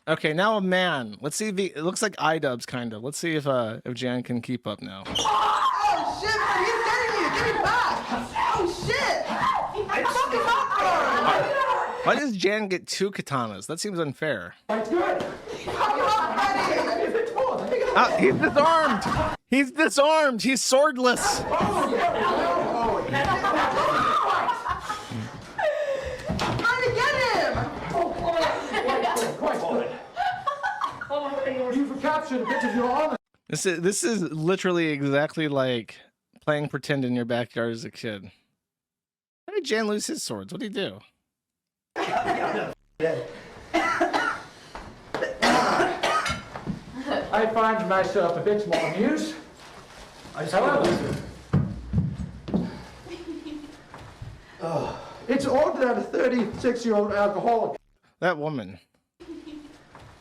Okay, now a man. Let's see if it looks like Idubbbz kind of. Let's see if Jan can keep up now. Oh shit, man, he's getting me. Give me back. Oh shit. Why does Jan get two katanas? That seems unfair. That's good. He's disarmed. He's disarmed. He's swordless. You've captured a bit of your honor. This is literally exactly like playing pretend in your backyard as a kid. How did Jan lose his swords? What did he do? I find myself a bit more amused. However, it's odd that a 36-year-old alcoholic. That woman.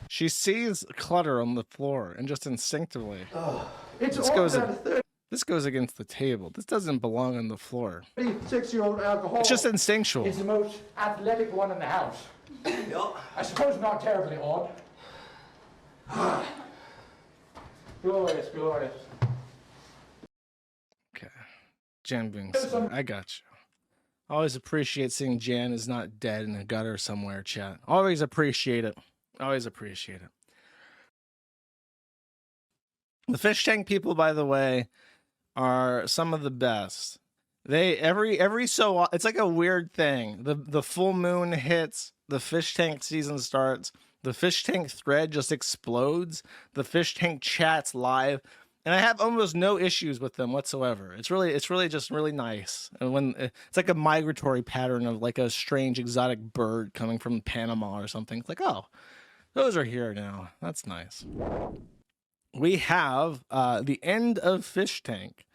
She sees clutter on the floor and just instinctively. It's This goes This goes against the table. This doesn't belong on the floor. 36-year-old alcoholic. It's just instinctual. Is the most athletic one in the house. I suppose not terribly odd. Glorious, glorious. Okay. Jan being silly. I got you. Always appreciate seeing Jan is not dead in a gutter somewhere, chat. Always appreciate it. Always appreciate it. The fish tank people, by the way, are some of the best. They every so it's like a weird thing. The full moon hits, the fish tank season starts, the fish tank thread just explodes, the fish tank chats live, and I have almost no issues with them whatsoever. It's really just really nice. And when it's like a migratory pattern of like a strange exotic bird coming from Panama or something. It's like, oh, those are here now. That's nice. We have the end of Fish Tank.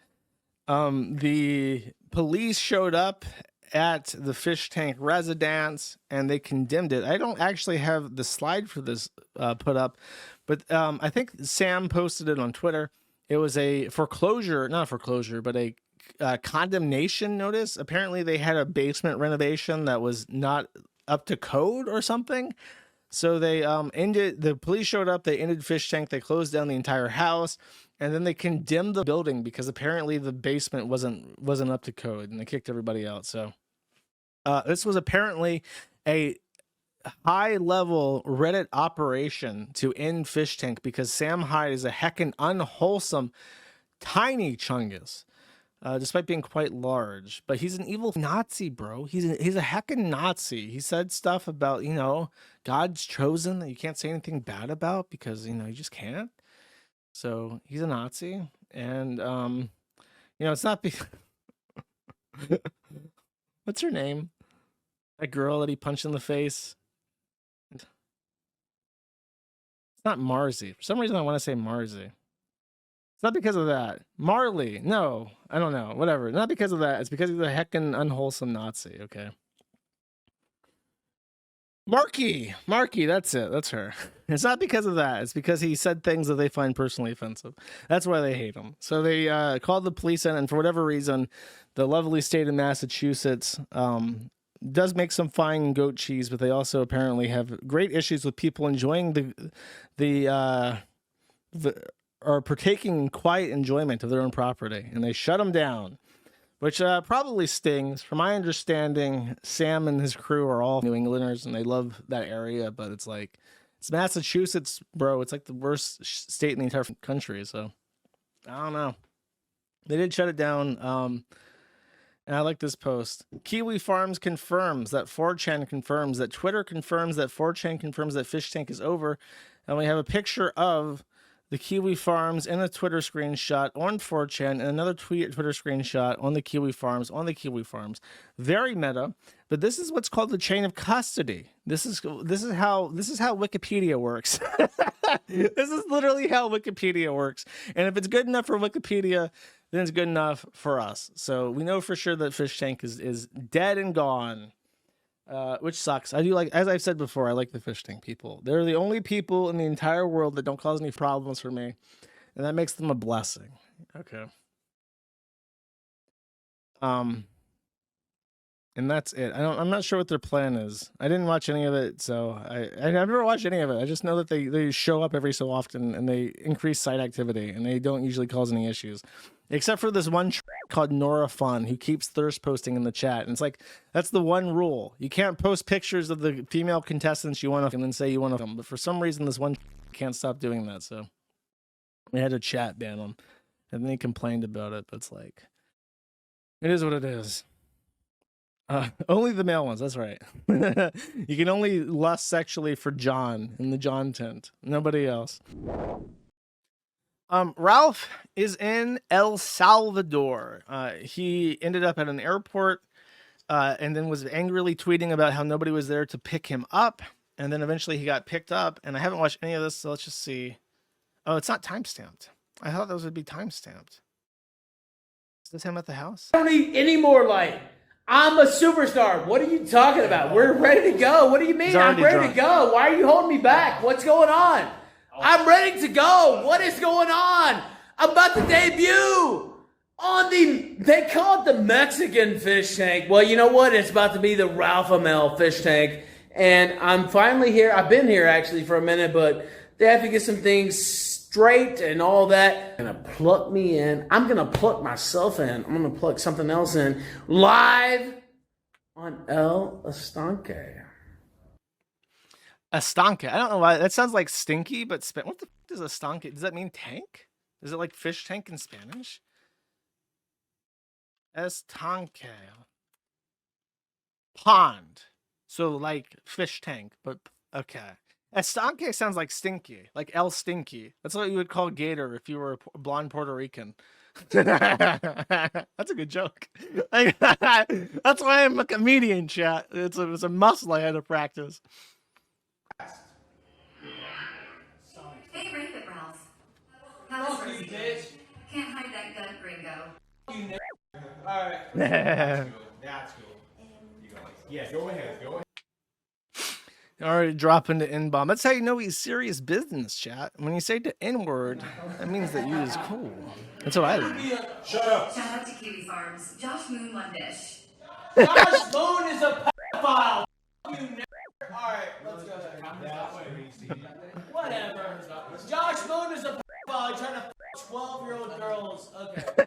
The police showed up at the Fish Tank residence and they condemned it. I don't actually have the slide for this put up, but I think Sam posted it on Twitter. It was a foreclosure, not a foreclosure, but a condemnation notice. Apparently they had a basement renovation that was not up to code or something. So they ended, the police showed up, they ended Fish Tank, they closed down the entire house, and then they condemned the building because apparently the basement wasn't up to code, and they kicked everybody out. So this was apparently a high-level Reddit operation to end Fish Tank because Sam Hyde is a heckin' unwholesome, tiny chungus. Despite being quite large, but he's an evil Nazi, bro. He's a heckin' Nazi. He said stuff about, you know, God's chosen that you can't say anything bad about because, you know, you just can't. So he's a Nazi, and you know, it's not what's her name? That girl that he punched in the face. It's not Marzi. For some reason, I want to say Marzi. It's not because of that. Marley. No, I don't know. Whatever. Not because of that. It's because he's a heckin' unwholesome Nazi. Okay. Marky. That's it. That's her. It's not because of that. It's because he said things that they find personally offensive. That's why they hate him. So they called the police in, and for whatever reason, the lovely state of Massachusetts does make some fine goat cheese, but they also apparently have great issues with people enjoying the are partaking in quiet enjoyment of their own property, and they shut them down, which probably stings. From my understanding, Sam and his crew are all New Englanders, and they love that area, but it's like, it's Massachusetts, bro. It's like the worst state in the entire country, so I don't know. They did shut it down, and I like this post. Kiwifarms confirms that 4chan confirms that Twitter confirms that 4chan confirms that Fish Tank is over, and we have a picture of the Kiwifarms in a Twitter screenshot on 4chan and another Twitter screenshot on the Kiwifarms. Very meta, but this is what's called the chain of custody. This is how Wikipedia works. This is literally how Wikipedia works. And if it's good enough for Wikipedia, then it's good enough for us. So we know for sure that Fish Tank is dead and gone. Which sucks. I do like, as I've said before, I like the Fish Tank people. They're the only people in the entire world that don't cause any problems for me, and that makes them a blessing. Okay. And that's it. I'm not sure what their plan is. I didn't watch any of it, so I never watched any of it. I just know that they show up every so often and they increase site activity, and they don't usually cause any issues. Except for this one called Nora Fun, who keeps thirst posting in the chat. And it's like, that's the one rule. You can't post pictures of the female contestants you want to and then say you want to them. But for some reason, this one can't stop doing that. So we had to chat ban him. And then he complained about it. But it's like, it is what it is. Only the male ones. That's right. You can only lust sexually for John in the John tent. Nobody else. Ralph is in El Salvador. He ended up at an airport and then was angrily tweeting about how nobody was there to pick him up. And then eventually he got picked up. And I haven't watched any of this, so let's just see. Oh, it's not timestamped. I thought those would be timestamped. Is this him at the house? I don't need any more light. I'm a superstar. What are you talking about? We're ready to go. What do you mean? I'm ready to go. Why are you holding me back? What's going on? I'm ready to go. What is going on? I'm about to debut. On they call it the Mexican fish tank. Well, you know what? It's about to be the Ralph Amel fish tank. And I'm finally here. I've been here actually for a minute, but they have to get some things straight and all that. Gonna pluck me in. I'm gonna pluck myself in. I'm gonna pluck something else in live on El Estanque. Estanque. I don't know why that sounds like stinky, but what the f is estanque? Does that mean tank? Is it like fish tank in Spanish? Estanque. Pond. So like fish tank, but okay. Estanque sounds like stinky, like El Stinky. That's what you would call Gator if you were a blonde Puerto Rican. That's a good joke. That's why I'm a comedian, chat. It's a muscle I had to practice. Hey, Rabbit Ralph. How's Rosie? Can't hide that gun, gringo. Alright. That's cool. Yeah, go ahead. Already dropping the N-bomb. That's how you know he's serious business, chat. When you say the N-word, that means that you is cool. That's what I learned. Shut up. Shout out to Kiwifarms. Josh Moon one dish. Josh Moon is a pedophile. You nerd. Alright, let's go there. Whatever. Josh Moon is a pedophile trying to f 12-year-old girls. Okay.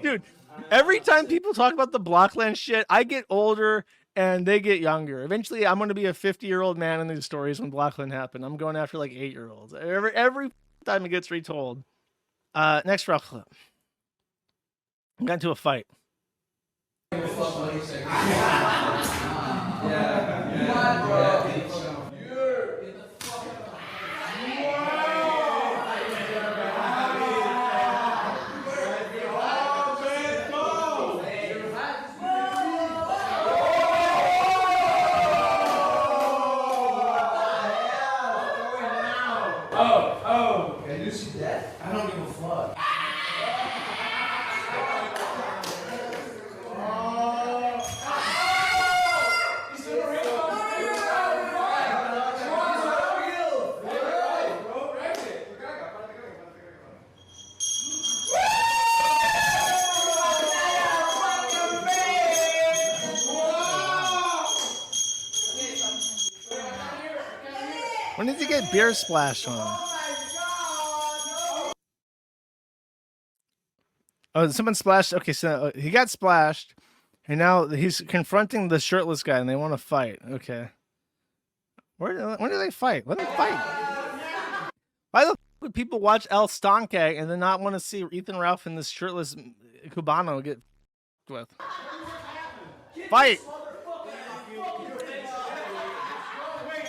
Dude, every time people talk about the Blockland shit, I get older and they get younger. Eventually, I'm going to be a 50-year-old man in these stories when Blockland happened. I'm going after like 8-year-olds. Every time it gets retold. Next rough clip. I got into a fight. Can you see that? I don't give a fuck. When did he get beer splashed on him? Oh, someone splashed. Okay, so he got splashed, and now he's confronting the shirtless guy, and they want to fight. Okay. When do they fight? Let them fight. Why the f would people watch El Estanque and then not want to see Ethan Ralph and this shirtless Cubano get with? Fight!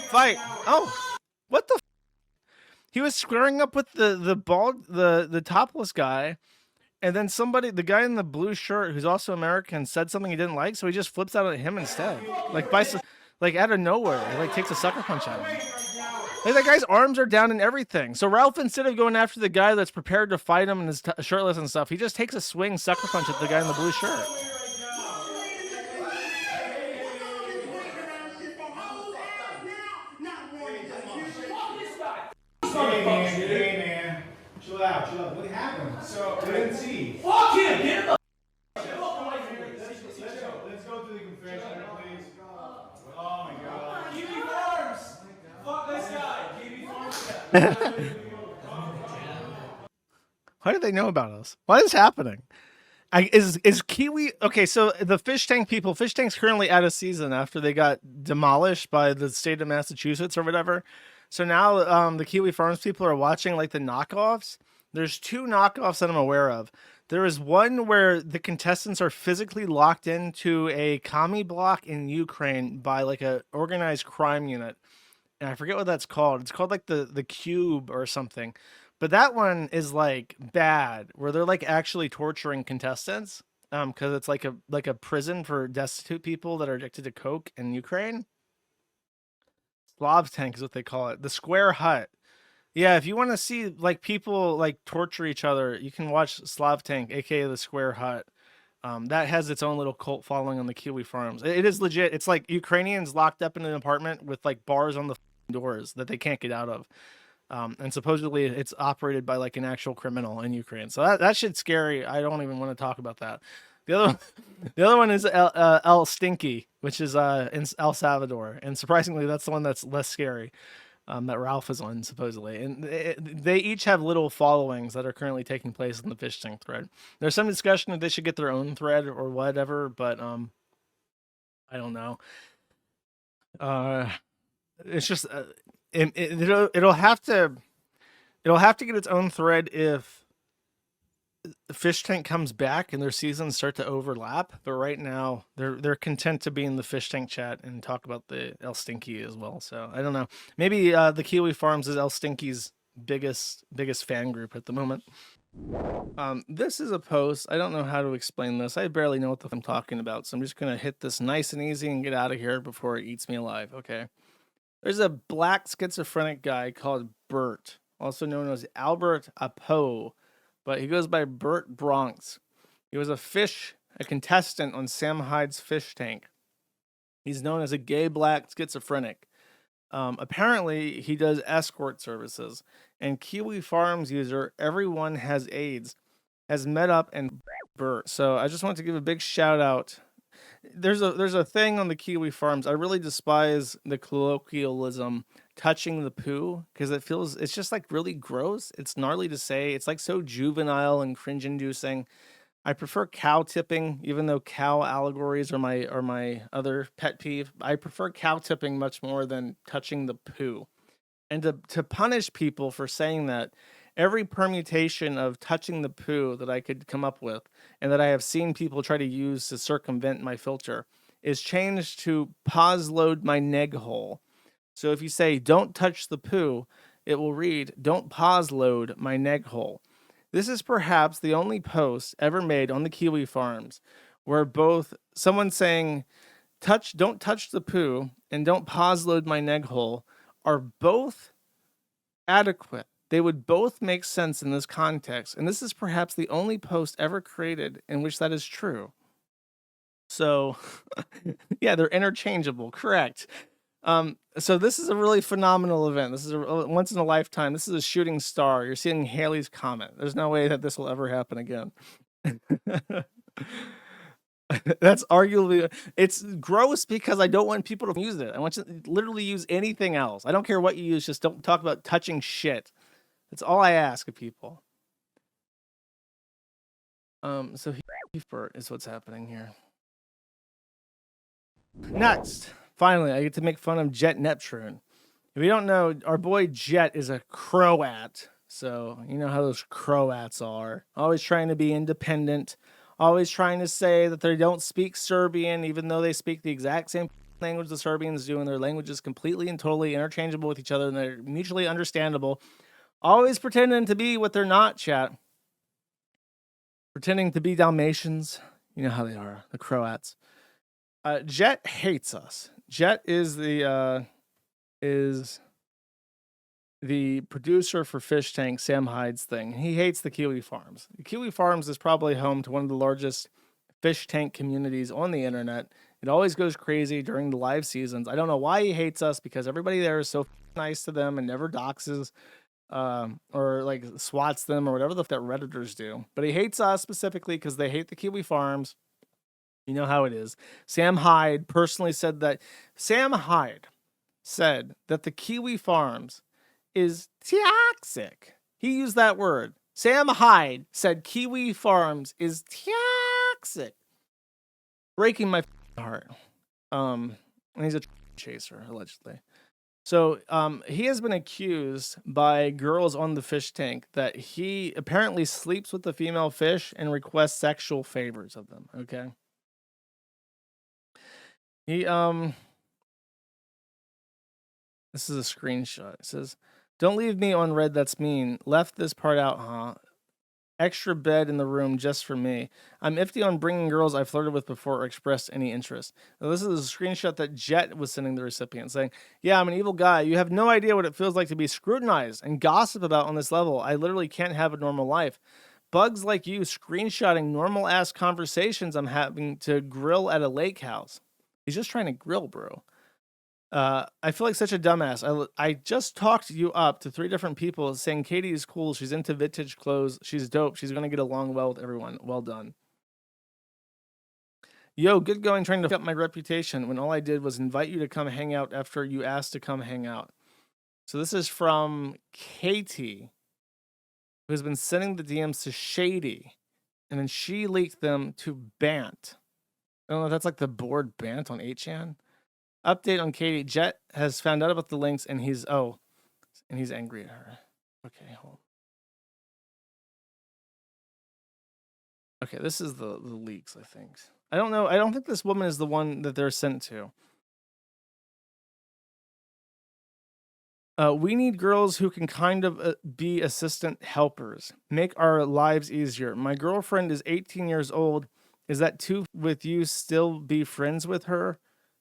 Fight! Oh, what the? He was squaring up with the topless guy. And then the guy in the blue shirt, who's also American, said something he didn't like, so he just flips out at him instead, like out of nowhere. He takes a sucker punch at him. Like that guy's arms are down and everything. So Ralph, instead of going after the guy that's prepared to fight him and is shirtless and stuff, he just takes a swing sucker punch at the guy in the blue shirt. Hey man, chill out. What happened? So I didn't see. Fuck him! Get him! Let's go to the confession, please. Oh my god. Kiwifarms! Fuck this guy! Kiwifarms. How do they know about us? What is happening? Is Kiwi okay? So the fish tank's currently out of season after they got demolished by the state of Massachusetts or whatever. So now the Kiwifarms people are watching like the knockoffs. There's 2 knockoffs that I'm aware of. There is one where the contestants are physically locked into a commie block in Ukraine by like a organized crime unit. And I forget what that's called. It's called like the Cube or something. But that one is like bad, where they're like actually torturing contestants. Because it's like a prison for destitute people that are addicted to coke in Ukraine. Tank is what they call it. The Square Hut. Yeah, if you want to see like people like torture each other, you can watch Tank, aka the Square Hut. That has its own little cult following on the Kiwifarms. It is legit. It's like Ukrainians locked up in an apartment with like bars on the doors that they can't get out of. And supposedly it's operated by like an actual criminal in Ukraine. So that shit's scary. I don't even want to talk about that. The other one is El Stinky, which is in El Salvador, and surprisingly, that's the one that's less scary. That Ralph is on supposedly, and they each have little followings that are currently taking place in the Fishtank thread. There's some discussion that they should get their own thread or whatever, but I don't know. It's just it'll have to get its own thread if the Fishtank comes back and their seasons start to overlap. But right now they're content to be in the Fishtank chat and talk about the El Stinky as well. So I don't know. Maybe the Kiwifarms is El Stinky's biggest fan group at the moment. This is a post. I don't know how to explain this. I barely know what I'm talking about, so I'm just gonna hit this nice and easy and get out of here before it eats me alive. Okay. There's a black schizophrenic guy called Burt, also known as Albert Apo, but he goes by Burt Bronx. He was a contestant on Sam Hyde's Fishtank. He's known as a gay black schizophrenic. Apparently, he does escort services. And Kiwifarms user, Everyone Has AIDS, has met up and Burt. So I just want to give a big shout out. There's a thing on the Kiwifarms. I really despise the colloquialism touching the poo, because it's just like really gross. It's gnarly to say. It's like so juvenile and cringe inducing. I prefer cow tipping, even though cow allegories are my other pet peeve. I prefer cow tipping much more than touching the poo. And to punish people for saying that, every permutation of touching the poo that I could come up with and that I have seen people try to use to circumvent my filter is changed to pause load my neg hole. So if you say don't touch the poo, it will read don't pause load my neg hole. This is perhaps the only post ever made on the Kiwifarms where both someone saying don't touch the poo and don't pause load my neg hole are both adequate. They would both make sense in this context, and this is perhaps the only post ever created in which that is true. So, yeah, they're interchangeable, correct. So this is a really phenomenal event. This is a once in a lifetime. This is a shooting star. You're seeing Haley's Comet. There's no way that this will ever happen again. That's arguably, it's gross because I don't want people to use it. I want you to literally use anything else. I don't care what you use, just don't talk about touching shit. That's all I ask of people. So Burt is what's happening here. Next, finally, I get to make fun of Jet Neptune. If you don't know, our boy Jet is a Croat. So you know how those Croats are. Always trying to be independent. Always trying to say that they don't speak Serbian, even though they speak the exact same language the Serbians do, and their language is completely and totally interchangeable with each other, and they're mutually understandable. Always pretending to be what they're not, chat. Pretending to be Dalmatians. You know how they are, the Croats. Jet hates us. Jet is the producer for Fishtank, Sam Hyde's thing. He hates the Kiwifarms. The Kiwifarms is probably home to one of the largest Fishtank communities on the internet. It always goes crazy during the live seasons. I don't know why he hates us, because everybody there is so nice to them and never doxes or like swats them or whatever that Redditors do. But he hates us specifically because they hate the Kiwifarms. You know how it is. Sam Hyde personally said that. Sam Hyde said that the Kiwifarms is toxic. He used that word. Sam Hyde said Kiwifarms is toxic. Breaking my heart. And he's a chaser, allegedly. So he has been accused by girls on the Fishtank that he apparently sleeps with the female fish and requests sexual favors of them. Okay. He this is a screenshot. It says, "Don't leave me on red, that's mean. Left this part out, huh? Extra bed in the room just for me. I'm iffy on bringing girls I flirted with before or expressed any interest." Now, this is a screenshot that Jet was sending the recipient saying, "Yeah, I'm an evil guy. You have no idea what it feels like to be scrutinized and gossiped about on this level. I literally can't have a normal life. Bugs like you screenshotting normal ass conversations I'm having to grill at a lake house." He's just trying to grill, bro. I feel like such a dumbass. I just talked you up to 3 different people saying Katie is cool. She's into vintage clothes. She's dope. She's going to get along well with everyone. Well done. Yo, good going trying to fuck up my reputation when all I did was invite you to come hang out after you asked to come hang out. So this is from Katie, who has been sending the DMs to Shady, and then she leaked them to Bant. I don't know if that's like the board Bant on 8chan. Update on Katie. Jet has found out about the links, and he's angry at her. Okay, hold on. Okay, this is the leaks, I think. I don't know. I don't think this woman is the one that they're sent to. We need girls who can kind of be assistant helpers. Make our lives easier. My girlfriend is 18 years old. Is that too with you still be friends with her?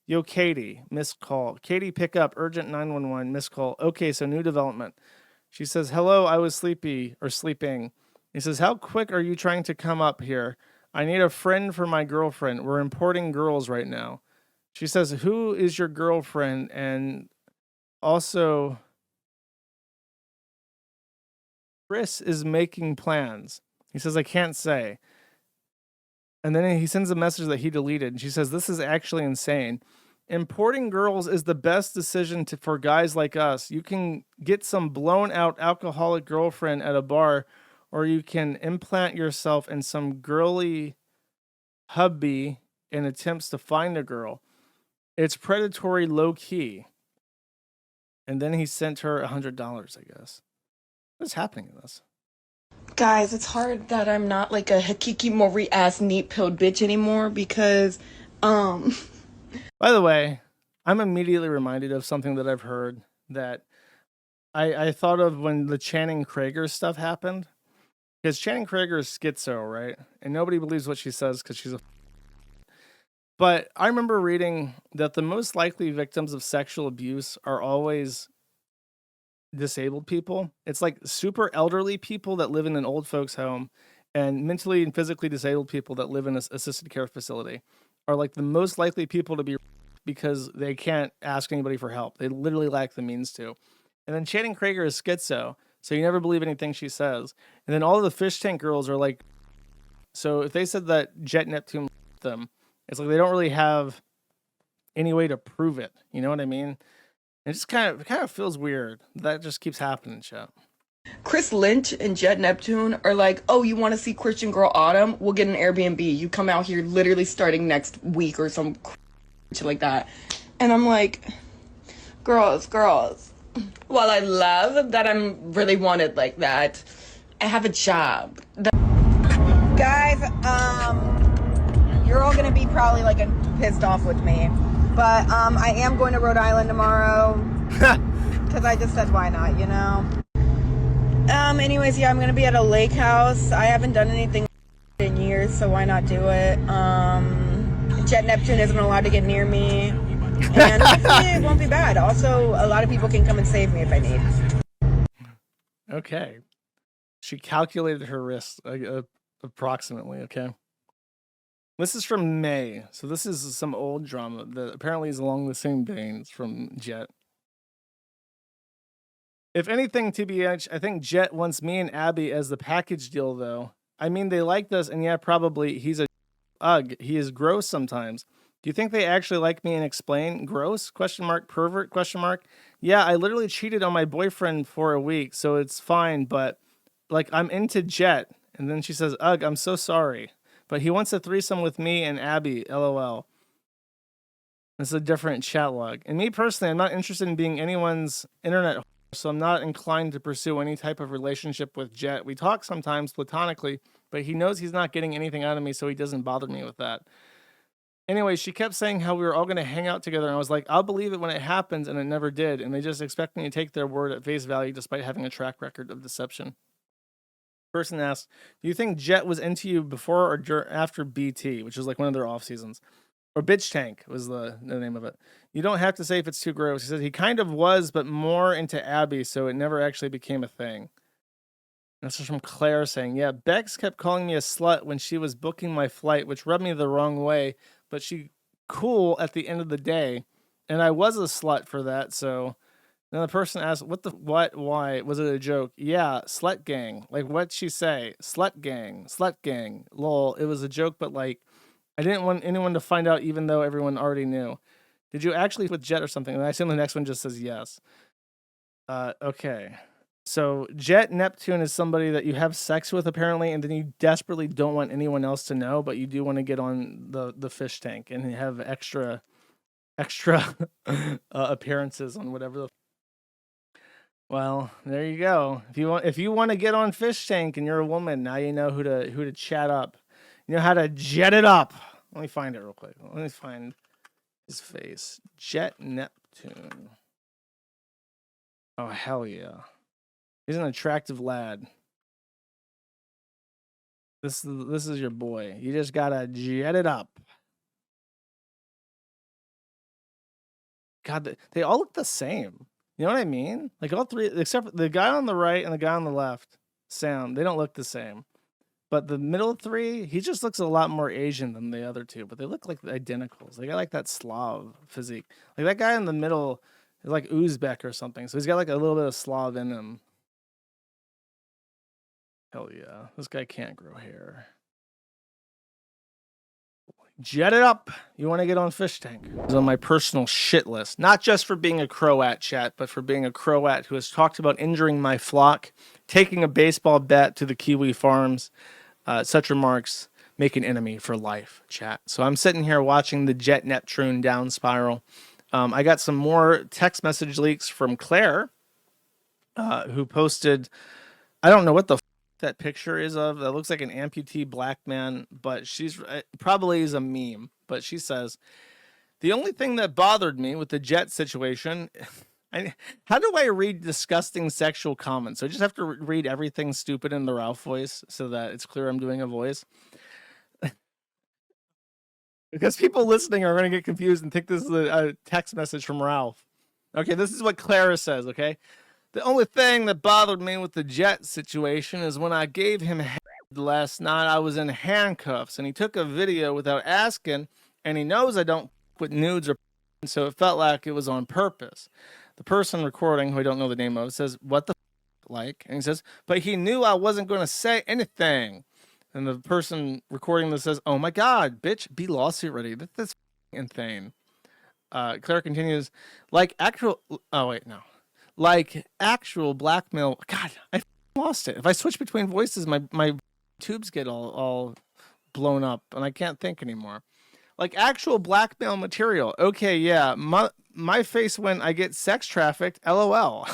Yo, Katie, missed call. Katie, pick up. Urgent 911, missed call. Okay, so new development. She says, hello, I was sleeping. He says, how quick are you trying to come up here? I need a friend for my girlfriend. We're importing girls right now. She says, who is your girlfriend? And also, Chris is making plans. He says, I can't say. And then he sends a message that he deleted. And she says, this is actually insane. Importing girls is the best decision for guys like us. You can get some blown out alcoholic girlfriend at a bar, or you can implant yourself in some girly hubby in attempts to find a girl. It's predatory low key. And then he sent her $100, I guess. What's happening in this? Guys, it's hard that I'm not like a hikikimori ass neat pilled bitch anymore because By the way, I'm immediately reminded of something that I've heard that I thought of when the Channing Krager stuff happened. Because Channing Krager is schizo, right? And nobody believes what she says because she's a... But I remember reading that the most likely victims of sexual abuse are always disabled people. It's like super elderly people that live in an old folks home, and mentally and physically disabled people that live in an assisted care facility are like the most likely people to be, because they can't ask anybody for help. They literally lack the means to. And then Channing Krager is schizo, so you never believe anything she says. And then all of the Fishtank girls are like, so if they said that Jet Neptune them, it's like they don't really have any way to prove it. You know what I mean? It just kind of feels weird. That just keeps happening, chat. Chris Lynch and Jet Neptune are like, oh, you want to see Christian Girl Autumn? We'll get an Airbnb. You come out here literally starting next week or some shit like that. And I'm like, girls. While I love that I'm really wanted like that, I have a job. Guys, you're all gonna be probably like pissed off with me, but I am going to Rhode Island tomorrow because I just said why not, you know. Anyways, yeah, I'm gonna be at a lake house. I haven't done anything in years, so why not do it? Jet Neptune isn't allowed to get near me, and hopefully it won't be bad. Also, a lot of people can come and save me if I need. Okay, she calculated her risk approximately. Okay. This is from May, so this is some old drama that apparently is along the same veins from Jet. If anything, TBH, I think Jet wants me and Abby as the package deal, though. I mean, they liked us, and yeah, probably he's a ugh. He is gross sometimes. Do you think they actually like me and explain? Gross? Question mark. Pervert? Question mark. Yeah, I literally cheated on my boyfriend for a week, so it's fine, but like I'm into Jet. And then she says, ugh, I'm so sorry. But he wants a threesome with me and Abby, LOL. This is a different chat log. And me personally, I'm not interested in being anyone's internet whore, so I'm not inclined to pursue any type of relationship with Jet. We talk sometimes platonically, but he knows he's not getting anything out of me, so he doesn't bother me with that. Anyway, she kept saying how we were all going to hang out together, and I was like, I'll believe it when it happens, and it never did. And they just expect me to take their word at face value despite having a track record of deception. Person asks, do you think Jet was into you before or after BT, which is like one of their off seasons? Or Bitch Tank was the name of it. You don't have to say if it's too gross. He says he kind of was, but more into Abby, so it never actually became a thing. This is from Claire saying, yeah, Bex kept calling me a slut when she was booking my flight, which rubbed me the wrong way, but she cool at the end of the day. And I was a slut for that, so then the person asked, why? Was it a joke? Yeah, slut gang. Like, what'd she say? Slut gang, lol. It was a joke, but like, I didn't want anyone to find out even though everyone already knew. Did you actually with Jet or something? And I assume the next one just says yes. Okay. So Jet Neptune is somebody that you have sex with apparently, and then you desperately don't want anyone else to know, but you do want to get on the fish tank and have extra appearances on whatever. Well, there you go. If you want to get on Fish Tank and you're a woman, now you know who to chat up. You know how to jet it up. Let me find it real quick. Let me find his face. Jet Neptune. Oh hell yeah. He's an attractive lad. This is your boy. You just gotta jet it up. God, they all look the same. You know what I mean? Like all three, except for the guy on the right and the guy on the left, Sam, they don't look the same. But the middle three, he just looks a lot more Asian than the other two, but they look like identicals. They got like that Slav physique. Like that guy in the middle is like Uzbek or something. So he's got like a little bit of Slav in him. Hell yeah. This guy can't grow hair. Jet it up. You want to get on Fish Tank. It's on my personal shit list. Not just for being a Croat, chat, but for being a Croat who has talked about injuring my flock, taking a baseball bat to the Kiwifarms. Such remarks make an enemy for life, chat. So I'm sitting here watching the Jet Neptune down spiral. I got some more text message leaks from Claire, who posted, I don't know what the that picture is of. That looks like an amputee black man, but she's probably is a meme. But she says, the only thing that bothered me with the Jet situation, how do I read disgusting sexual comments? So I just have to read everything stupid in the Ralph voice so that it's clear I'm doing a voice. Because people listening are going to get confused and think this is a text message from Ralph. Okay, this is what Clara says, okay? The only thing that bothered me with the Jet situation is when I gave him head last night, I was in handcuffs, and he took a video without asking, and he knows I don't put nudes or so it felt like it was on purpose. The person recording, who I don't know the name of, says, what the like? And he says, but he knew I wasn't going to say anything. And the person recording this says, oh my God, bitch, be lawsuit ready. That's insane. Claire continues, like actual blackmail. God, I lost it. If I switch between voices, my tubes get all blown up and I can't think anymore. Like actual blackmail material. Okay, yeah. My face when I get sex trafficked, LOL.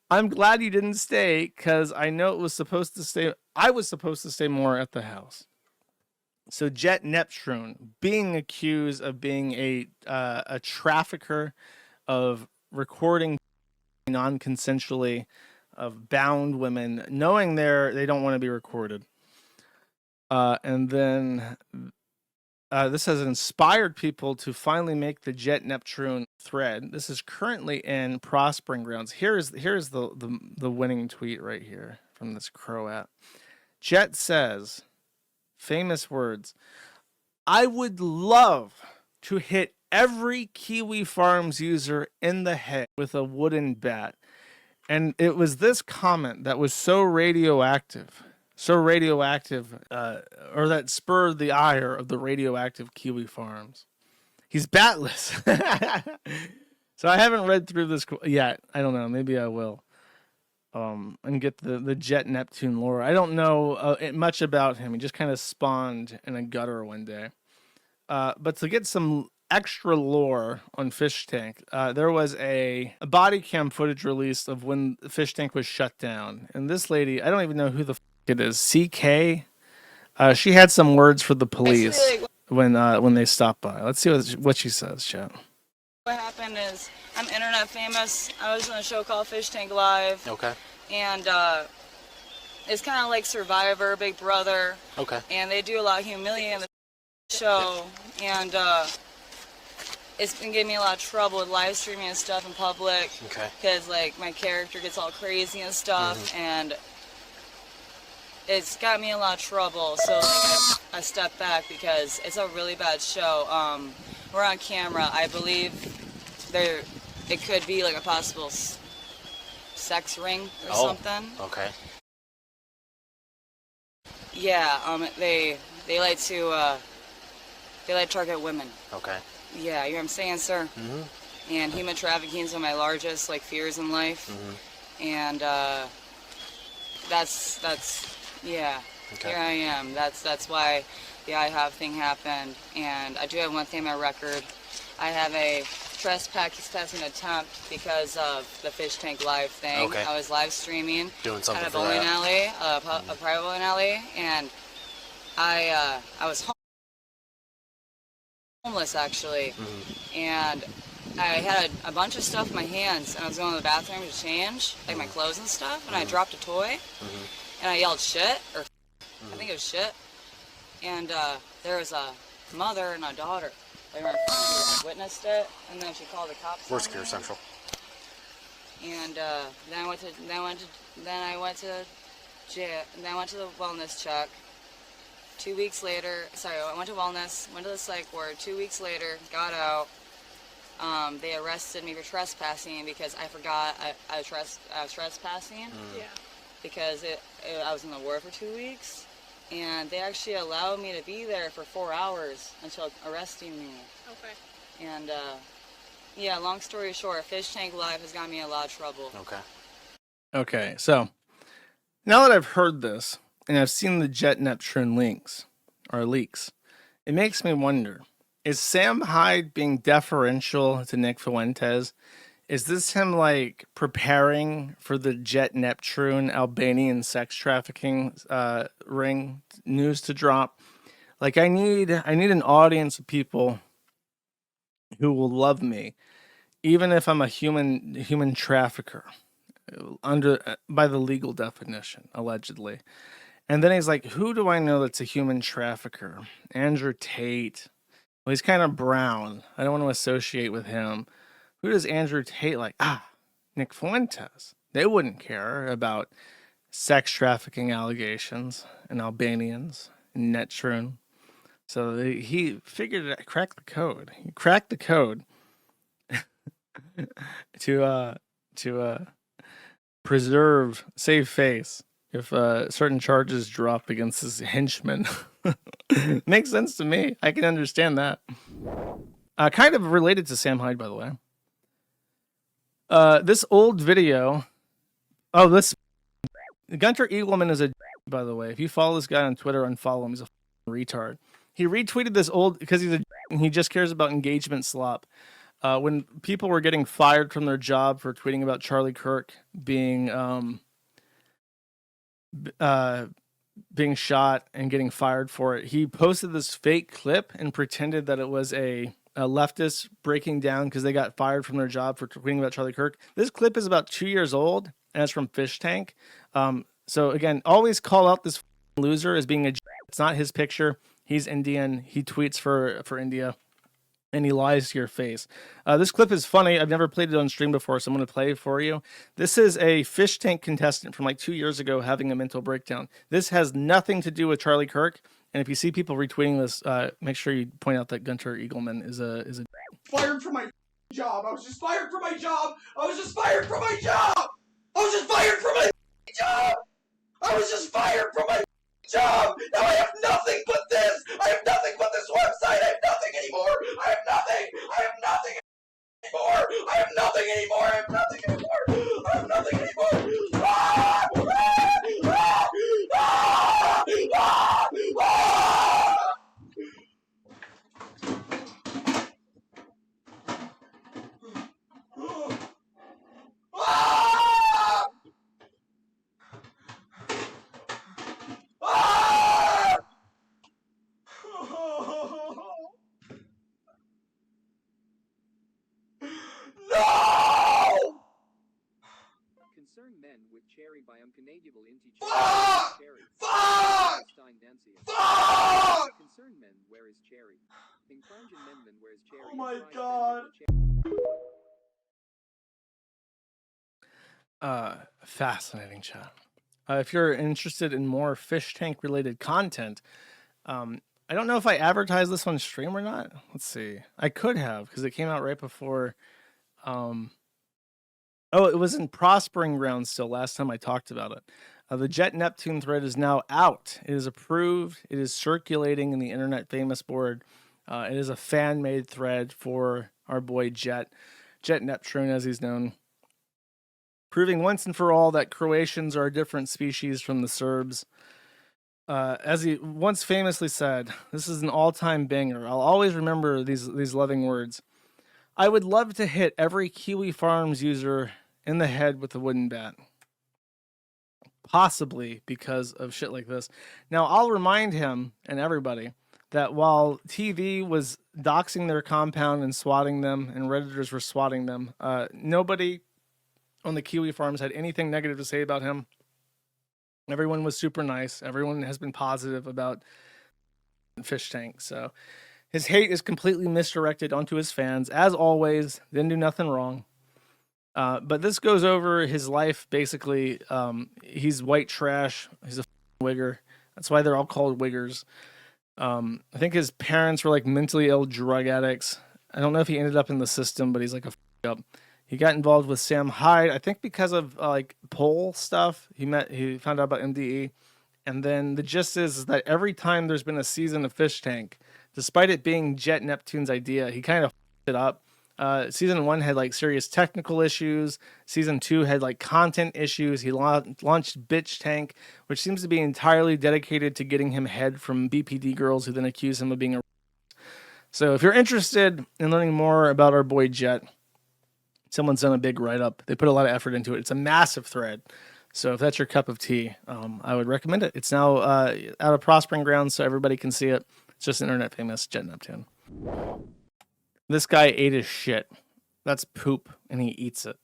I'm glad you didn't stay because I know it was supposed to stay. I was supposed to stay more at the house. So Jet Neptune being accused of being a trafficker, of recording non-consensually, of bound women, knowing they don't want to be recorded. And then this has inspired people to finally make the Jet Neptune thread. This is currently in Prospering Grounds. Here's the winning tweet right here from this Croat. Jet says, famous words, I would love to hit every Kiwifarms user in the head with a wooden bat. And it was this comment that was so radioactive, or that spurred the ire of the radioactive Kiwifarms. He's batless. So I haven't read through this yet. I don't know. Maybe I will. And get the Jet Neptune lore. I don't know much about him. He just kind of spawned in a gutter one day. But to get some extra lore on Fishtank, there was a body cam footage released of when Fishtank was shut down. And this lady, I don't even know who the it is, CK. She had some words for the police when they stopped by. Let's see what she says, chat. What happened is I'm internet famous. I was on a show called Fishtank Live. Okay. And it's kind of like Survivor, Big Brother. Okay. And they do a lot of humiliating the show, and it's been giving me a lot of trouble with live streaming and stuff in public. Okay. Because like my character gets all crazy and stuff, and it's got me in a lot of trouble. So like I stepped back because it's a really bad show. we're on camera, I believe it could be like a possible sex ring or something. Okay. Yeah, they like to target women. Okay. Yeah, you know what I'm saying, sir? Mm-hmm. And human trafficking is one of my largest like fears in life. Mm-hmm. And that's yeah. Okay. Here I am. That's why the IHOP thing happened. And I do have one thing on my record. I have a trespassing attempt because of the Fishtank live thing. Okay. I was live streaming Doing something at a for bowling that. alley, a private bowling alley, and I was homeless actually, and I had a bunch of stuff in my hands, and I was going to the bathroom to change, like my clothes and stuff, and I dropped a toy, and I yelled shit, or I think it was shit, and there was a mother and a daughter. They were in front of me, I witnessed it, and then she called the cops. Worst Care Central. And then I went to jail, and then I went to the wellness check. 2 weeks later, I went to wellness, went to the psych ward. 2 weeks later, got out. They arrested me for trespassing because I forgot I was trespassing. Yeah. Because I was in the war for 2 weeks, and they actually allowed me to be there for 4 hours until arresting me. Okay. And yeah, long story short, Fishtank Live has got me in a lot of trouble. Okay. Okay, so now that I've heard this and I've seen the Jet Neptune leaks, it makes me wonder, is Sam Hyde being deferential to Nick Fuentes? Is this him like preparing for the Jet Neptune Albanian sex trafficking ring news to drop? Like I need an audience of people who will love me, even if I'm a human trafficker, by the legal definition, allegedly. And then he's like, who do I know that's a human trafficker? Andrew Tate. Well, he's kind of brown. I don't want to associate with him. Who does Andrew Tate like? Nick Fuentes. They wouldn't care about sex trafficking allegations and Albanians and Neptune. So he figured it, cracked the code. He cracked the code to save face if certain charges drop against his henchmen. Makes sense to me. I can understand that. Kind of related to Sam Hyde, by the way. This old video. Oh, this Gunter Eagleman is by the way. If you follow this guy on Twitter, unfollow him. He's a retard. He retweeted this old because he just cares about engagement slop. When people were getting fired from their job for tweeting about Charlie Kirk being shot and getting fired for it, he posted this fake clip and pretended that it was a leftist breaking down because they got fired from their job for tweeting about Charlie Kirk. This clip is about 2 years old, and it's from Fishtank. So again, always call out this loser as being it's not his picture. He's Indian. He tweets for India, and he lies to your face. This clip is funny. I've never played it on stream before, so I'm going to play it for you. This is a Fishtank contestant from like 2 years ago having a mental breakdown. This has nothing to do with Charlie Kirk. And if you see people retweeting this, make sure you point out that Gunter Eagleman is a Fired from my job. I was just fired from my job. I was just fired from my job. I was just fired from my job. I was just fired from my job. Now I have nothing but this. I have nothing but this website. I have nothing anymore. I have nothing. I have nothing anymore. I have nothing anymore. I have nothing anymore. I have nothing anymore. Ah! Ah! Ah! Ah! Ah! Ah! Ah! Ah! No! Concerned men with cherry biocanadiable into Fuck! cherry. Fuck! Stein dancing. Fuck! Concerned men where is cherry. Inclusion men where is cherry. Oh my god. fascinating chat. If you're interested in more fish tank related content, I I don't know if I advertised this on stream or not. Let's see. I could have, because it came out right before. Oh, it was in Prospering Ground still last time I talked about it. The Jet Neptune thread is now out. It is approved. It is circulating in the Internet Famous board. It is a fan-made thread for our boy Jet Neptune, as he's known. Proving once and for all that Croatians are a different species from the Serbs. As he once famously said, this is an all-time banger. I'll always remember these loving words. I would love to hit every Kiwifarms user in the head with a wooden bat. Possibly because of shit like this. Now, I'll remind him and everybody that while TV was doxing their compound and swatting them, and Redditors were swatting them, nobody on the Kiwifarms had anything negative to say about him. Everyone was super nice. Everyone has been positive about Fishtank. So his hate is completely misdirected onto his fans. As always, didn't do nothing wrong. But this goes over his life, basically. He's white trash. He's a wigger. That's why they're all called wiggers. I think his parents were like mentally ill drug addicts. I don't know if he ended up in the system, but he's like a up. He got involved with Sam Hyde, I think because of like pole stuff. He found out about MDE. And then the gist is that every time there's been a season of Fishtank, despite it being Jet Neptune's idea, he kind of f***ed it up. Season 1 had like serious technical issues. Season 2 had like content issues. He launched Bitch Tank, which seems to be entirely dedicated to getting him head from BPD girls who then accuse him of being a. So if you're interested in learning more about our boy Jet, someone's done a big write-up. They put a lot of effort into it. It's a massive thread. So if that's your cup of tea, I would recommend it. It's now out of Prospering Ground, so everybody can see it. It's just Internet Famous Jet Neptune. This guy ate his shit. That's poop, and he eats it.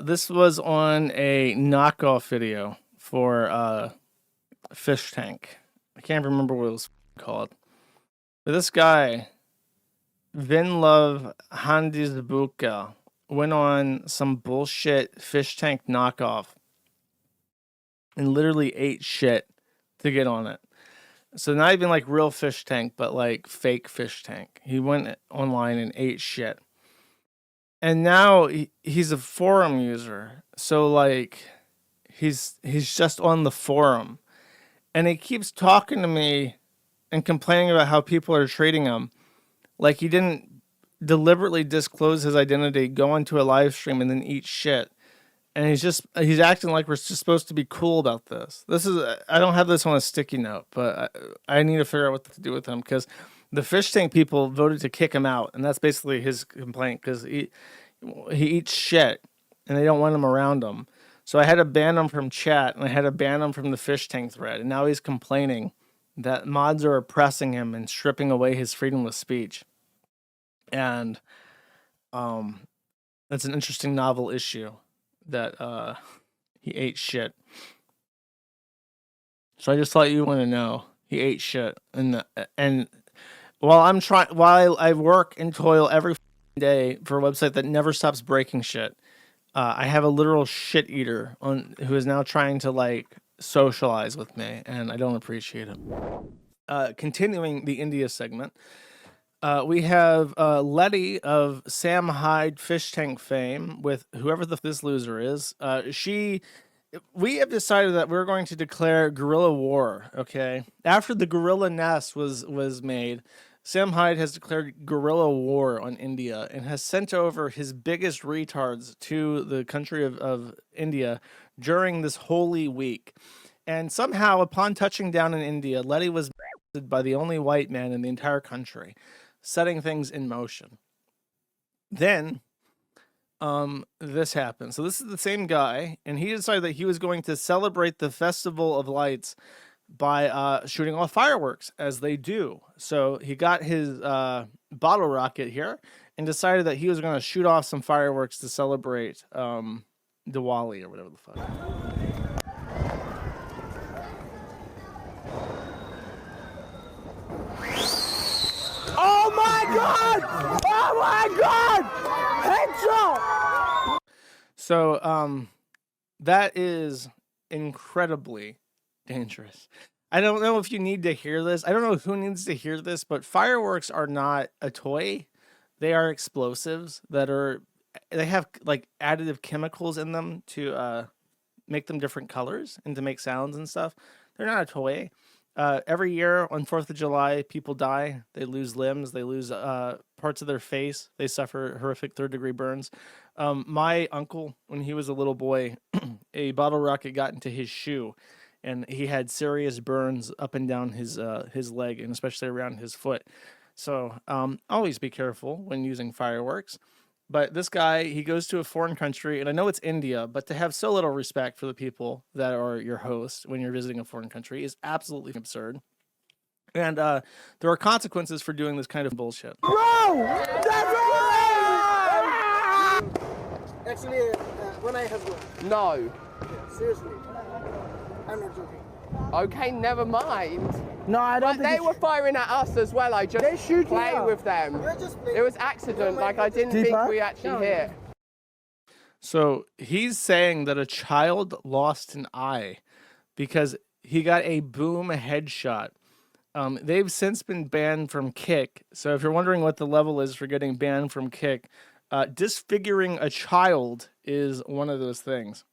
This was on a knockoff video for Fishtank. I can't remember what it was called. But this guy, Vinlove Handizbuka, went on some bullshit Fishtank knockoff and literally ate shit to get on it. So not even like real Fishtank, but like fake Fishtank. He went online and ate shit. And now he's a forum user. So like he's just on the forum. And he keeps talking to me and complaining about how people are treating him. Like he didn't deliberately disclose his identity, go into a live stream, and then eat shit. And he's acting like we're just supposed to be cool about this. I don't have this on a sticky note, but I need to figure out what to do with him, because the Fishtank people voted to kick him out, and that's basically his complaint, because he eats shit and they don't want him around him. So I had to ban him from chat, and I had to ban him from the Fishtank thread, and now he's complaining that mods are oppressing him and stripping away his freedom of speech. And that's an interesting novel issue, that he ate shit. So I just thought you want to know he ate shit. And while I work and toil every day for a website that never stops breaking shit, I have a literal shit eater who is now trying to like socialize with me, and I don't appreciate it. Continuing the India segment. We have Letty of Sam Hyde Fishtank fame with whoever this loser is. We have decided that we're going to declare guerrilla war, okay? After the gorilla nest was made, Sam Hyde has declared guerrilla war on India and has sent over his biggest retards to the country of India during this holy week. And somehow, upon touching down in India, Letty was by the only white man in the entire country, setting things in motion. Then this happened. So this is the same guy, and he decided that he was going to celebrate the Festival of Lights by shooting off fireworks, as they do. So he got his bottle rocket here and decided that he was going to shoot off some fireworks to celebrate Diwali or whatever the fuck. Oh my god! Oh my god! Headshot! So that is incredibly dangerous. I don't know if you need to hear this. I don't know who needs to hear this, but fireworks are not a toy. They are explosives they have like additive chemicals in them to make them different colors and to make sounds and stuff. They're not a toy. Every year on 4th of July, people die. They lose limbs. They lose parts of their face. They suffer horrific 3rd-degree burns. My uncle, when he was a little boy, a bottle rocket got into his shoe, and he had serious burns up and down his leg, and especially around his foot. So always be careful when using fireworks. But this guy, he goes to a foreign country, and I know it's India, but to have so little respect for the people that are your host when you're visiting a foreign country is absolutely absurd. And there are consequences for doing this kind of bullshit. Bro! That's right! Actually, when I have one. No. Yeah, seriously. I'm not joking. Okay, never mind. No, I don't think they were firing at us as well. I just play with them. It was accident. Like I didn't think we actually hit. So he's saying that a child lost an eye because he got a boom headshot. They've since been banned from Kick. So if you're wondering what the level is for getting banned from Kick, disfiguring a child is one of those things.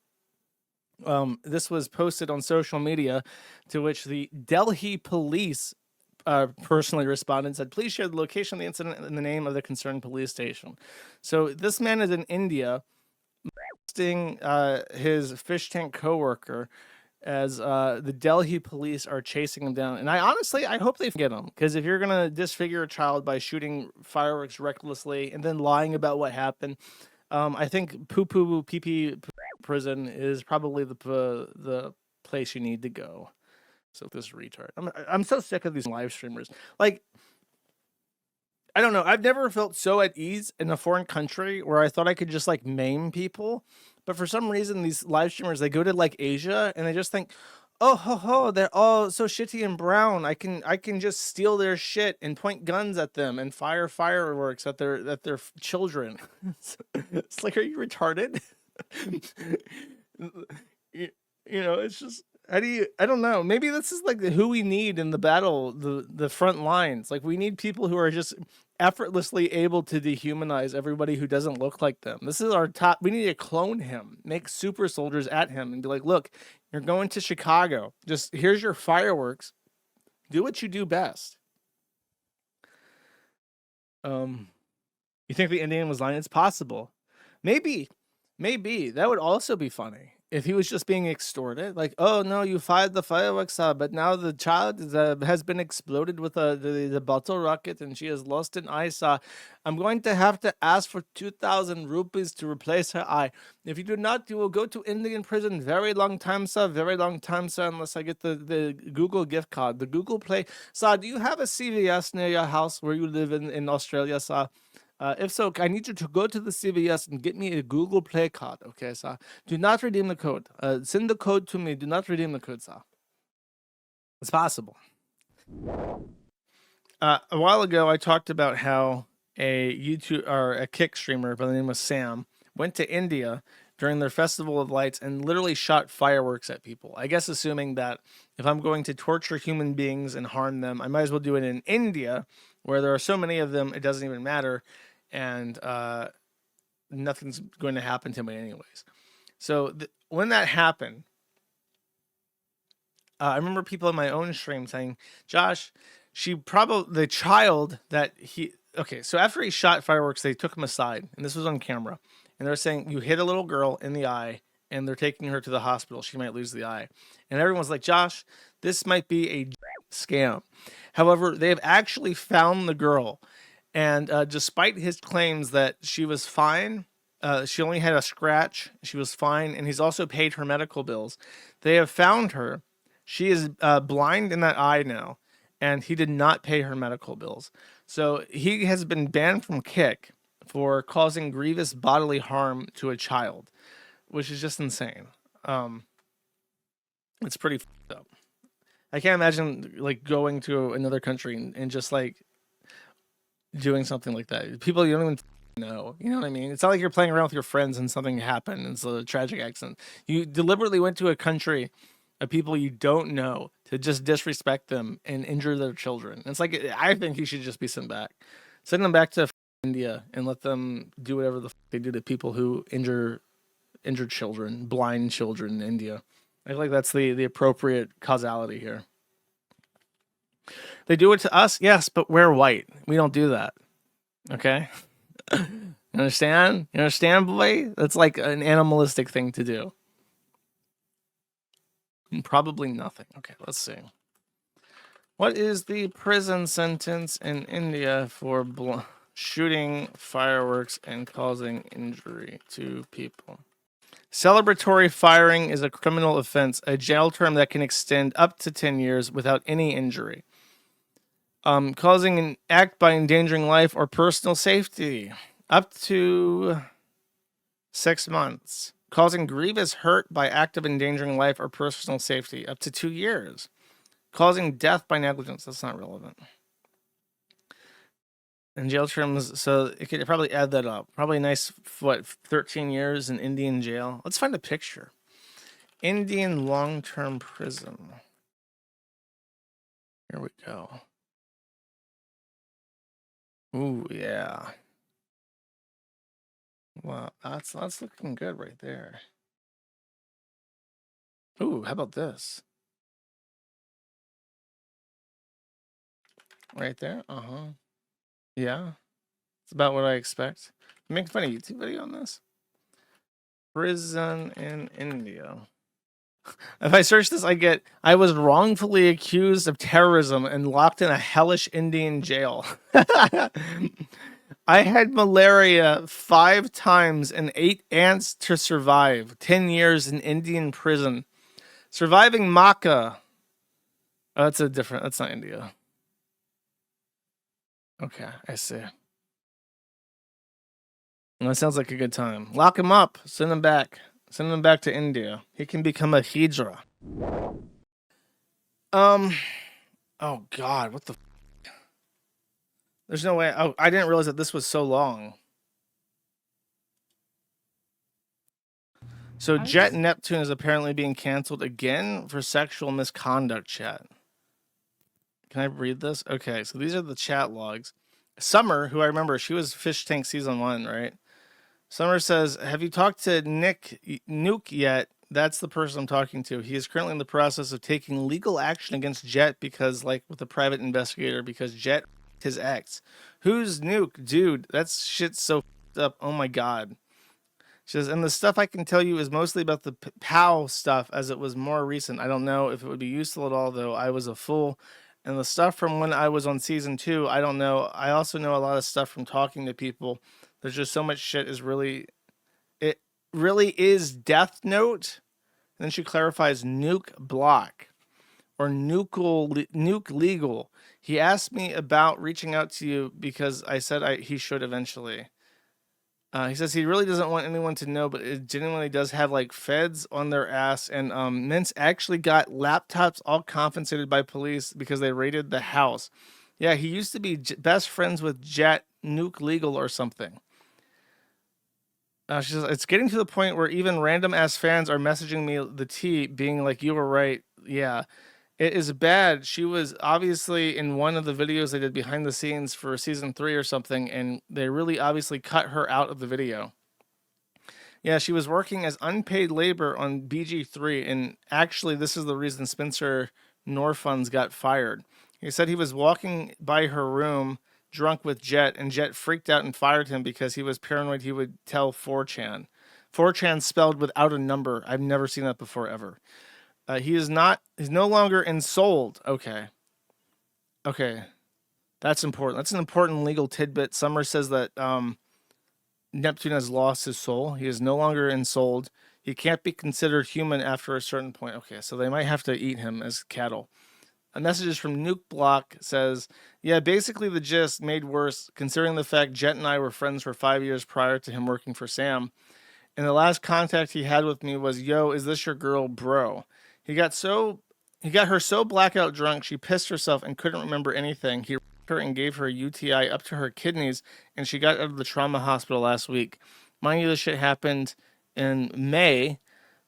This was posted on social media, to which the Delhi police personally responded and said, please share the location of the incident and the name of the concerned police station. So this man is in India, molesting his Fishtank coworker as the Delhi police are chasing him down. And I hope they get him, because if you're going to disfigure a child by shooting fireworks recklessly and then lying about what happened, I think pee-pee prison is probably the place you need to go. So this retard. I'm so sick of these live streamers. Like, I don't know. I've never felt so at ease in a foreign country where I thought I could just like maim people. But for some reason, these live streamers, they go to like Asia and they just think, oh ho ho, they're all so shitty and brown. I can just steal their shit and point guns at them and fire fireworks at their children. It's like, are you retarded? you know, it's just, I don't know. Maybe this is like who we need in the battle, the front lines. Like, we need people who are just effortlessly able to dehumanize everybody who doesn't look like them. This is our top. We need to clone him, make super soldiers at him, and be like, look, you're going to Chicago. Just here's your fireworks. Do what you do best. You think the Indian was lying? It's possible. Maybe that would also be funny if he was just being extorted. Like, oh no, you fired the fireworks, but now the child has been exploded with the bottle rocket and she has lost an eye. I'm going to have to ask for 2,000 rupees to replace her eye. If you do not, you will go to Indian prison. Very long time, sir. Very long time, sir. Unless I get the Google gift card, the Google Play. Sir, do you have a CVS near your house where you live in Australia, sir? If so, I need you to go to the CVS and get me a Google Play card, okay, sir? Do not redeem the code. Send the code to me. Do not redeem the code, sir. It's possible. A while ago, I talked about how a YouTube or a Kick streamer by the name of Sam went to India during their Festival of Lights and literally shot fireworks at people. I guess assuming that if I'm going to torture human beings and harm them, I might as well do it in India, where there are so many of them, it doesn't even matter. And nothing's going to happen to me anyways. So when that happened, I remember people in my own stream saying, Josh, the child that okay, so after he shot fireworks, they took him aside, and this was on camera. And they're saying, you hit a little girl in the eye, and they're taking her to the hospital. She might lose the eye. And everyone's like, Josh, this might be a scam. However, they have actually found the girl. And despite his claims that she was fine, she only had a scratch, she was fine, and he's also paid her medical bills. They have found her. She is blind in that eye now, and he did not pay her medical bills. So he has been banned from Kick for causing grievous bodily harm to a child, which is just insane. It's pretty fucked up. I can't imagine like going to another country and just like doing something like that. People you don't even know. You know what I mean? It's not like you're playing around with your friends and something happened. It's a tragic accident. You deliberately went to a country of people you don't know to just disrespect them and injure their children. It's like, I think he should just be sent back. Send them back to India and let them do whatever the they do to people who injured children, blind children in India. I feel like that's the appropriate causality here. They do it to us, yes, but we're white. We don't do that. Okay? You understand? You understand, boy? That's like an animalistic thing to do. Probably nothing. Okay, let's see. What is the prison sentence in India for shooting fireworks and causing injury to people? Celebratory firing is a criminal offense, a jail term that can extend up to 10 years without any injury. Causing an act by endangering life or personal safety, up to 6 months. Causing grievous hurt by act of endangering life or personal safety, up to 2 years. Causing death by negligence, that's not relevant. And jail terms, so it could probably add that up. Probably a nice, 13 years in Indian jail. Let's find a picture. Indian long-term prison. Here we go. Ooh, yeah. Wow, that's looking good right there. Ooh, how about this? Right there? Uh-huh. Yeah. It's about what I expect. I'm making fun of YouTube video on this. Prison in India. If I search this, I was wrongfully accused of terrorism and locked in a hellish Indian jail. I had malaria 5 times and 8 ants to survive. 10 years in Indian prison. Surviving Makkah. Oh, that's not India. Okay, I see. Well, that sounds like a good time. Lock him up. Send him back. Send him back to India. He can become a Hydra. Oh God, what the? There's no way. Oh, I didn't realize that this was so long. So Jet Neptune is apparently being canceled again for sexual misconduct chat. Can I read this? Okay, so these are the chat logs. Summer, who I remember, she was Fishtank season 1, right? Summer says, have you talked to Nuke yet? That's the person I'm talking to. He is currently in the process of taking legal action against Jet because, like, with a private investigator, because Jet his ex. Who's Nuke? Dude, that shit's so up. Oh my God. She says, and the stuff I can tell you is mostly about the POW stuff as it was more recent. I don't know if it would be useful at all, though. I was a fool. And the stuff from when I was on season 2, I don't know. I also know a lot of stuff from talking to people. There's just so much shit it really is Death Note. And then she clarifies nuke block or nuke legal. He asked me about reaching out to you because I said he should eventually. He says he really doesn't want anyone to know, but it genuinely does have like feds on their ass. And Mintz actually got laptops all confiscated by police because they raided the house. Yeah, he used to be best friends with Jet Nuke Legal or something. She says, it's getting to the point where even random ass fans are messaging me the tea being like, you were right. Yeah, it is bad. She was obviously in one of the videos they did behind the scenes for season 3 or something, and they really obviously cut her out of the video. Yeah, she was working as unpaid labor on BG3, and actually this is the reason Spencer Norfunds got fired. He said he was walking by her room drunk with Jet, and Jet freaked out and fired him because he was paranoid he would tell 4chan. 4chan spelled without a number. I've never seen that before ever. He's no longer ensouled. Okay. That's important. That's an important legal tidbit. Summer says that Neptune has lost his soul. He is no longer ensouled. He can't be considered human after a certain point. Okay, so they might have to eat him as cattle. A message from Nuke Block says, yeah, basically the gist made worse considering the fact Jet and I were friends for 5 years prior to him working for Sam. And the last contact he had with me was, yo, is this your girl, bro? He got her so blackout drunk, she pissed herself and couldn't remember anything. He raped her and gave her a UTI up to her kidneys, and she got out of the trauma hospital last week. Mind you, this shit happened in May.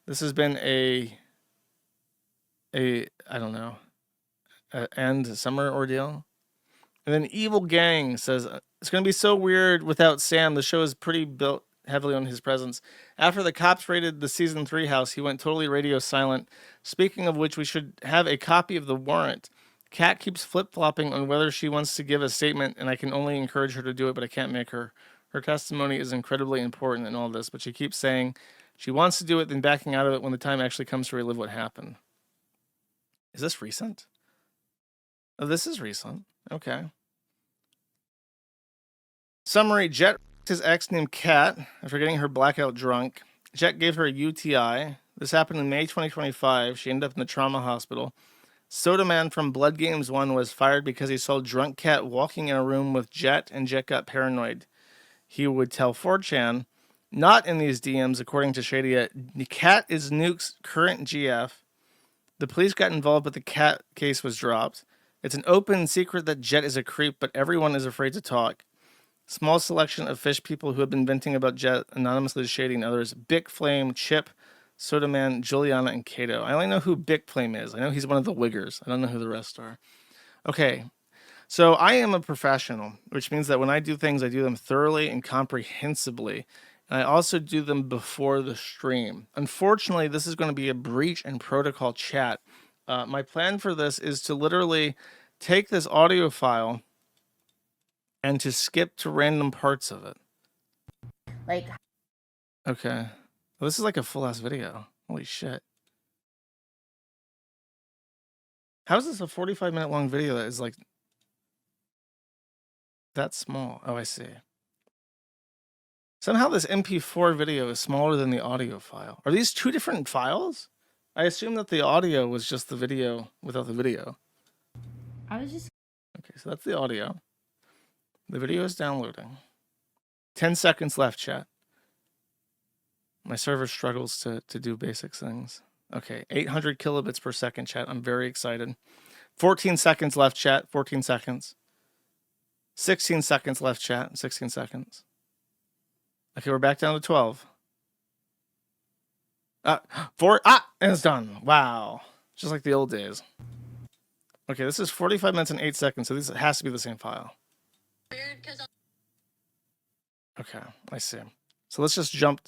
This has been a I don't know, end summer ordeal. And then Evil Gang says, it's going to be so weird without Sam. The show is pretty built heavily on his presence. After the cops raided the season 3 house, he went totally radio silent. Speaking of which, we should have a copy of the warrant. Kat keeps flip-flopping on whether she wants to give a statement, and I can only encourage her to do it, but I can't make her. Her testimony is incredibly important in all this, but she keeps saying she wants to do it, then backing out of it when the time actually comes to relive what happened. Is this recent? Oh, this is recent. Okay. Summary, Jet his ex named Kat after getting her blackout drunk. Jet gave her a UTI. This happened in May 2025. She ended up in the trauma hospital. Soda Man from Blood Games 1 was fired because he saw drunk Kat walking in a room with Jet, and Jet got paranoid. He would tell 4chan, not in these DMs, according to Shadia, Kat is Nuke's current GF. The police got involved, but the Kat case was dropped. It's an open secret that Jet is a creep, but everyone is afraid to talk. Small selection of fish people who have been venting about Jet, anonymously shading others. Big Flame, Chip, Soda Man, Juliana, and Kato. I only know who Big Flame is. I know he's one of the Wiggers. I don't know who the rest are. Okay, so I am a professional, which means that when I do things, I do them thoroughly and comprehensively. And I also do them before the stream. Unfortunately, this is going to be a breach in protocol chat. My plan for this is to literally take this audio file and to skip to random parts of it. Like, okay. Well, this is like a full-ass video. Holy shit. How is this a 45-minute long video that is like that small? Oh, I see. Somehow this MP4 video is smaller than the audio file. Are these two different files? I assume that the audio was just the video without the video. I was just... Okay, so that's the audio. The video is downloading. 10 seconds left, chat. My server struggles to do basic things. Okay, 800 kilobits per second, chat. I'm very excited. 14 seconds left, chat. 14 seconds. 16 seconds left, chat. 16 seconds. Okay, we're back down to 12. 4. And it's done. Wow. Just like the old days. Okay, this is 45 minutes and 8 seconds, so this has to be the same file. Okay, I see. So let's just jump.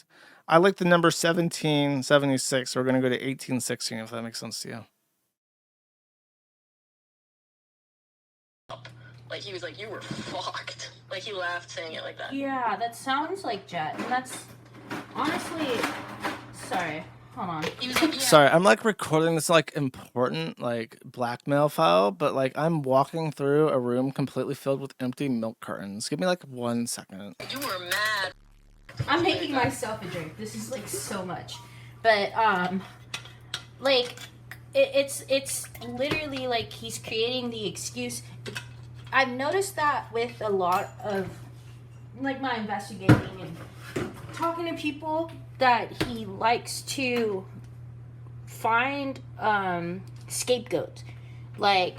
I like the number 1776. So we're going to go to 1816, if that makes sense to you. Like, he was like, you were fucked. Like, he laughed saying it like that. Yeah, that sounds like Jet. And that's honestly... Sorry, hold on. He was like, yeah. Sorry, I'm like recording this like important like blackmail file, but like I'm walking through a room completely filled with empty milk cartons. Give me like 1 second. You were mad. I'm making myself a drink. This is like so much. But, like, it's literally like he's creating the excuse. I've noticed that with a lot of, like, my investigating and talking to people, that he likes to find scapegoats. Like,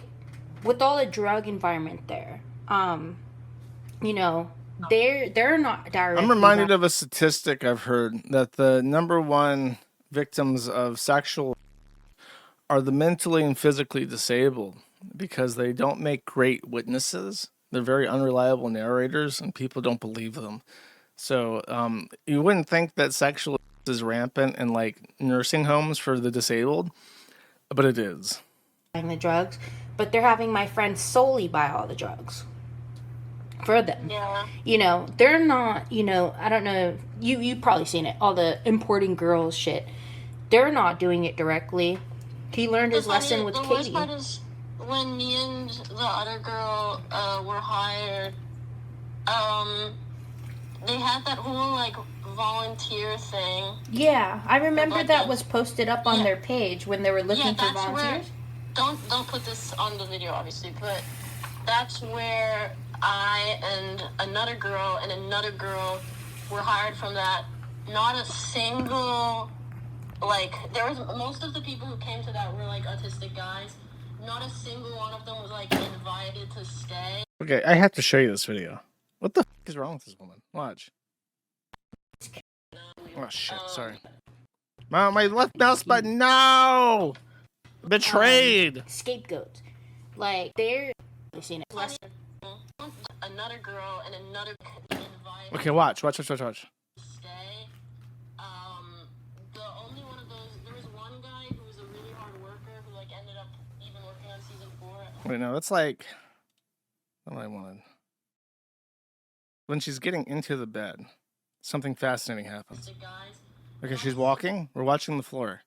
with all the drug environment there, you know, they're not directly... I'm reminded of a statistic I've heard that the #1 victims of sexual are the mentally and physically disabled, because they don't make great witnesses. They're very unreliable narrators, and people don't believe them. So you wouldn't think that sexual is rampant in like nursing homes for the disabled, but it is. The drugs, but they're having my friends solely buy all the drugs for them. Yeah. You know, they're not, you know, I don't know, you've probably seen it, all the importing girls shit. They're not doing it directly. He learned his lesson with the Katie. worst part is when me and the other girl were hired, they had that whole like volunteer thing. Yeah, I remember that was posted up on their page when they were looking for volunteers. Don't put this on the video, obviously, but that's where I and another girl were hired from that. Not a single, like, there was, most of the people who came to that were like autistic guys. Not a single one of them was like invited to stay. Okay, I have to show you this video. What the f is wrong with this woman? Watch. Oh shit, sorry. My left mouse button, no! Betrayed. Scapegoats. Like they're seen it. Another girl and another invited. Okay, watch. Stay. The only one of those. There was one guy who was a really hard worker who like ended up even working on season 4. Wait, no, that's like what I wanted. When she's getting into the bed, something fascinating happens. Okay, she's walking. We're watching the floor.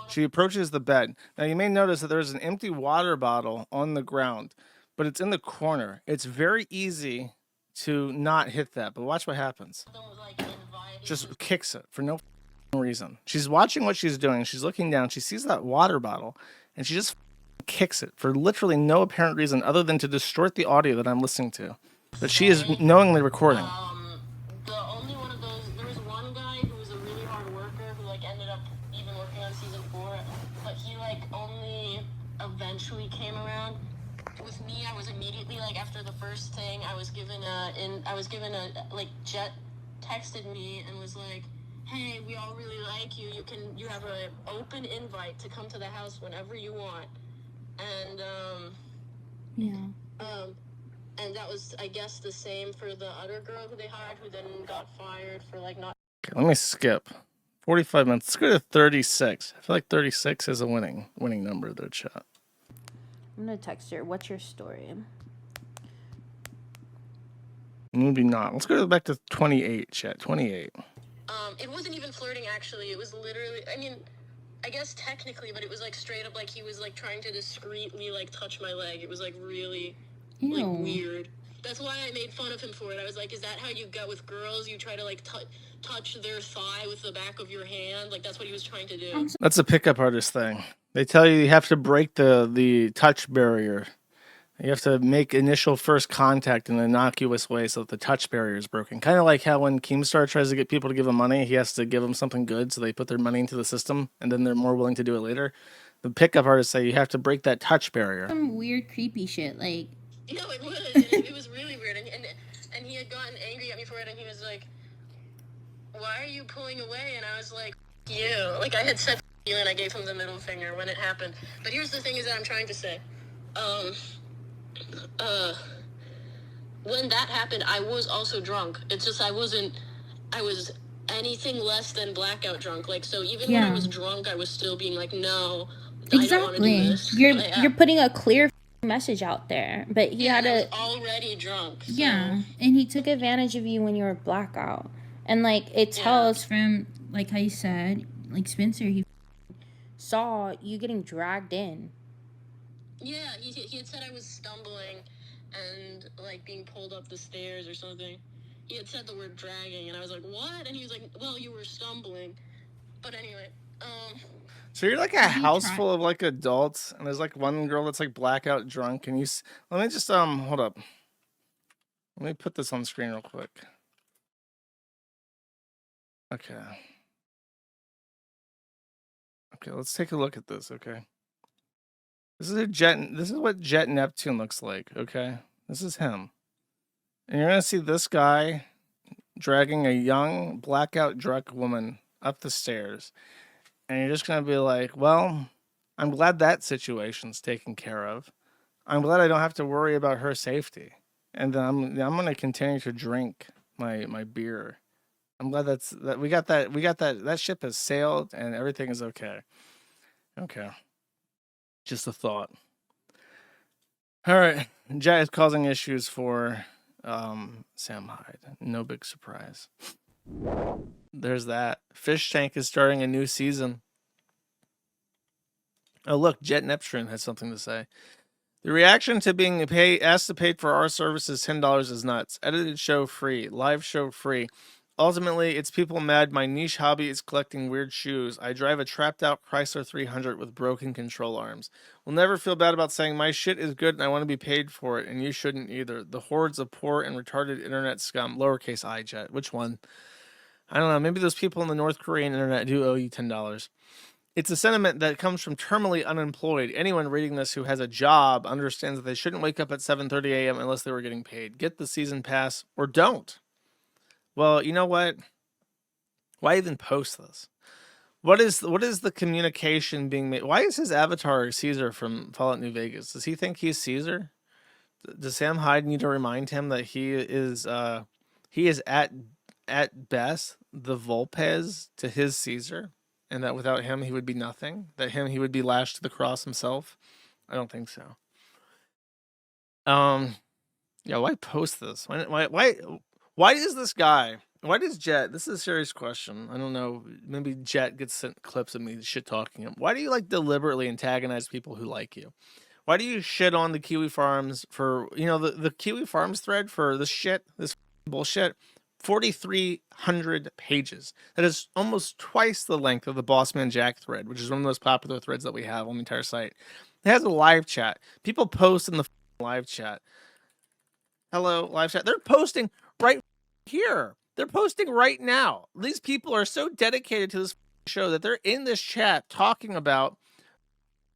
She approaches the bed. Now, you may notice that there's an empty water bottle on the ground, but it's in the corner. It's very easy to not hit that, but watch what happens. Just kicks it for no reason. She's watching what she's doing. She's looking down. She sees that water bottle, and she just kicks it for literally no apparent reason other than to distort the audio that I'm listening to, that she is knowingly recording. The only one of those. There was one guy who was a really hard worker who like ended up even working on season 4, but he like only eventually came around. With me, I was immediately like after the first thing, I was given a like Jet texted me and was like, "Hey, we all really like you. You have an open invite to come to the house whenever you want." And and that was, I guess, the same for the other girl who they hired, who then got fired for like not. Okay, let me skip 45 minutes. Let's go to 36. I feel like 36 is a winning number there, chat. I'm gonna text her. What's your story? Maybe not. Let's go back to 28, chat. 28. It wasn't even flirting, actually. It was literally, I mean, I guess technically, but it was like straight up like he was like trying to discreetly like touch my leg. It was like really like weird. That's why I made fun of him for it. I was like, is that how you go with girls? You try to like touch their thigh with the back of your hand? Like that's what he was trying to do. That's a pickup artist thing. They tell you have to break the touch barrier. You have to make initial first contact in an innocuous way so that the touch barrier is broken. Kind of like how when Keemstar tries to get people to give him money, he has to give them something good so they put their money into the system, and then they're more willing to do it later. The pickup artists say you have to break that touch barrier. Some weird, creepy shit, like... No, it was. It was really weird. And he had gotten angry at me for it, and he was like, "Why are you pulling away?" And I was like, "You." Like, I had said you, and I gave him the middle finger when it happened. But here's the thing is that I'm trying to say. When that happened, I was also drunk. It's just I was anything less than blackout drunk. Like, so even when I was drunk, I was still being like, no, I don't want to do this. You're putting a clear message out there, but he had I was already drunk. So. Yeah, and he took advantage of you when you were blackout. And, like, it tells from, like how you said, like, Spencer, he saw you getting dragged in. Yeah, he had said I was stumbling and, like, being pulled up the stairs or something. He had said the word dragging, and I was like, what? And he was like, well, you were stumbling. But anyway, So you're like a house full of like adults, and there's like one girl that's like blackout drunk, and let me just hold up. Let me put this on the screen real quick. Okay. Okay, let's take a look at this, okay? This is what Jet Neptune looks like, okay? This is him. And you're gonna see this guy dragging a young blackout drunk woman up the stairs. And you're just gonna be like, well, I'm glad that situation's taken care of. I'm glad I don't have to worry about her safety. And then I'm gonna continue to drink my beer. I'm glad that we got that ship has sailed and everything is okay. Okay. Just a thought. All right. Jet is causing issues for Sam Hyde. No big surprise. There's that. Fishtank is starting a new season. Oh, look, Jet Neptune has something to say. The reaction to being asked to pay for our services $10 is nuts. Edited show free. Live show free. Ultimately, it's people mad my niche hobby is collecting weird shoes. I drive a trapped out Chrysler 300 with broken control arms. Will never feel bad about saying my shit is good and I want to be paid for it, and you shouldn't either. The hordes of poor and retarded internet scum. Lowercase I, Jet. Which one? I don't know. Maybe those people in the North Korean internet do owe you $10. It's a sentiment that comes from terminally unemployed. Anyone reading this who has a job understands that they shouldn't wake up at 7:30 a.m. unless they were getting paid. Get the season pass or don't. Well, you know what? Why even post this? What is the communication being made? Why is his avatar Caesar from Fallout New Vegas? Does he think he's Caesar? Does Sam Hyde need to remind him that he is at best the Volpez to his Caesar, and that without him he would be nothing? That he would be lashed to the cross himself? I don't think so. Yeah, why post this? Why is this guy? Why does Jet? This is a serious question. I don't know. Maybe Jet gets sent clips of me shit talking him. Why do you deliberately antagonize people who like you? Why do you shit on the Kiwifarms for the Kiwifarms thread for this bullshit? 4,300 pages. That is almost twice the length of the Bossman Jack thread, which is one of the most popular threads that we have on the entire site. It has a live chat. People post in the live chat. Hello, live chat. They're posting right here. They're posting right now. These people are so dedicated to this show that they're in this chat talking about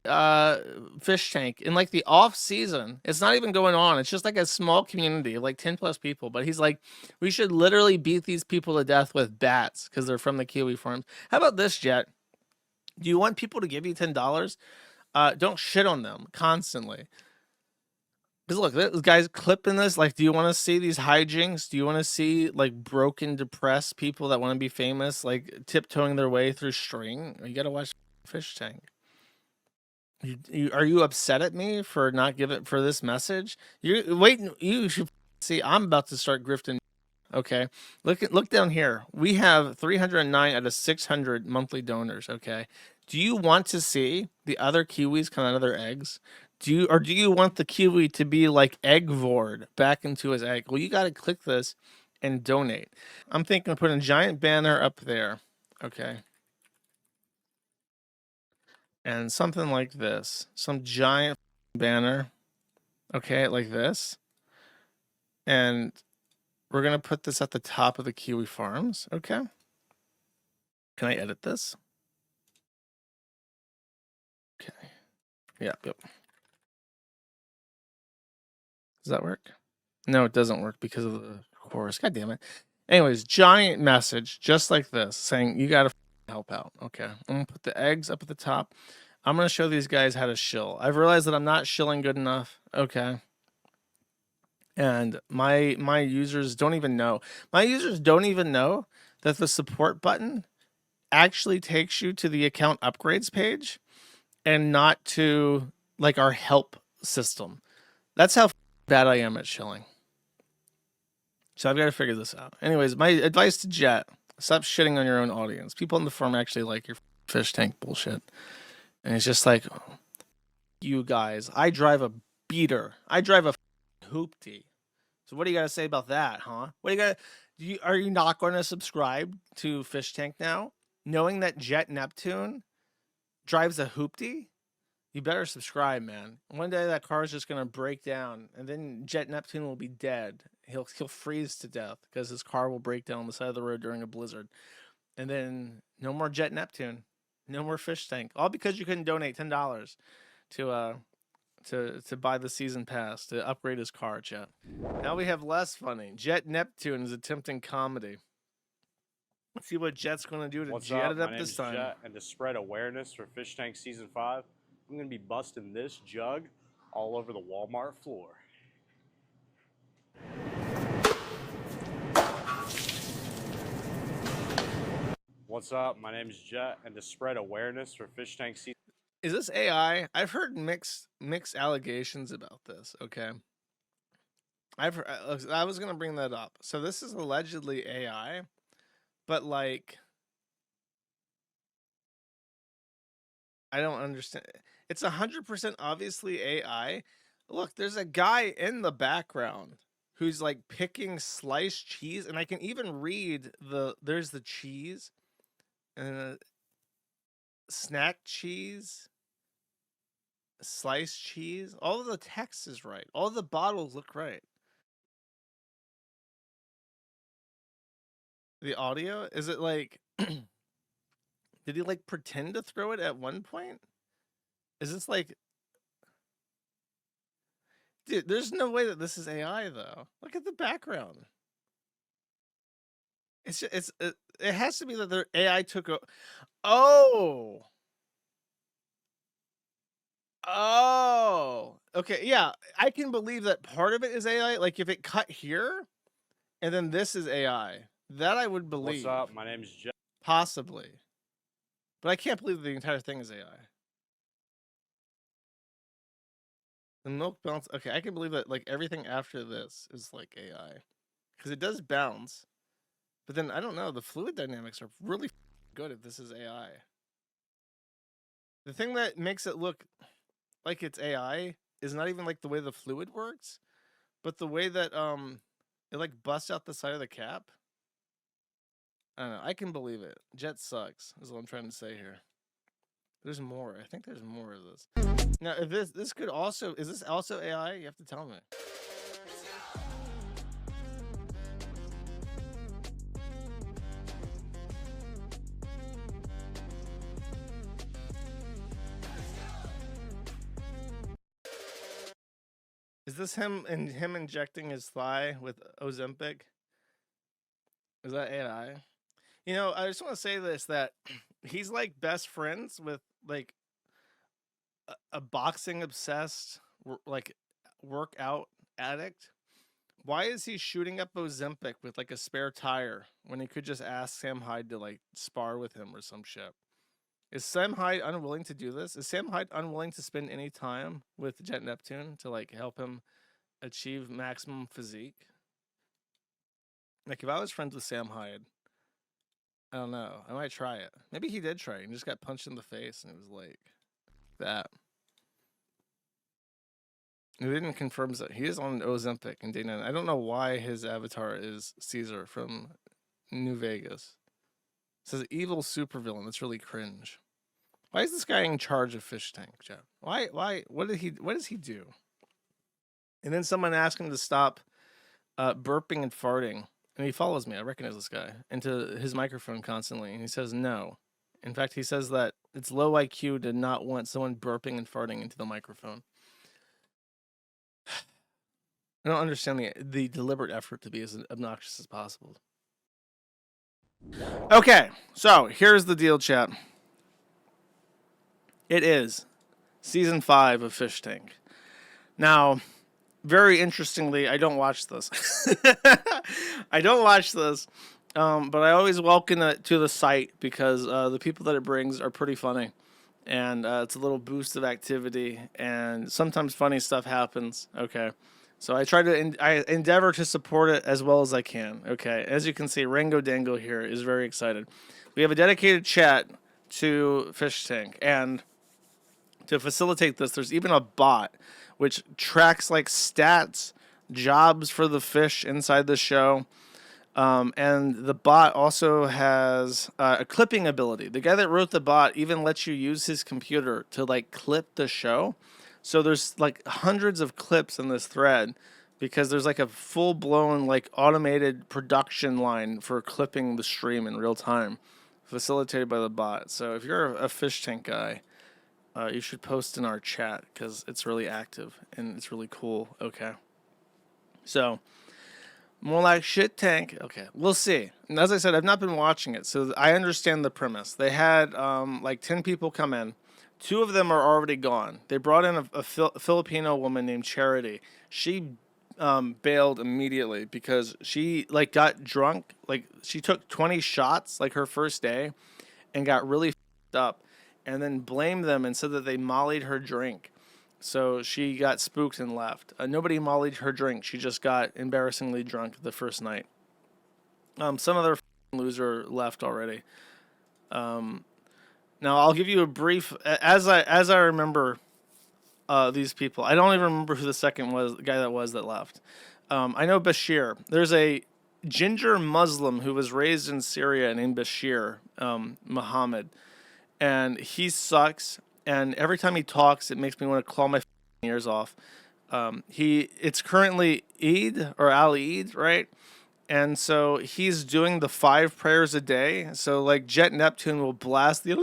Fishtank in the off season. It's not even going on. It's just a small community of 10 plus people. But he's like, we should literally beat these people to death with bats because they're from the Kiwifarms. How about this, Jet? Do you want people to give you $10? Don't shit on them constantly. Because look, this guy's clipping this. Do you want to see these hijinks? Do you want to see broken, depressed people that want to be famous, tiptoeing their way through string? You got to watch Fishtank. Are you upset at me for not giving for this message? You should see. I'm about to start grifting. Okay, look down here. We have 309 out of 600 monthly donors. Okay, do you want to see the other Kiwis come out of their eggs? Do you want the Kiwi to be like Eggvord back into his egg? Well, you got to click this and donate. I'm thinking of putting a giant banner up there. Okay. And something like this. Some giant banner. Okay, like this. And we're going to put this at the top of the Kiwifarms. Okay. Can I edit this? Okay. Yep. Does that work? No, it doesn't work because of the chorus. God damn it. Anyways, giant message just like this saying you got to help out. Okay. I'm going to put the eggs up at the top. I'm going to show these guys how to shill. I've realized that I'm not shilling good enough. Okay. And my users don't even know. My users don't even know that the support button actually takes you to the account upgrades page and not to our help system. That's how bad I am at shilling. So I've got to figure this out. Anyways, my advice to Jet, stop shitting on your own audience. People in the forum actually like your Fishtank bullshit. And it's just like, you guys, I drive a beater. I drive a hoopty. So what do you got to say about that, huh? Are you not going to subscribe to Fishtank now? Knowing that Jet Neptune drives a hoopty? You better subscribe, man. One day that car is just going to break down, and then Jet Neptune will be dead. He'll freeze to death because his car will break down on the side of the road during a blizzard. And then no more Jet Neptune. No more Fishtank. All because you couldn't donate $10 to buy the season pass to upgrade his car, Jet. Now we have less funny. Jet Neptune is attempting comedy. Let's see what Jet's going to do to jet it up this time. Jet, and to spread awareness for Fishtank Season 5, I'm going to be busting this jug all over the Walmart floor. What's up? My name is Jet, and to spread awareness for Fishtank Season... Is this AI? I've heard mixed allegations about this, okay? I was going to bring that up. So this is allegedly AI, but I don't understand. It's 100% obviously AI. Look, there's a guy in the background who's picking sliced cheese, and I can even read there's the cheese and snack cheese, sliced cheese. All of the text is right. All the bottles look right. The audio, is it did he pretend to throw it at one point? Is this dude, there's no way that this is AI though. Look at the background. It has to be that their AI took Oh. Oh. Okay, yeah. I can believe that part of it is AI. Like if it cut here and then this is AI. That I would believe. What's up? My name is Jeff. Possibly. But I can't believe the entire thing is AI. The milk bounce. Okay, I can believe that like everything after this is like AI. Because it does bounce. But then I don't know, the fluid dynamics are really good if this is AI. The thing that makes it look like it's AI is not even like the way the fluid works, but the way that it like busts out the side of the cap. I don't know. I can believe it. Jet sucks, is what I'm trying to say here. There's more. I think there's more of this. Now, if this could also, is this also AI? You have to tell me. Is this him injecting his thigh with Ozempic? Is that AI? You know, I just want to say this, that he's like best friends with like a boxing obsessed like workout addict. Why is he shooting up Ozempic with like a spare tire when he could just ask Sam Hyde to like spar with him or some shit? Is Sam Hyde unwilling to do this? Is Sam Hyde unwilling to spend any time with Jet Neptune to like help him achieve maximum physique? Like if I was friends with Sam Hyde, I don't know, I might try it. Maybe he did try it and just got punched in the face and it was like that. He didn't confirm that he is on Ozempic and day 9. I don't know why his avatar is Caesar from New Vegas. It says evil supervillain. That's really cringe. Why is this guy in charge of Fishtank, Jeff? Why? What does he do? And then someone asked him to stop burping and farting. And he follows me. I recognize this guy. Into his microphone constantly. And he says no. In fact, he says that it's low IQ to not want someone burping and farting into the microphone. I don't understand the deliberate effort to be as obnoxious as possible. Okay, so here's the deal, chat. It is season 5 of Fishtank. Now, very interestingly, I don't watch this. I don't watch this, but I always welcome it to the site because the people that it brings are pretty funny. And it's a little boost of activity, and sometimes funny stuff happens. Okay, so I try to I endeavor to support it as well as I can. Okay, as you can see, Rango Dango here is very excited. We have a dedicated chat to Fishtank, and to facilitate this, there's even a bot which tracks like stats, jobs for the fish inside the show. And the bot also has a clipping ability. The guy that wrote the bot even lets you use his computer to like clip the show. So there's like hundreds of clips in this thread because there's like a full-blown like automated production line for clipping the stream in real time, facilitated by the bot. So if you're a Fishtank guy, you should post in our chat because it's really active and it's really cool. Okay. So more like shit tank. Okay, we'll see. And as I said, I've not been watching it, so I understand the premise. They had like 10 people come in. 2 of them are already gone. They brought in a Filipino woman named Charity. She bailed immediately because she like got drunk. Like she took 20 shots like her first day and got really f***ed up and then blamed them and said that they mollied her drink. So she got spooked and left. Nobody mollied her drink. She just got embarrassingly drunk the first night. Some other loser left already. Now I'll give you a brief as I remember these people. I don't even remember who the second was, the guy that left. I know Bashir. There's a ginger Muslim who was raised in Syria named Bashir Muhammad, and he sucks. And every time he talks, it makes me want to claw my ears off. It's currently Eid or Al-Eid, right? And so he's doing the 5 prayers a day. So like Jet Neptune will blast the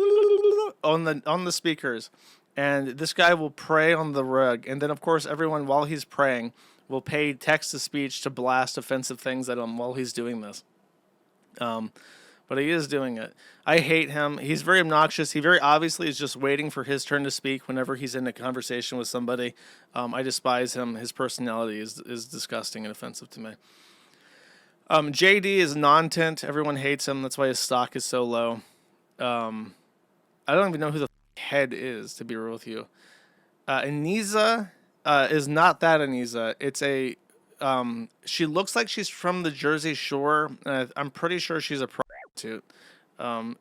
on the speakers, and this guy will pray on the rug. And then of course everyone while he's praying will pay text to speech to blast offensive things at him while he's doing this. But but he is doing it. I hate him. He's very obnoxious. He very obviously is just waiting for his turn to speak whenever he's in a conversation with somebody. I despise him. His personality is disgusting and offensive to me. JD is non-tint. Everyone hates him. That's why his stock is so low. I don't even know who the head is, to be real with you. Anisa is not that Anisa. It's a... she looks like she's from the Jersey Shore. I'm pretty sure she's a prostitute.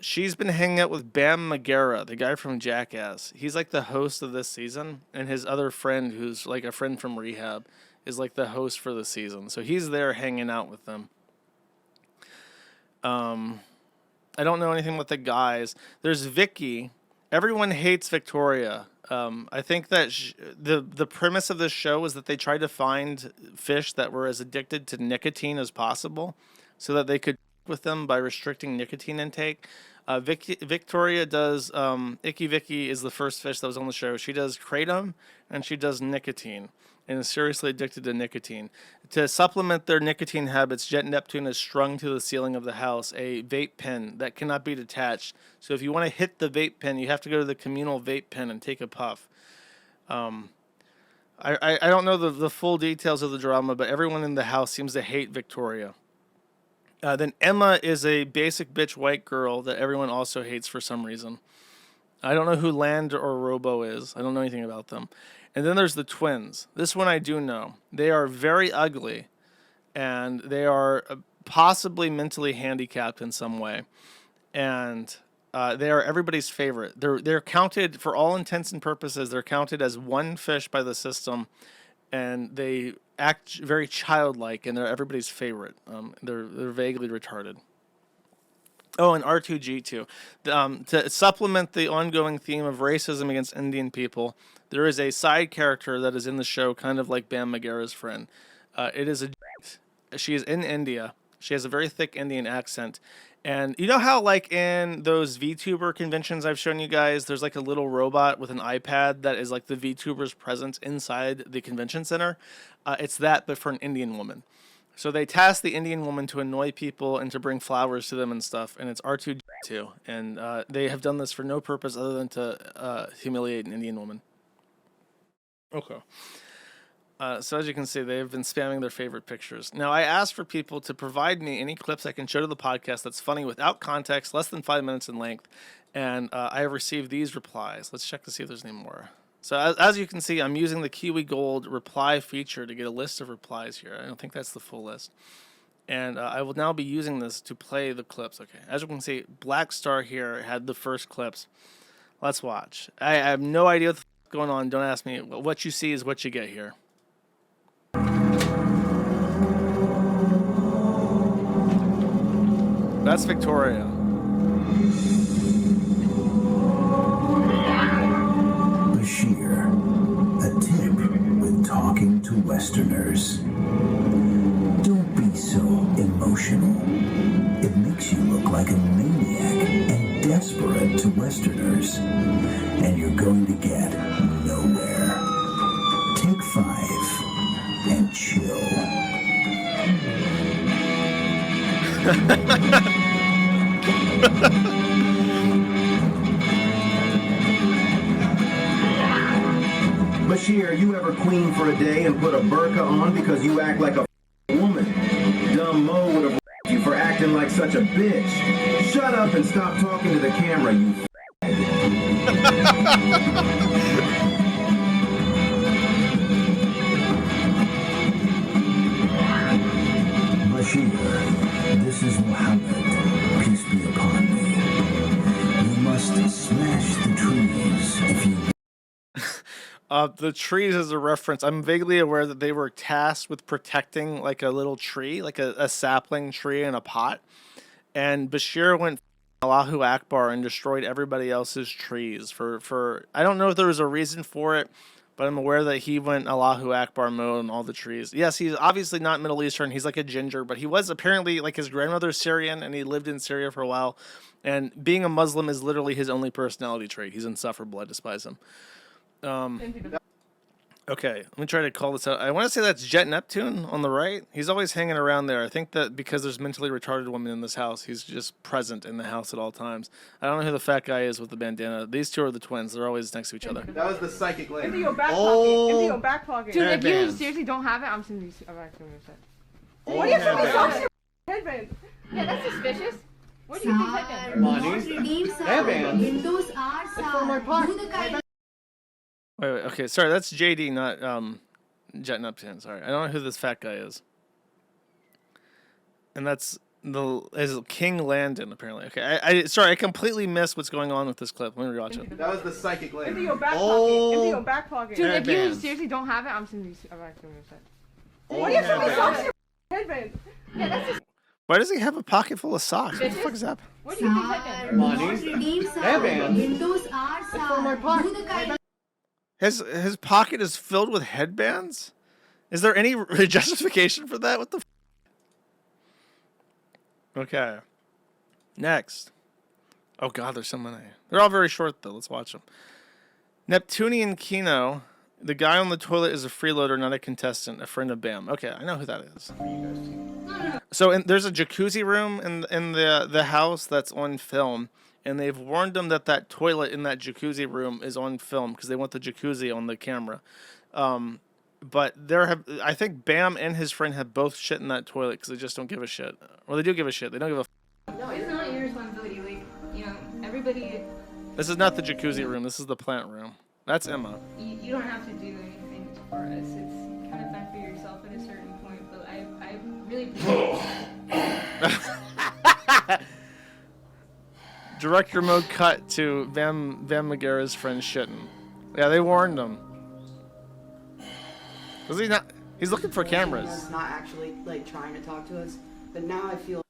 She's been hanging out with Bam Margera, the guy from Jackass. He's like the host of this season, and his other friend, who's like a friend from rehab, is like the host for the season. So he's there hanging out with them. I don't know anything with the guys. There's Vicky. Everyone hates Victoria. I think that the premise of this show is that they tried to find fish that were as addicted to nicotine as possible so that they could with them by restricting nicotine intake. Victoria does, Icky Vicky is the first fish that was on the show. She does kratom and she does nicotine and is seriously addicted to nicotine. To supplement their nicotine habits, Jet Neptune has strung to the ceiling of the house a vape pen that cannot be detached. So if you want to hit the vape pen, you have to go to the communal vape pen and take a puff. I don't know the full details of the drama, but everyone in the house seems to hate Victoria. Then Emma is a basic bitch white girl that everyone also hates for some reason. I don't know who Land or Robo is. I don't know anything about them. And then there's the twins. This one I do know. They are very ugly, and they are possibly mentally handicapped in some way. And they are everybody's favorite. They're counted, for all intents and purposes, they're counted as one fish by the system, and they act very childlike, and they're everybody's favorite. They're vaguely retarded. Oh, and R2G2. To supplement the ongoing theme of racism against Indian people, there is a side character that is in the show, kind of like Bam Margera's friend. It is she is in India. She has a very thick Indian accent. And you know how, like, in those VTuber conventions I've shown you guys, there's like a little robot with an iPad that is like the VTuber's presence inside the convention center? It's that, but for an Indian woman. So they task the Indian woman to annoy people and to bring flowers to them and stuff, and it's R2D2. And they have done this for no purpose other than to humiliate an Indian woman. Okay. So as you can see, they've been spamming their favorite pictures. Now, I asked for people to provide me any clips I can show to the podcast that's funny without context, less than 5 minutes in length, and I have received these replies. Let's check to see if there's any more. So as you can see, I'm using the Kiwi Gold reply feature to get a list of replies here. I don't think that's the full list. And I will now be using this to play the clips. Okay, as you can see, Black Star here had the first clips. Let's watch. I have no idea what's going on. Don't ask me. What you see is what you get here. That's Victoria. Bashir, a tip with talking to Westerners. Don't be so emotional. It makes you look like a maniac and desperate to Westerners. And you're going to get nowhere. Take 5 and chill. Bashir, you ever queen for a day and put a burqa on because you act like a woman? Dumb Mo would have you for acting like such a bitch. Shut up and stop talking to the camera, you Bashir, this is Muhammad. Peace be upon me. You must smash the trees if you... The trees is a reference. I'm vaguely aware that they were tasked with protecting like a little tree, like a sapling tree in a pot. And Bashir went Allahu Akbar and destroyed everybody else's trees for I don't know if there was a reason for it, but I'm aware that he went Allahu Akbar mode on all the trees. Yes, he's obviously not Middle Eastern. He's like a ginger, but he was apparently, like, his grandmother's Syrian, and he lived in Syria for a while. And being a Muslim is literally his only personality trait. He's insufferable. I despise him. Okay, let me try to call this out. I want to say that's Jet Neptune on the right. He's always hanging around there. I think that because there's mentally retarded women in this house, he's just present in the house at all times. I don't know who the fat guy is with the bandana. These two are the twins. They're always next to each other. That was the psychic lady. Into your back pocket. Into your back pocket. Dude, if you seriously don't have it, I'm sending you. I'm actually gonna say. Oh, What do you have headbands. socks in your headband? Yeah, that's suspicious. What do you think headband? Money. Headbands. Windows are for my pocket. Wait, okay, sorry, that's JD, not Jet Neptune. Sorry, I don't know who this fat guy is. And that's is King Landon apparently. Okay, sorry, I completely missed what's going on with this clip. Let me rewatch it. That was the psychic lady. Into your back pocket. Into your back pocket. Dude, if you Headbands. seriously don't have it, I'm sending you. I'm actually gonna say. Oh, What do you have headbands. socks in your headband? Yeah, that's just. Why does he have a pocket full of socks? What the fuck is that? What do you think headband? Money. Headbands. Windows are for my pocket. His pocket is filled with headbands? Is there any justification for that? What the Okay. Next. Oh god, there's so many. They're all very short though. Let's watch them. Neptunian Kino. The guy on the toilet is a freeloader, not a contestant, a friend of Bam. Okay, I know who that is. So there's a jacuzzi room in the house that's on film. And they've warned them that that toilet in that jacuzzi room is on film because they want the jacuzzi on the camera. But I think Bam and his friend have both shit in that toilet because they just don't give a shit. Well, they do give a shit. They don't give a. No, it's not your responsibility. Like, you know, everybody. This is not the jacuzzi room. This is the plant room. That's Emma. You don't have to do anything for us. It's kind of fend for yourself at a certain point. But I really. Director mode cut to Bam Margera's friend shitting. Yeah, they warned him. Was he not? He's looking for cameras. He's not actually like trying to talk to us, but now I feel.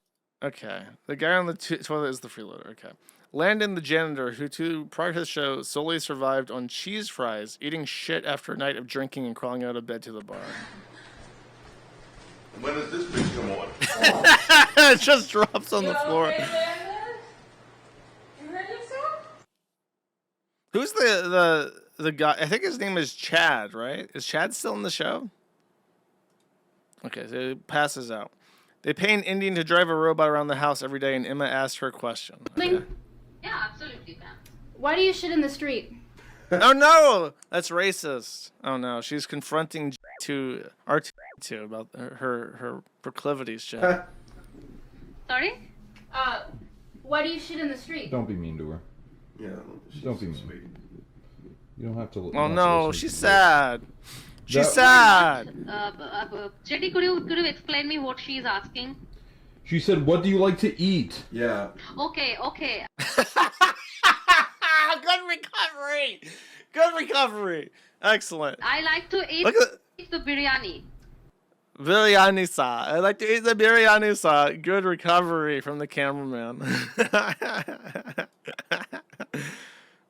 Okay, the guy on the toilet is the freeloader. Okay, Landon, the janitor, who prior to the show solely survived on cheese fries, eating shit after a night of drinking and crawling out of bed to the bar. When does this bitch come on? It just drops on the floor. Who's the guy? I think his name is Chad, right? Is Chad still in the show? Okay, so he passes out. They pay an Indian to drive a robot around the house every day, and Emma asks her a question. Okay. Yeah, absolutely, Bam. Why do you shit in the street? Oh no, that's racist. Oh no, she's confronting R2 about her proclivities, Chad. Sorry? Why do you shit in the street? Don't be mean to her. Yeah, don't be mean. You don't have to. Oh no, she's sad. She's sad. Jetty, could you explain me what she's asking? She said, "What do you like to eat?" Yeah. Okay. Good recovery. Good recovery. Excellent. I like to eat Look at the biryani. Biryani sa. I like to eat the biryani sa. Good recovery from the cameraman.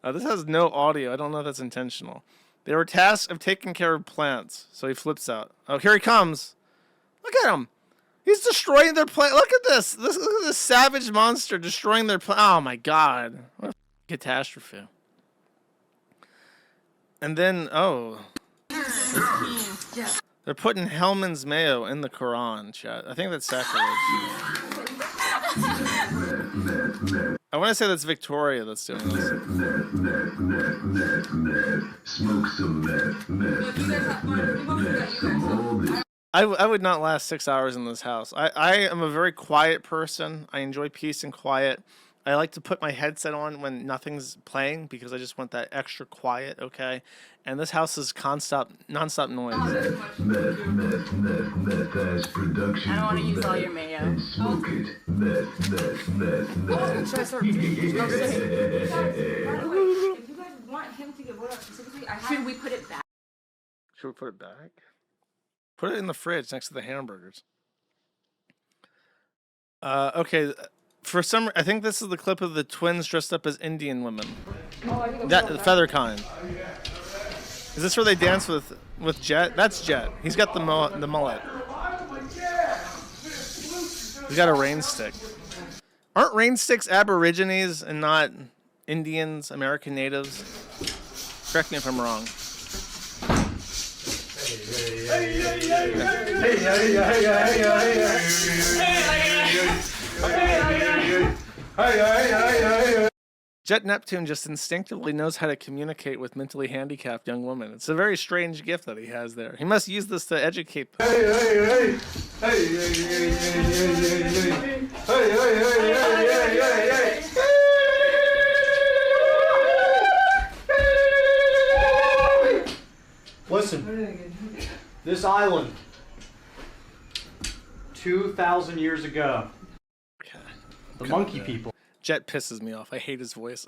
This has no audio. I don't know if that's intentional. They were tasked of taking care of plants. So he flips out. Oh, here he comes. Look at him. He's destroying their plant. Look at this. Look at this savage monster destroying their plant. Oh my god. What a catastrophe. And then, they're putting Hellman's mayo in the Quran, chat. I think that's sacrilege. I want to say that's Victoria that's doing this. Smoke some I would not last 6 hours in this house. I am a very quiet person. I enjoy peace and quiet. I like to put my headset on when nothing's playing because I just want that extra quiet, okay? And this house is non-stop noise. Production. I don't want to use all your mayo. And smoke it. If you guys want him to get voted out specifically, should we put it back? Should we put it back? Put it in the fridge next to the hamburgers. Okay. For some, I think this is the clip of the twins dressed up as Indian women. The feather kind. Is this where they dance with Jet? That's Jet. He's got the mullet. He's got a rain stick. Aren't rain sticks Aborigines and not Indians, American natives? Correct me if I'm wrong. Jet Neptune just instinctively knows how to communicate with mentally handicapped young women. It's a very strange gift that he has there. He must use this to educate them. Listen, this island, 2,000 years ago, the monkey people. Jet pisses me off. I hate his voice.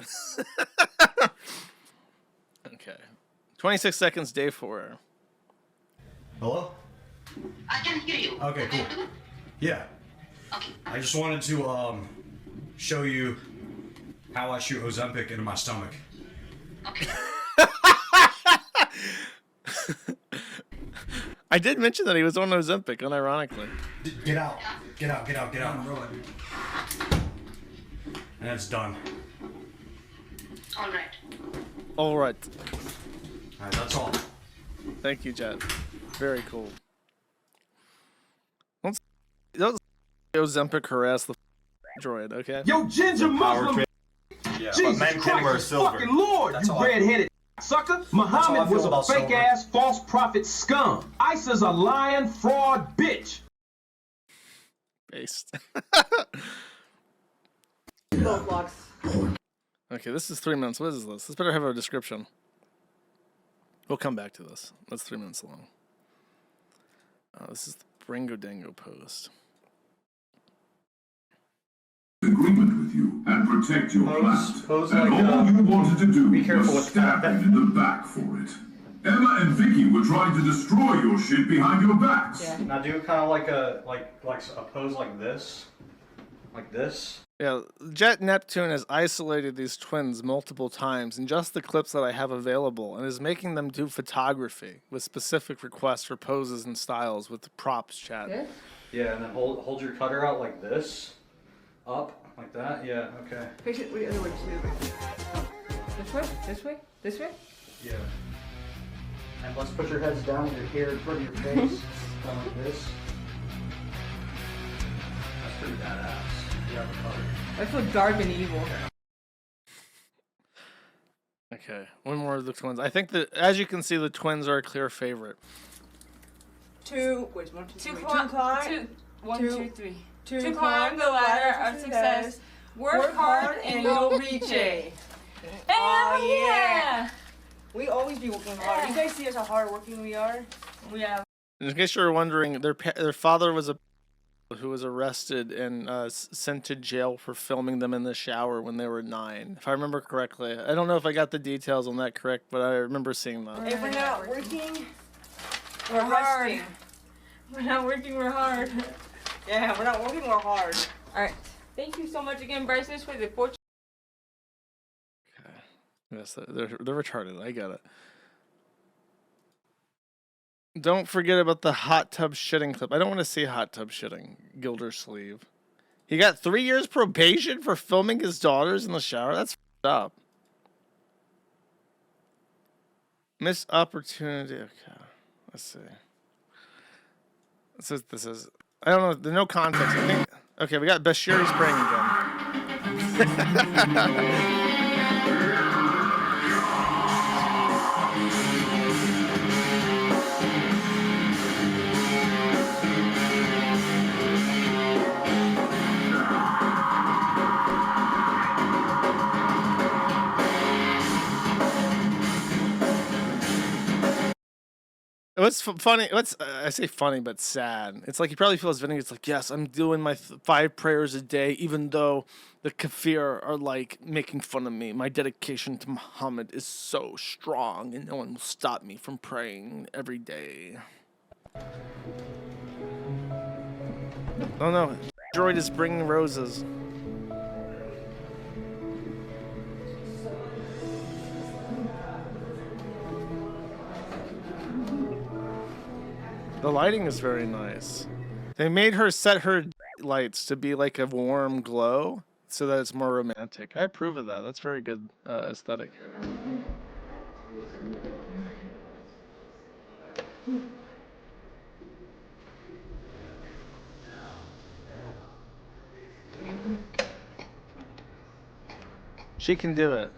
Okay. 26 seconds, day 4. Hello? I can hear you. Okay, cool. Yeah. Okay. I just wanted to show you how I shoot Ozempic into my stomach. I did mention that he was on Ozempic, unironically. Get out. Get out, get out, get out. And it's done. All right. All right. All right, that's all. Thank you, Jet. Very cool. Don't Ozempic harass the droid, okay? Yo, ginger Muslim. Yeah, Jesus Christ, fucking Lord, you red-headed sucker. Muhammad was a fake-ass, false prophet scum. ISIS a lying, fraud bitch. Based. Blocks. Okay, this is 3 minutes. What is this? This better have a description. We'll come back to this. That's 3 minutes long. This is the Bringo Dango post. Agreement with you and protect your plant. Pose and like, all you wanted to do careful was stab him in the back for it. Emma and Vicky were trying to destroy your shit behind your backs. Yeah. Now do kind of like a pose like this. Like this. Yeah, Jet Neptune has isolated these twins multiple times in just the clips that I have available and is making them do photography with specific requests for poses and styles with the props chat. Yeah. Yeah, and then hold your cutter out like this. Up, like that. Yeah, okay. Face it the other way, This way? This way? This way? Yeah. And let's put your heads down with your hair in front of your face. Kind of like this. That's pretty badass. You have a color. That's so dark and evil. Okay, one more of the twins. I think that, as you can see, the twins are a clear favorite. To climb the ladder of success. Work hard and you'll reach it. Hell yeah! We always be working hard. You guys see us how hard working we are? We have. In case you're wondering, their father was a who was arrested and sent to jail for filming them in the shower when they were 9, if I remember correctly. I don't know if I got the details on that correct, but I remember seeing that. If we're not working, we're hard. We're not working, we're hard. Yeah, we're not working, we're hard. Alright. Thank you so much again, Bryson, for the fortune. Okay. Yes, they're retarded. I got it. Don't forget about the hot tub shitting clip. I don't want to see hot tub shitting. Gildersleeve. He got 3 years probation for filming his daughters in the shower? That's f***ed up. Missed opportunity. Okay. Let's see. This is. I don't know. There's no context. I think. Okay, we got Bashiri spraying again. What's funny? I say funny, but sad. It's like he probably feels vindicated. It's like, yes, I'm doing my 5 prayers a day, even though the kafir are like making fun of me. My dedication to Muhammad is so strong, and no one will stop me from praying every day. Oh no, droid is bringing roses. The lighting is very nice. They made her set her lights to be like a warm glow so that it's more romantic. I approve of that. That's very good aesthetic. She can do it.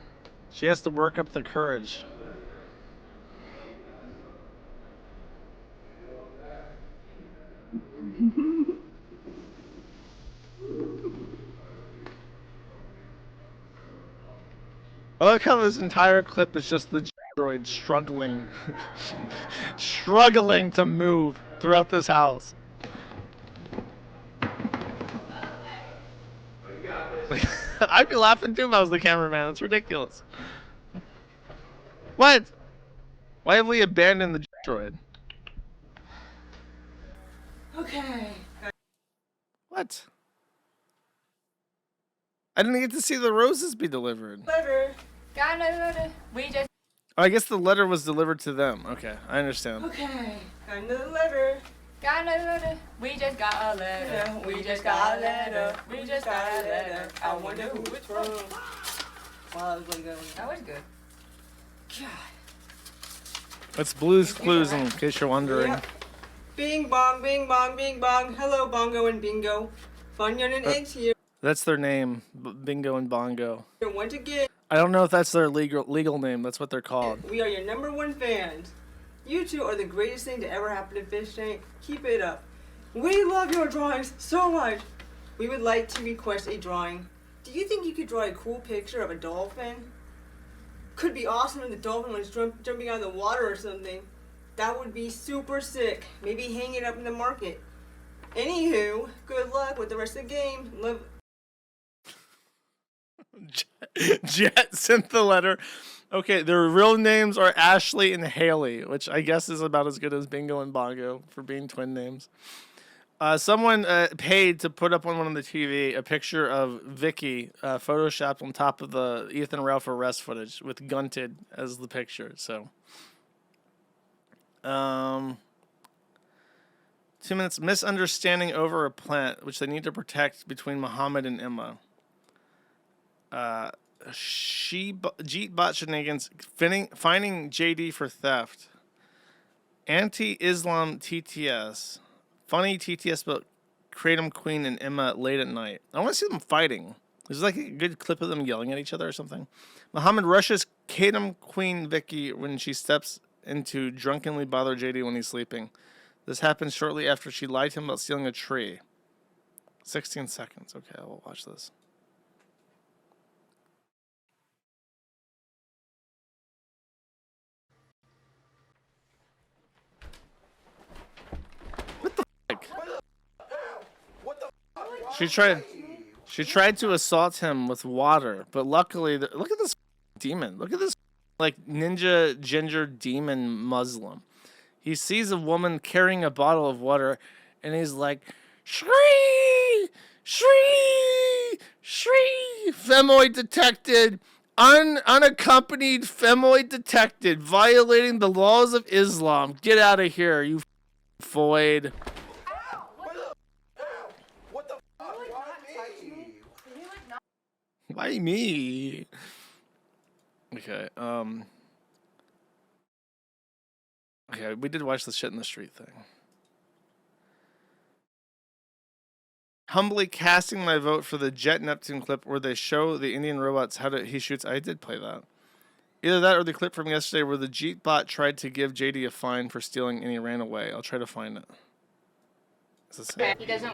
She has to work up the courage. I like how this entire clip is just the droid struggling, struggling to move throughout this house. I'd be laughing too if I was the cameraman. It's ridiculous. What? Why have we abandoned the droid? Okay. What? I didn't get to see the roses be delivered. Letter. Got a letter. We just. Oh, I guess the letter was delivered to them. Okay, I understand. Okay. Got another letter. Got another letter. We just got a letter. We just got a letter. We just got a letter. I wonder who it's from. Wow, that was really good. That was good. God. It's Blue's Clues in case you're wondering. Yep. Bing bong, bing bong, bing bong. Hello, Bongo and Bingo. Funyun and Eggs here. That's their name, Bingo and Bongo. Once again, I don't know if that's their legal name. That's what they're called. we are your #1 fans. You two are the greatest thing to ever happen to Fishtank. Keep it up. We love your drawings so much. We would like to request a drawing. Do you think you could draw a cool picture of a dolphin? Could be awesome if the dolphin was jumping out of the water or something. That would be super sick. Maybe hang it up in the market. Anywho, good luck with the rest of the game. Love. Jet sent the letter. Okay, their real names are Ashley and Haley, which I guess is about as good as Bingo and Bongo for being twin names. Someone paid to put up on one of the TV a picture of Vicky photoshopped on top of the Ethan Ralph arrest footage with Gunted as the picture. So, 2 minutes. Misunderstanding over a plant, which they need to protect between Muhammad and Emma. Jeet bot shenanigans, finding JD for theft. Anti-Islam TTS. Funny TTS about Kratom Queen and Emma late at night. I want to see them fighting. There's like a good clip of them yelling at each other or something. Muhammad rushes Kratom Queen Vicky when she steps in to drunkenly bother JD when he's sleeping. This happens shortly after she lied to him about stealing a tree. 16 seconds. Okay, I'll watch this. She tried to assault him with water, but luckily, look at this demon. Look at this like ninja ginger demon Muslim. He sees a woman carrying a bottle of water, and he's like, "Shree, shree, shree, femoid detected, unaccompanied femoid detected, violating the laws of Islam. Get out of here, you void." Why me? Okay, okay, we did watch the shit in the street thing. Humbly casting my vote for the Jet Neptune clip where they show the Indian robots how he shoots. I did play that. Either that or the clip from yesterday where the Jeet bot tried to give JD a fine for stealing and he ran away. I'll try to find it. He doesn't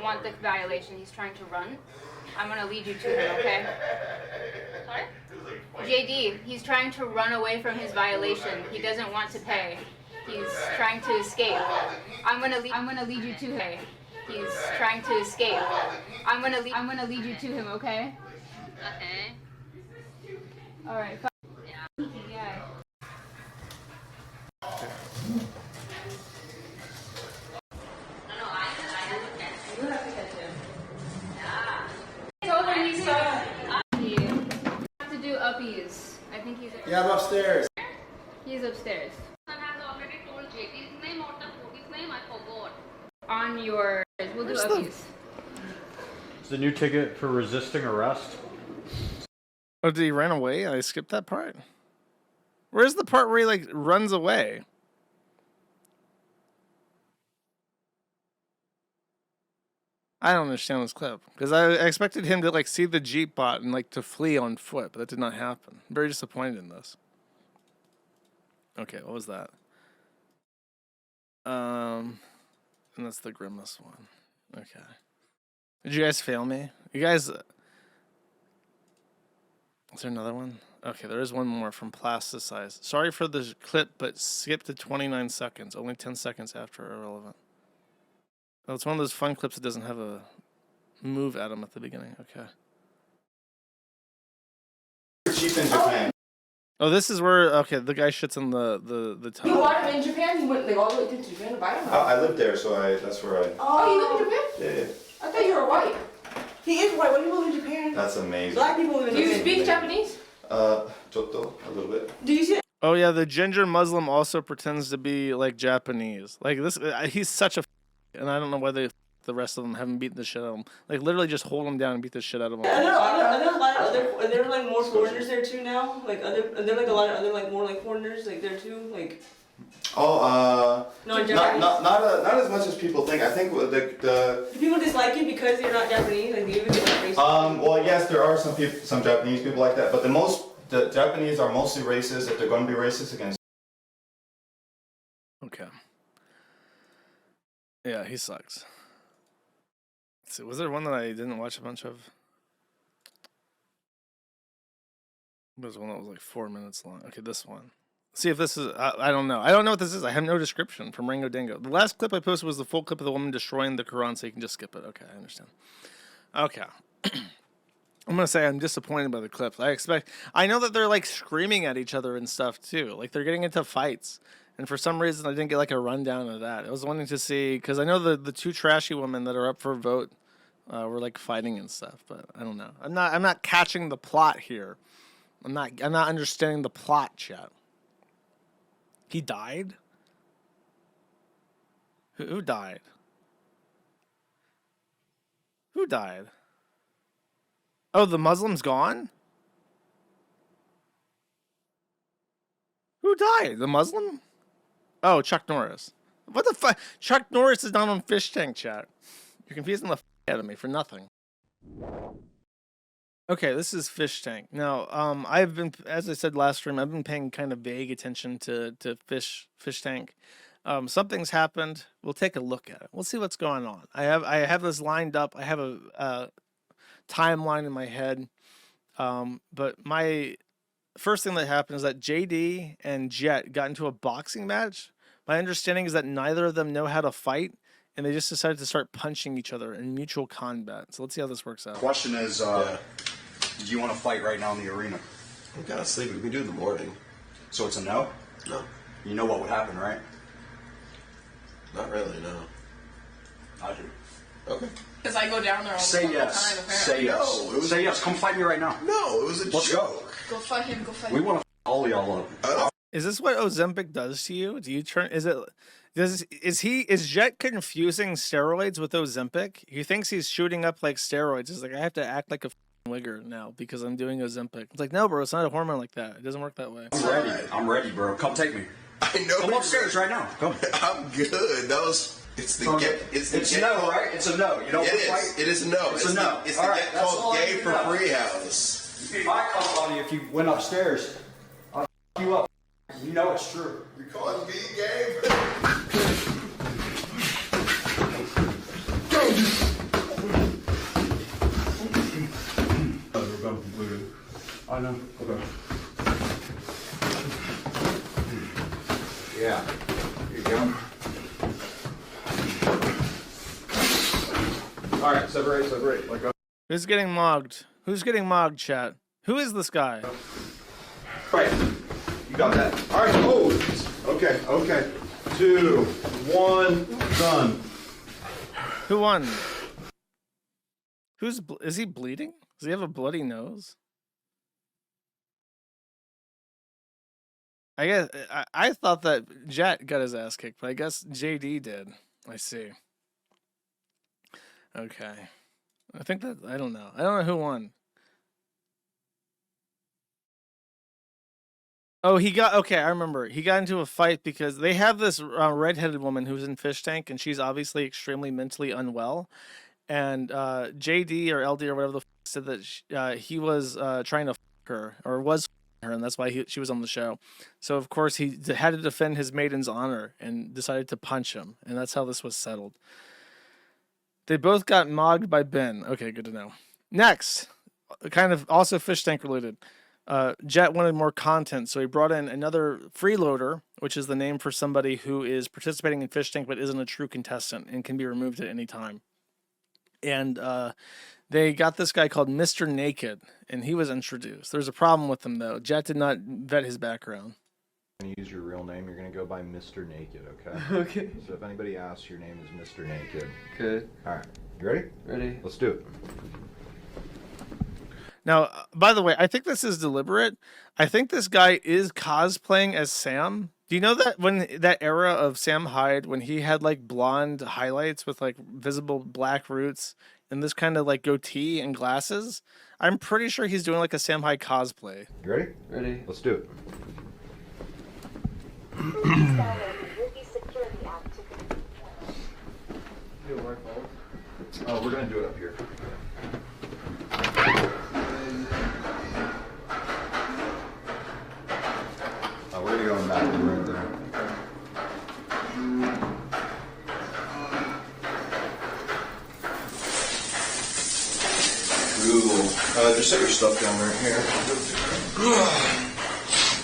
want the violation. He's trying to run. I'm gonna lead you to him, okay? Sorry? JD, he's trying to run away from his violation. He doesn't want to pay. He's trying to escape. I'm gonna lead you to him. He's trying to escape. I'm gonna lead you to him, okay? Okay. All right. Yeah. Uppies. I think he's upstairs. Yeah, I'm upstairs. He's upstairs. I have already told JP's name or the police name, I forgot. On your... We'll do uppies. It's the new ticket for resisting arrest. Oh, did he run away? I skipped that part. Where's the part where he, like, runs away? I don't understand this clip because I expected him to like see the Jeep bot and like to flee on foot, but that did not happen. I'm very disappointed in this. Okay, what was that? And that's the grimace one. Okay. Did you guys fail me? You guys. Is there another one? Okay, there is one more from Plasticize. Sorry for the clip, but skip to 29 seconds. Only 10 seconds after irrelevant. Oh, it's one of those fun clips that doesn't have a move at him at the beginning. Okay. Cheap in Japan. Oh, this is where the guy shits in the tub. You bought him in Japan? You went like all the way to Japan to buy him? I lived there, so that's where I. Oh, you live in Japan? Yeah. I thought you were white. He is white. Why do you live in Japan? That's amazing. Black people live in Japan. Do you speak Japanese? Chotto, a little bit. Do you see? Oh yeah, the ginger Muslim also pretends to be like Japanese. Like this, he's such a, and I don't know why the rest of them haven't beaten the shit out of him. Like literally just hold him down and beat the shit out of him. Are there a lot of other? Are there like more foreigners there too now? Like are there like a lot of other like more like foreigners like there too? Like. Oh, not as much as people think. I think the do people dislike you because you're not Japanese? Like do you even get like racist? Well, yes, there are some Japanese people like that, but the Japanese are mostly racist if they're going to be racist against. Okay. Yeah, he sucks. Let's see, was there one that I didn't watch a bunch of? There was one that was like 4 minutes long. Okay, this one. See if this is, I don't know. I don't know what this is. I have no description from Rango Dingo. The last clip I posted was the full clip of the woman destroying the Quran, so you can just skip it. Okay, I understand. Okay. I'm going to say I'm disappointed by the clips. I know that they're like screaming at each other and stuff too. Like they're getting into fights. And for some reason I didn't get like a rundown of that. I was wanting to see, because I know the two trashy women that are up for a vote were like fighting and stuff, but I don't know. I'm not catching the plot here. I'm not understanding the plot, chat. He died? Who died? Who died? Oh, the Muslim's gone? Who died? The Muslim? Oh, Chuck Norris. What the fuck? Chuck Norris is not on Fishtank, chat. You're confusing the out of me for nothing. Okay, this is Fishtank. Now, I've been, as I said last stream, I've been paying kind of vague attention to Fishtank. Something's happened. We'll take a look at it. We'll see what's going on. I have this lined up. I have a timeline in my head. But my first thing that happened is that JD and Jet got into a boxing match. My understanding is that neither of them know how to fight, and they just decided to start punching each other in mutual combat. So let's see how this works out. Question is, do you want to fight right now in the arena? I gotta sleep. We can do it in the morning. So it's a no? No. You know what would happen, right? Not really, no. I do. Okay. Because I go down there all Say the yes. time, apparently. Say yes. No, Say yes. Come fight me right now. No, it was a Let's joke. Go fight him, go fight We him. want to all y'all up. Is this what Ozempic does to you? Do you turn? Is Jet confusing steroids with Ozempic? He thinks he's shooting up like steroids. He's like, I have to act like a wigger now because I'm doing Ozempic. It's like, no, bro, it's not a hormone like that. It doesn't work that way. I'm ready. I'm ready, bro. Come take me. I know. Come upstairs right now. Come. I'm good. That was. It's the gay. It's no, right? It's a no. You don't fight. It is a no. It's a no. It's all the right. That's called gay for free house. If I call on you, if you went upstairs, I'll you up. You know it's true. You calling me gay? I know. Okay. Yeah. Here you go. All right, separate. Like. Who's getting mogged? Who's getting mogged, chat? Who is this guy? Right. You got that. All right. Oh. Okay. 2, 1, done. Who won? Is he bleeding? Does he have a bloody nose? I guess I thought that Jet got his ass kicked, but I guess JD did. I see. Okay. I think that I don't know who won. Oh, okay, I remember. He got into a fight because they have this redheaded woman who's in Fishtank, and she's obviously extremely mentally unwell. and JD or LD or whatever the said that he was trying to her or was her, and that's why she was on the show. So of course he had to defend his maiden's honor and decided to punch him, and that's how this was settled. They both got mogged by Ben. Okay, good to know. Next, kind of also Fishtank related. Jet wanted more content, so he brought in another freeloader, which is the name for somebody who is participating in Fishtank but isn't a true contestant and can be removed at any time. And they got this guy called Mr. Naked, and he was introduced. There's a problem with him, though. Jet did not vet his background. When you use your real name, you're going to go by Mr. Naked, okay? Okay. So if anybody asks, your name is Mr. Naked. Okay. All right. You ready? Ready. Let's do it. Now, by the way, I think this is deliberate. I think this guy is cosplaying as Sam. Do you know that when that era of Sam Hyde, when he had like blonde highlights with like visible black roots and this kind of like goatee and glasses? I'm pretty sure he's doing like a Sam Hyde cosplay. You ready? Ready. Let's do it. Oh, we're going to do it up here. We're going to go in back of the room there. Cool. Just set your stuff down right here.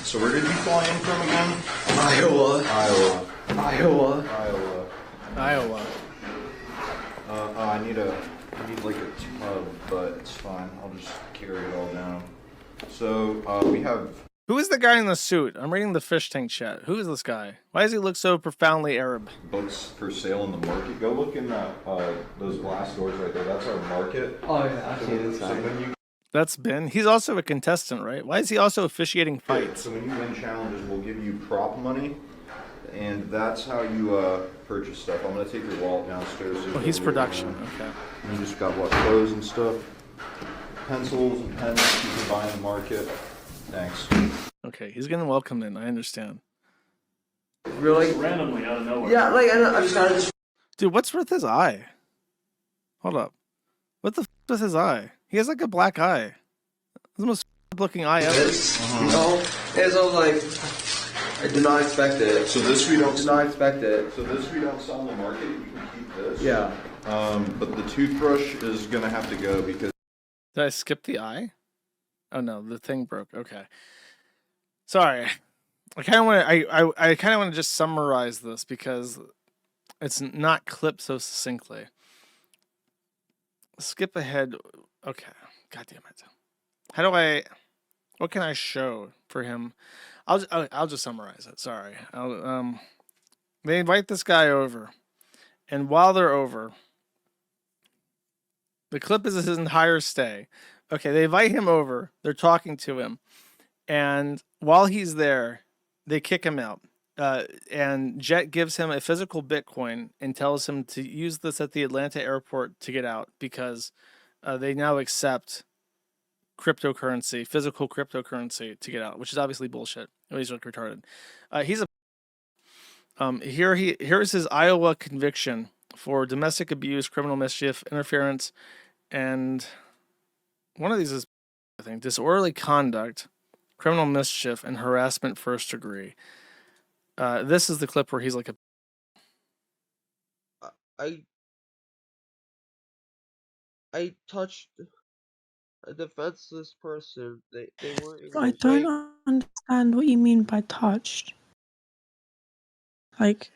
So where did you fly in from again? Iowa. Iowa. Iowa. Iowa. Iowa. I need like a tub, but it's fine. I'll just carry it all down. So we have. Who is the guy in the suit? I'm reading the Fishtank chat. Who is this guy? Why does he look so profoundly Arab? Books for sale in the market. Go look in that those glass doors right there. That's our market. Oh yeah, I see it inside. So when you That's Ben. He's also a contestant, right? Why is he also officiating fights? So when you win challenges, we'll give you prop money, and that's how you purchase stuff. I'm gonna take your wallet downstairs. Oh, he's production. Okay. And you just got what, clothes and stuff, pencils and pens you can buy in the market. Thanks. Okay, he's getting welcomed in. I understand. Really? Randomly out of nowhere. Yeah, like I just got this. Dude, what's with his eye? Hold up. What the f with his eye? He has like a black eye. It's the most looking eye ever. You know, it's all like I did not expect it. So this we don't. Did not expect it. So this we don't sell in the market. You can keep this. Yeah. But the toothbrush is gonna have to go because. Did I skip the eye? Oh no, the thing broke. Okay. Sorry. I kind of want to. I kind of want to just summarize this because it's not clipped so succinctly. Skip ahead. Okay. God damn it. How do I? What can I show for him? I'll just summarize it. Sorry. They invite this guy over, and while they're over, the clip is his entire stay. Okay, they invite him over. They're talking to him, and while he's there, they kick him out. And Jet gives him a physical Bitcoin and tells him to use this at the Atlanta airport to get out because they now accept cryptocurrency, physical cryptocurrency to get out, which is obviously bullshit. He's like retarded. He's a here's his Iowa conviction for domestic abuse, criminal mischief, interference, and one of these is, I think, disorderly conduct, criminal mischief, and harassment first degree. This is the clip where he's like I touched a defenseless person. They weren't. I don't understand what you mean by touched. Like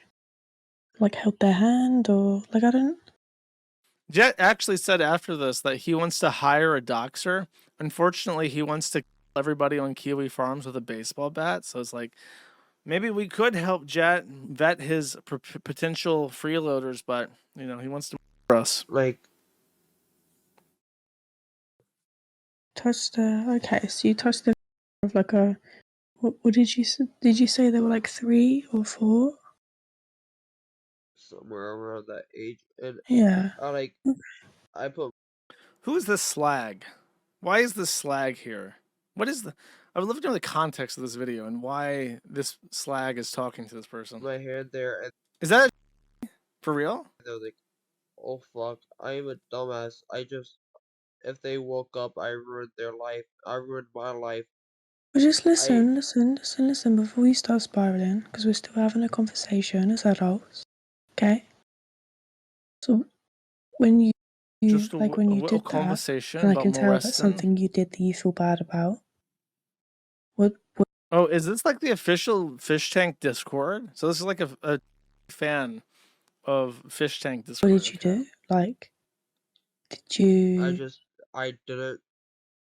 held their hand or like I don't. Jet actually said after this that he wants to hire a doxer. Unfortunately, he wants to kill everybody on Kiwifarms with a baseball bat. So it's like, maybe we could help Jet vet his potential freeloaders, but you know he wants to murder us. Like Touched the okay, so you touched the of like a what did you say? Did you say there were like 3 or 4? Somewhere around that age, and Yeah. I put. Who is this slag? Why is this slag here? What is the? I would love to know the context of this video and why this slag is talking to this person. My hand there, and is that for real? they're like Oh fuck, I am a dumbass. If they woke up, I ruined their life. I ruined my life. Well, just listen before you start spiraling, because we're still having a conversation as adults. Okay? So when you Just when you a did that, conversation and I about can tell that's molesting. something you did that you feel bad about. What Oh, is this like the official Fishtank Discord? So this is like a fan of Fishtank Discord. did you do? Like, did you? I didn't.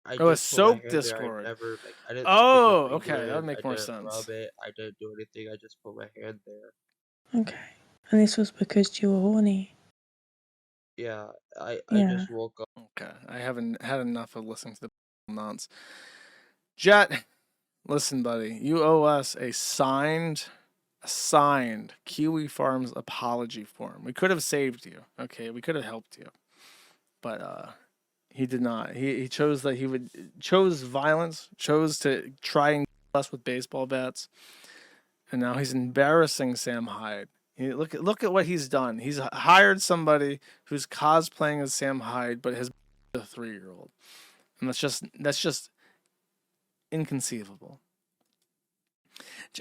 I Oh, a just put my soap hand there. Discord. I never I didn't. Oh, stick a okay, finger that would in, make I more didn't sense. Rub it. I didn't do anything. I just put my hand there. Okay. And this was because you were horny. Yeah, I Yeah. just woke up. Okay, I haven't had enough of listening to the nonsense. Jet, listen, buddy, you owe us a signed Kiwifarms apology form. We could have saved you, okay? We could have helped you, but he did not. He chose that chose violence, chose to try and kill us with baseball bats, and now he's embarrassing Sam Hyde. Look at what he's done. He's hired somebody who's cosplaying as Sam Hyde, but has a 3-year-old, and that's just inconceivable.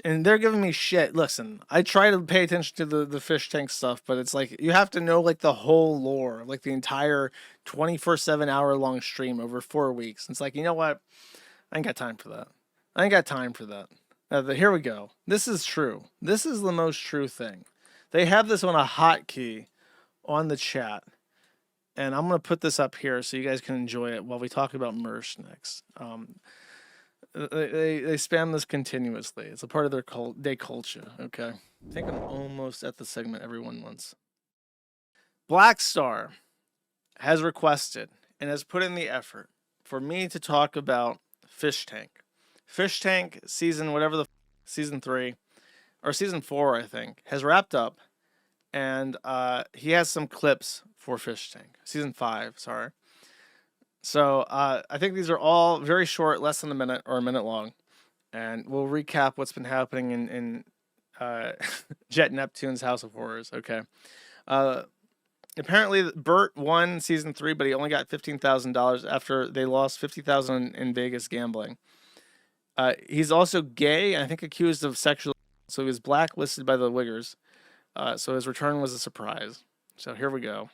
And they're giving me shit. Listen, I try to pay attention to the fish tank stuff, but it's like you have to know like the whole lore, like the entire 24/7 hour-long stream over 4 weeks. It's like, you know what? I ain't got time for that. I ain't got time for that. Here we go. This is true. This is the most true thing. They have this on a hotkey on the chat, and I'm gonna put this up here so you guys can enjoy it while we talk about merch next. They spam this continuously. It's a part of their day culture. Okay, I think I'm almost at the segment everyone wants. Black Star has requested and has put in the effort for me to talk about Fishtank. Fishtank season whatever season 3 or season 4 I think has wrapped up, and he has some clips for Fishtank season 5. Sorry. So I think these are all very short, less than a minute or a minute long, and we'll recap what's been happening in Jet Neptune's House of Horrors. Okay. Apparently, Burt won season 3, but he only got $15,000 after they lost $50,000 in Vegas gambling. He's also gay, and I think accused of sexual. So he was blacklisted by the Wiggers. So his return was a surprise. So here we go.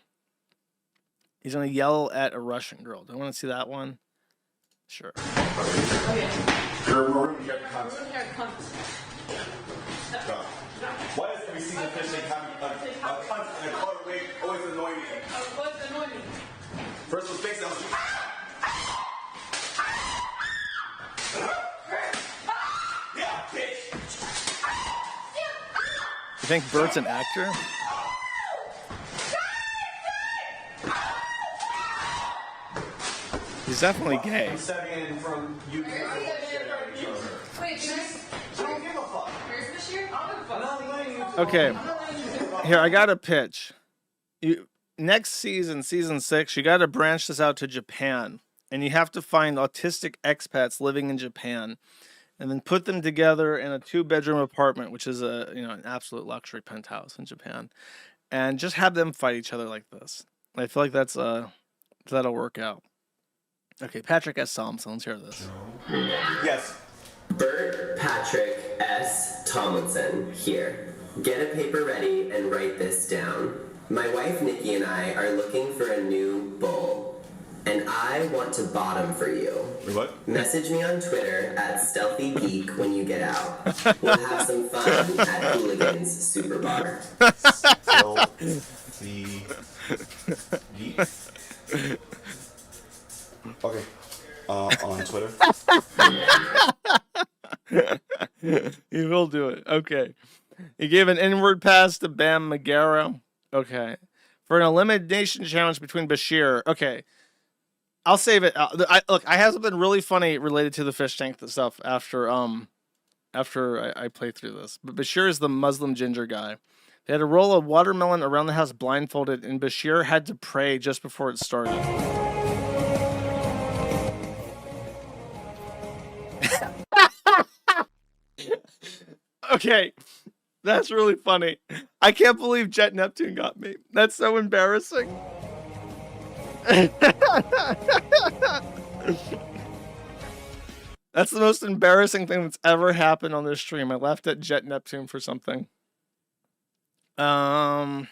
He's gonna yell at a Russian girl. Do I want to see that one? Sure. Why does every single fishing have a cunt and a color wig always annoy me? What's annoying me? First was fixed, I was yeah, bitch. You think Burt's an actor? He's definitely gay. I'm stepping in from you. Wait, don't give a fuck. Where's Bashir? Okay, here I got a pitch. Next season, season 6, you got to branch this out to Japan, and you have to find autistic expats living in Japan, and then put them together in a 2-bedroom apartment, which is an absolute luxury penthouse in Japan, and just have them fight each other like this. I feel like that'll work out. Okay, Patrick S. Thompson, let's hear this. Yes. Burt Patrick S. Tomlinson here. Get a paper ready and write this down. My wife Nikki and I are looking for a new bull, and I want to bottom for you. What? Message me on Twitter at Stealthy Geek when you get out. We'll have some fun at Hooligans Super Bar. Stealthy Geek? Okay. On Twitter. He will do it. Okay. He gave an inward pass to Bam Margera. Okay. For an elimination challenge between Bashir. Okay. I'll save it. Look, I have something really funny related to the fish tank stuff after I play through this. But Bashir is the Muslim ginger guy. They had to roll a watermelon around the house blindfolded, and Bashir had to pray just before it started. Okay, that's really funny. I can't believe Jet Neptune got me. That's so embarrassing. That's the most embarrassing thing that's ever happened on this stream. I left at Jet Neptune for something. Blaine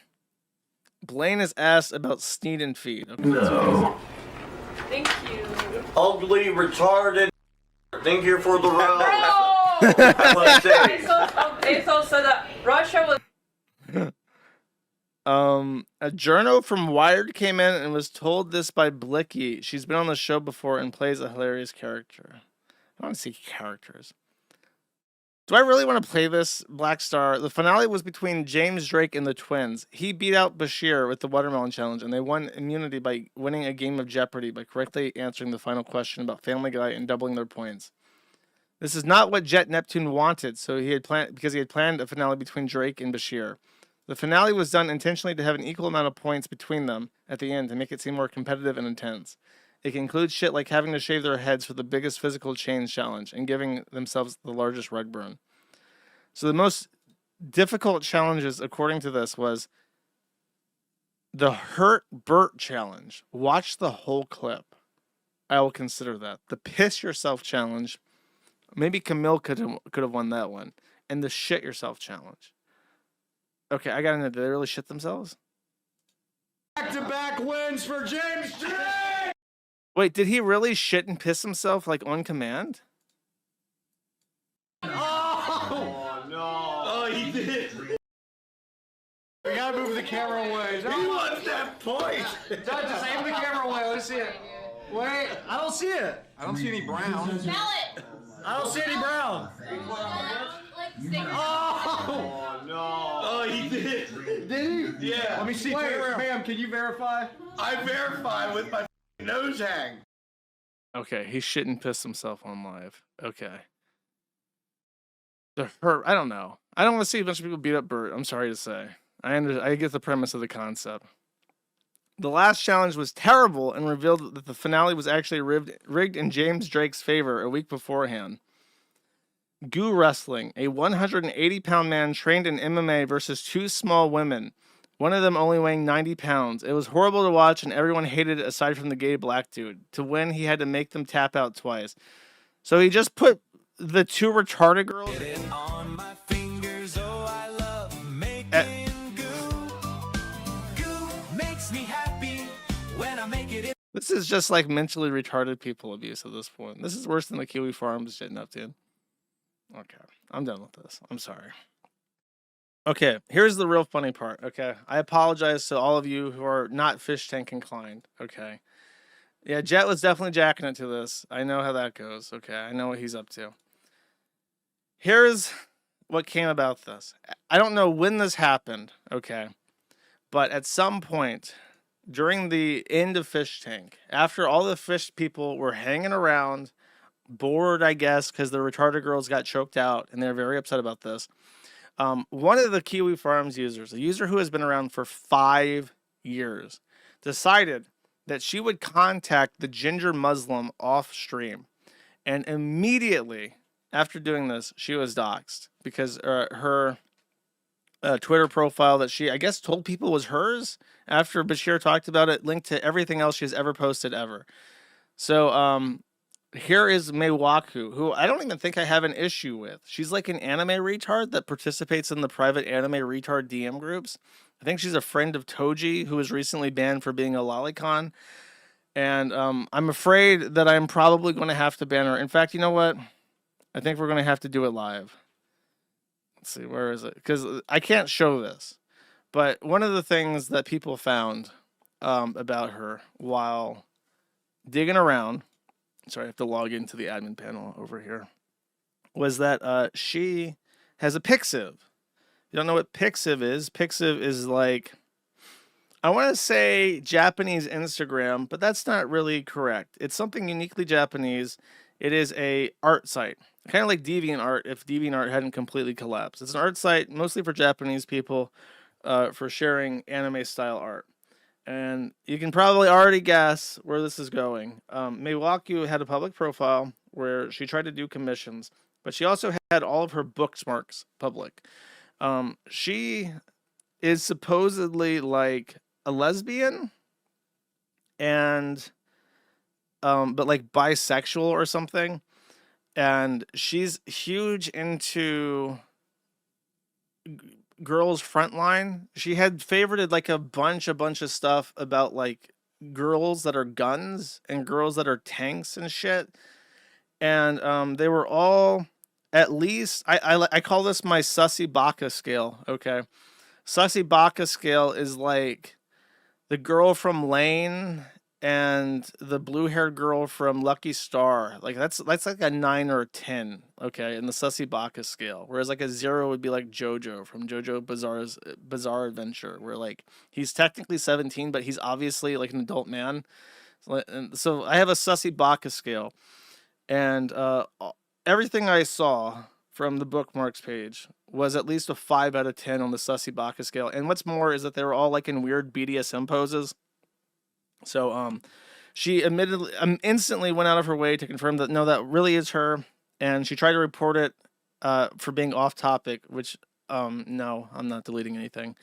is asked about Sneed and Feed. Okay, No. Thank you. Ugly, retarded. Thank you for the rose. Aso said that Russia was. A journo from Wired came in and was told this by Blicky. She's been on the show before and plays a hilarious character. I want to see characters. Do I really want to play this, Black Star? The finale was between James Drake and the twins. He beat out Bashir with the Watermelon Challenge, and they won immunity by winning a game of Jeopardy by correctly answering the final question about Family Guy and doubling their points. This is not what Jet Neptune wanted, so he had planned a finale between Drake and Bashir. The finale was done intentionally to have an equal amount of points between them at the end to make it seem more competitive and intense. It can include shit like having to shave their heads for the biggest physical change challenge and giving themselves the largest rug burn. So the most difficult challenges, according to this, was the Hurt Burt challenge. Watch the whole clip. I will consider that. The Piss Yourself challenge. Maybe Camille could have won that one. And the Shit Yourself challenge. Okay, I gotta know, did they really shit themselves? Back-to-back wins for James Drake! Wait, did he really shit and piss himself, like, on command? Oh no! Oh, he did! We gotta move the camera away. He wants that point! Judge, just aim the camera away. Let's see it. Wait, I don't see it. I don't see any brown. Smell it! I don't see any brown. Oh no! Oh, he did! Did he? Yeah. Let me see. Wait, ma'am, can you verify? I verified with my nose hang. Okay, he shit and pissed himself on live. Okay. The Hurt, I don't know. I don't want to see a bunch of people beat up Burt. I'm sorry to say. I get the premise of the concept. The last challenge was terrible and revealed that the finale was actually rigged in James Drake's favor a week beforehand. Goo Wrestling, a 180-pound man trained in MMA versus two small women, one of them only weighing 90 pounds. It was horrible to watch and everyone hated it aside from the gay black dude. To win, he had to make them tap out twice. So he just put the two retarded girls... This is just like mentally retarded people abuse at this point. This is worse than the Kiwifarms Jet Neptune. Okay, I'm done with this. I'm sorry. Okay, here's the real funny part, okay? I apologize to all of you who are not Fishtank inclined, okay? Yeah, Jet was definitely jacking it to this. I know how that goes, okay? I know what he's up to. Here's what came about this. I don't know when this happened, okay? But at some point... during the end of Fishtank, after all the fish people were hanging around, bored, I guess, because the retarded girls got choked out, and they're very upset about this. One of the Kiwifarms users, a user who has been around for 5 years, decided that she would contact the Ginger Muslim off stream. And immediately after doing this, she was doxed because her Twitter profile that she, I guess, told people was hers after Bashir talked about it, linked to everything else she's ever posted ever. So here is Meiwaku, who I don't even think I have an issue with. She's like an anime retard that participates in the private anime retard DM groups. I think she's a friend of Toji, who was recently banned for being a lolicon. And I'm afraid that I'm probably going to have to ban her. In fact, you know what? I think we're going to have to do it live. Let's see, where is it? Because I can't show this. But one of the things that people found about her while digging around, sorry, I have to log into the admin panel over here, was that she has a Pixiv. You don't know what Pixiv is? Pixiv is like, I want to say Japanese Instagram, but that's not really correct. It's something uniquely Japanese. It is a art site. Kind of like DeviantArt if DeviantArt hadn't completely collapsed. It's an art site mostly for Japanese people for sharing anime-style art. And you can probably already guess where this is going. Meiwaku had a public profile where she tried to do commissions, but she also had all of her bookmarks public. She is supposedly like a lesbian and but like bisexual or something. And she's huge into girls frontline. She had favorited like a bunch of stuff about like girls that are guns and girls that are tanks and shit. And they were all at least I call this my Sussy Baka scale. Okay, Sussy Baka scale is like the girl from Lane and the blue-haired girl from Lucky Star. Like that's like a 9 or a 10, okay, in the Sussy Baka scale. Whereas like a 0 would be like JoJo from JoJo Bizarre's Bizarre Adventure, where like he's technically 17, but he's obviously like an adult man. So I have a Sussy Baka scale, and everything I saw from the bookmarks page was at least a 5 out of 10 on the Sussy Baka scale. And what's more is that they were all like in weird BDSM poses. So she admittedly instantly went out of her way to confirm that no, that really is her, and she tried to report it for being off topic, which no, I'm not deleting anything.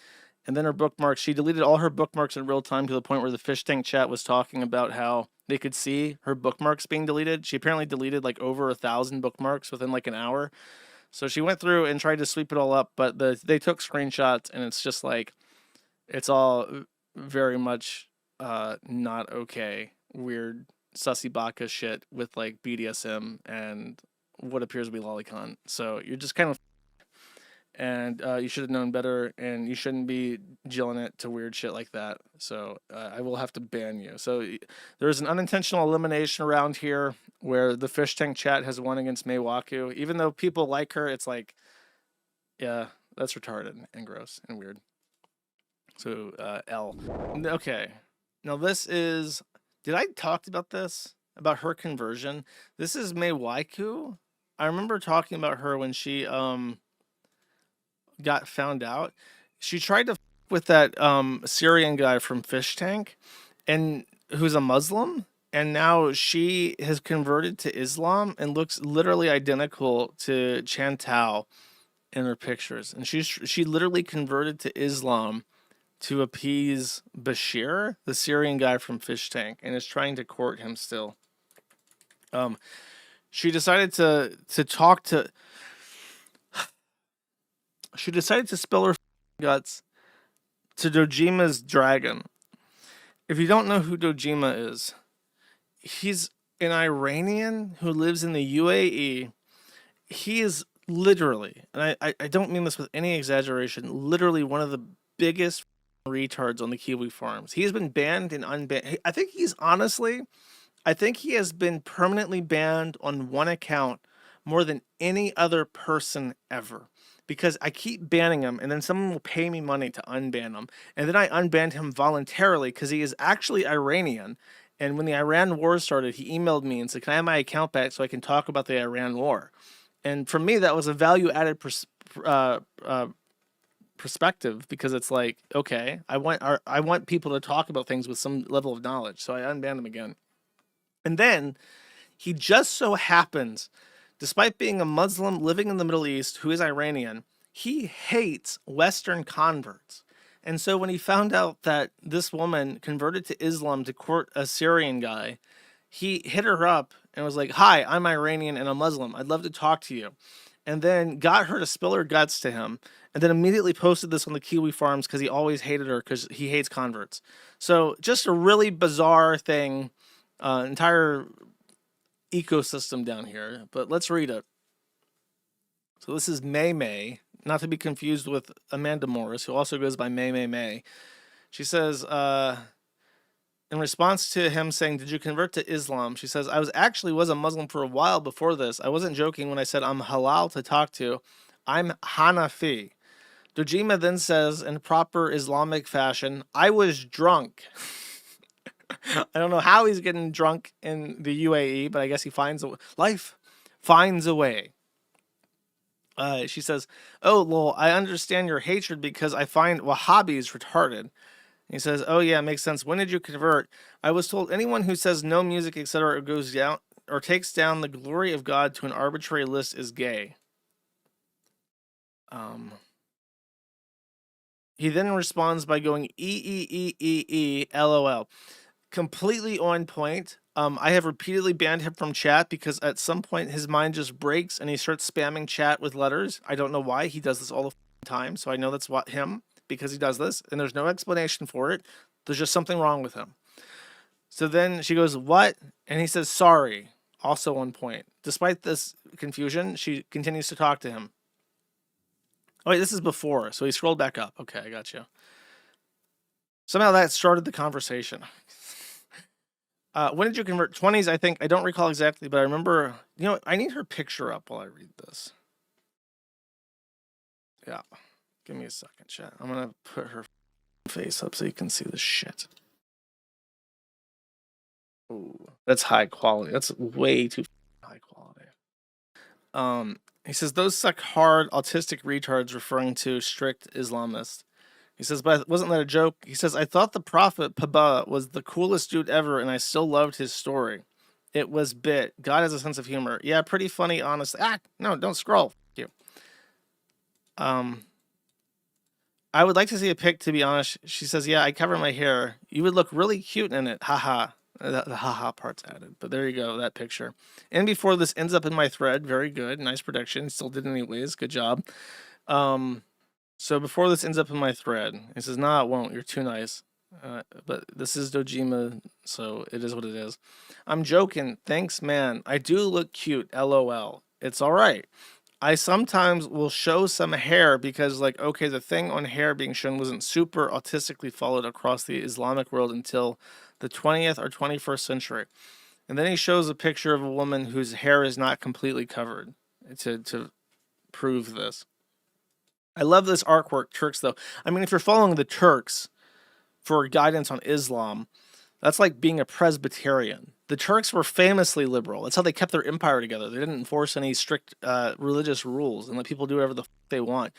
And then her bookmarks, she deleted all her bookmarks in real time to the point where the Fishtank chat was talking about how they could see her bookmarks being deleted. She apparently deleted like over 1,000 bookmarks within like an hour. So she went through and tried to sweep it all up, but they took screenshots, and it's just like, it's all very much not okay. Weird Sussy Baka shit with like BDSM and what appears to be lolicon. So you're just kind of, and you should have known better, and you shouldn't be jilling it to weird shit like that. So I will have to ban you. So there's an unintentional elimination around here where the Fishtank chat has won against Maywaku. Even though people like her, it's like, yeah, that's retarded and gross and weird. So L. Okay. Now this is, did I talk about this? About her conversion? This is Maywaku. I remember talking about her when she got found out. She tried to f with that Syrian guy from Fishtank, and who's a Muslim, and now she has converted to Islam and looks literally identical to Chantal in her pictures. And she literally converted to Islam to appease Bashir, the Syrian guy from Fishtank, and is trying to court him still. She decided to talk to. She decided to spill her guts to Dojima's dragon. If you don't know who Dojima is, he's an Iranian who lives in the UAE. He is literally, and I don't mean this with any exaggeration, literally one of the biggest retards on the Kiwifarms. He has been banned and unbanned. I think he has been permanently banned on one account more than any other person ever. Because I keep banning him, and then someone will pay me money to unban him. And then I unbanned him voluntarily because he is actually Iranian. And when the Iran war started, he emailed me and said, can I have my account back so I can talk about the Iran war? And for me, that was a value-added perspective, because it's like, okay, I want people to talk about things with some level of knowledge. So I unbanned him again. And then he just so happens, despite being a Muslim living in the Middle East who is Iranian, he hates Western converts. And so when he found out that this woman converted to Islam to court a Syrian guy, he hit her up and was like, hi, I'm Iranian and a Muslim. I'd love to talk to you. And then got her to spill her guts to him, and then immediately posted this on the Kiwifarms because he always hated her because he hates converts. So just a really bizarre thing, entire ecosystem down here, but let's read it. So this is May, not to be confused with Amanda Morris, who also goes by May. She says, in response to him saying, did you convert to Islam? She says, I was a Muslim for a while before this. I wasn't joking when I said I'm halal to talk to. I'm Hanafi. Dojima then says in proper Islamic fashion, I was drunk. I don't know how he's getting drunk in the UAE, but I guess he life finds a way. She says, oh, lol, I understand your hatred because I find Wahhabis retarded. He says, oh yeah, makes sense. When did you convert? I was told anyone who says no music, etc. goes down or takes down the glory of God to an arbitrary list is gay. He then responds by going LOL. Completely on point. I have repeatedly banned him from chat because at some point his mind just breaks and he starts spamming chat with letters. I don't know why. He does this all the time, so I know that's what him, because he does this, and there's no explanation for it. There's just something wrong with him. So then she goes, what? And he says, sorry. Also on point. Despite this confusion, she continues to talk to him. Oh, wait, this is before. So he scrolled back up. Okay, I got you. Somehow that started the conversation. When did you convert? 20s, I think. I don't recall exactly, but I remember... You know, I need her picture up while I read this. Yeah. Give me a second, chat. I'm going to put her face up so you can see the shit. Ooh, that's high quality. That's way too high quality. He says, those suck hard autistic retards, referring to strict Islamists. He says, but wasn't that a joke? He says, I thought the Prophet Paba was the coolest dude ever, and I still loved his story. It was bit. God has a sense of humor. Yeah, pretty funny, honestly. No, don't scroll. F you. I would like to see a pic, to be honest. She says, yeah, I cover my hair. You would look really cute in it. Haha. The haha part's added. But there you go, that picture. And before this ends up in my thread, very good. Nice prediction. Still did anyways. Good job. So before this ends up in my thread, he says, nah, it won't. You're too nice. But this is Dojima, so it is what it is. I'm joking. Thanks, man. I do look cute. LOL. It's all right. I sometimes will show some hair because, like, okay, the thing on hair being shown wasn't super autistically followed across the Islamic world until the 20th or 21st century. And then he shows a picture of a woman whose hair is not completely covered to prove this. I love this artwork, Turks, though. I mean, if you're following the Turks for guidance on Islam, that's like being a Presbyterian. The Turks were famously liberal. That's how they kept their empire together. They didn't enforce any strict religious rules and let people do whatever the f they want.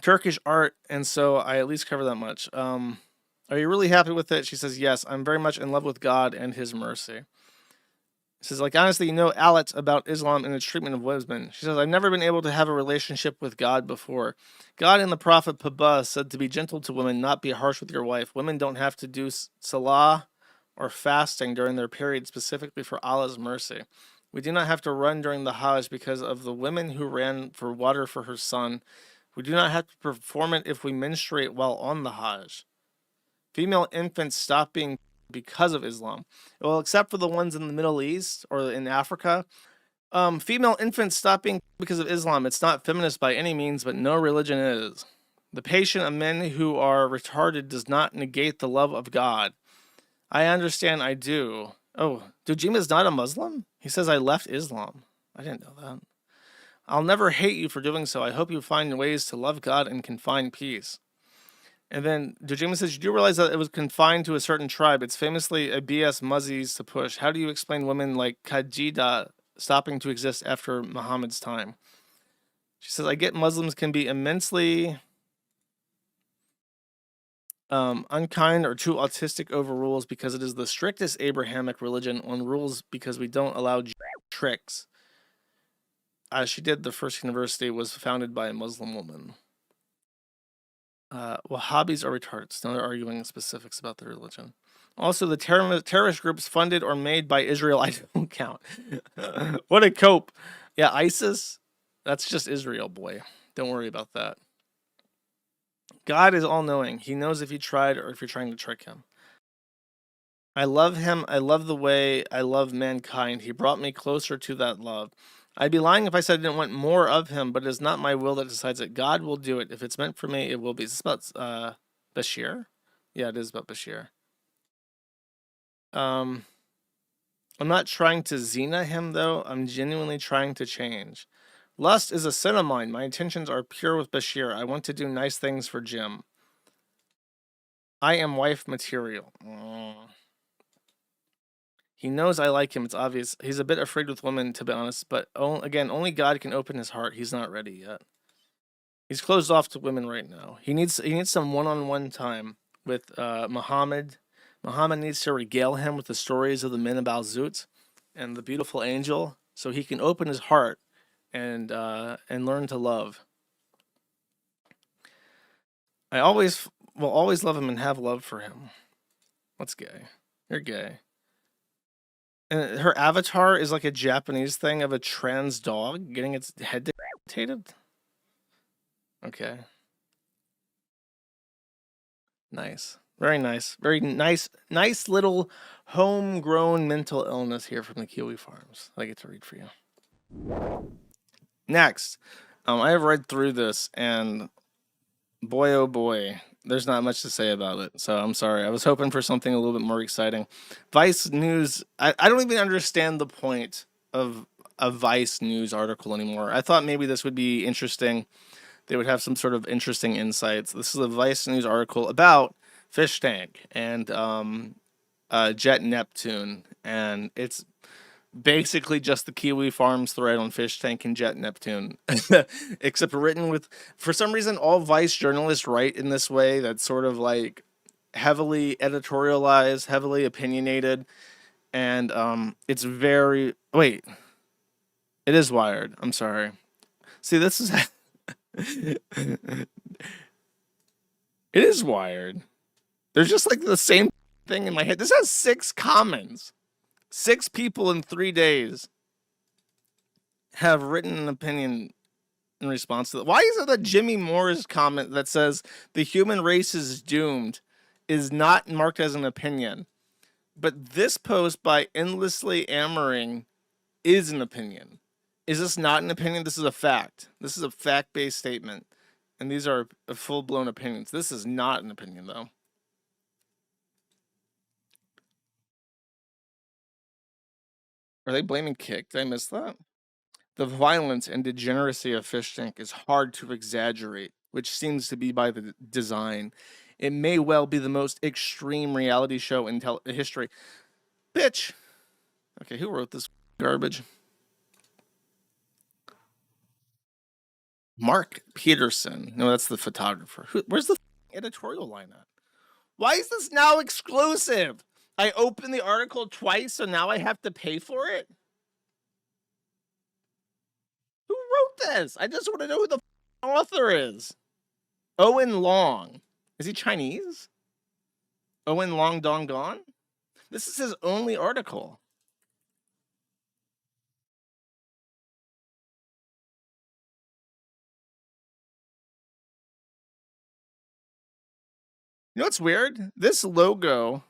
Turkish art, and so I at least cover that much. Are you really happy with it? She says, yes, I'm very much in love with God and his mercy. She says, like, honestly, you know Alet about Islam and its treatment of women. She says, I've never been able to have a relationship with God before. God and the Prophet Paba said to be gentle to women, not be harsh with your wife. Women don't have to do salah or fasting during their period specifically for Allah's mercy. We do not have to run during the Hajj because of the women who ran for water for her son. We do not have to perform it if we menstruate while on the Hajj. Female infants stop being because of Islam. Well, except for the ones in the Middle East or in Africa. Female infants stop being because of Islam. It's not feminist by any means, but no religion is. The patience of men who are retarded does not negate the love of God. I understand, I do. Oh, Dojima is not a Muslim? He says I left Islam. I didn't know that. I'll never hate you for doing so. I hope you find ways to love God and can find peace. And then Dojima says, you do realize that it was confined to a certain tribe. It's famously a BS Muzzies to push. How do you explain women like Kajida stopping to exist after Muhammad's time? She says, I get Muslims can be immensely unkind or too autistic over rules because it is the strictest Abrahamic religion on rules because we don't allow tricks. She did. The first university was founded by a Muslim woman. Wahhabis are retarded. Now they're arguing specifics about their religion. Also, the terrorist groups funded or made by Israel, I don't count. What a cope. Yeah, ISIS, that's just Israel, boy. Don't worry about that. God is all-knowing. He knows if you tried or if you're trying to trick him. I love him. I love the way I love mankind. He brought me closer to that love. I'd be lying if I said I didn't want more of him, but it is not my will that decides it. God will do it. If it's meant for me, it will be. Is this about Bashir? Yeah, it is about Bashir. I'm not trying to Xena him, though. I'm genuinely trying to change. Lust is a sin of mine. My intentions are pure with Bashir. I want to do nice things for Jim. I am wife material. He knows I like him. It's obvious. He's a bit afraid with women, to be honest. But again, only God can open his heart. He's not ready yet. He's closed off to women right now. He needs some one-on-one time with Muhammad. Muhammad needs to regale him with the stories of the men of Balzut and the beautiful angel, so he can open his heart and learn to love. I always will always love him and have love for him. What's gay? You're gay. And her avatar is like a Japanese thing of a trans dog getting its head decapitated. Okay. Nice. Very nice. Very nice. Nice little homegrown mental illness here from the Kiwifarms. I get to read for you. Next, I have read through this, and boy, oh boy, there's not much to say about it. So I'm sorry. I was hoping for something a little bit more exciting. Vice News, I don't even understand the point of a Vice News article anymore. I thought maybe this would be interesting. They would have some sort of interesting insights. This is a Vice News article about Fishtank and Jet Neptune, and it's basically just the Kiwifarms thread on Fishtank and Jet Neptune, except written with, for some reason, all Vice journalists write in this way that's sort of like heavily editorialized, heavily opinionated, and it's very, wait, it is Wired, I'm sorry. See, this is, it is Wired. There's just like the same thing in my head. This has 6 comments. 6 people in 3 days have written an opinion in response to that. Why is it that Jimmy Moore's comment that says the human race is doomed is not marked as an opinion, but this post by Endlessly Amoring is an opinion? Is this not an opinion? This is a fact. This is a fact-based statement, and these are full-blown opinions. This is not an opinion, though. Are they blaming Kick? Did I miss that? The violence and degeneracy of Fishtank is hard to exaggerate, which seems to be by the design. It may well be the most extreme reality show in history. Bitch! Okay, who wrote this garbage? Mark Peterson. No, that's the photographer. Where's the editorial line at? Why is this now exclusive? I opened the article twice, so now I have to pay for it? Who wrote this? I just want to know who the author is. Owen Long. Is he Chinese? Owen Long Dong Gone? This is his only article. You know what's weird? This logo.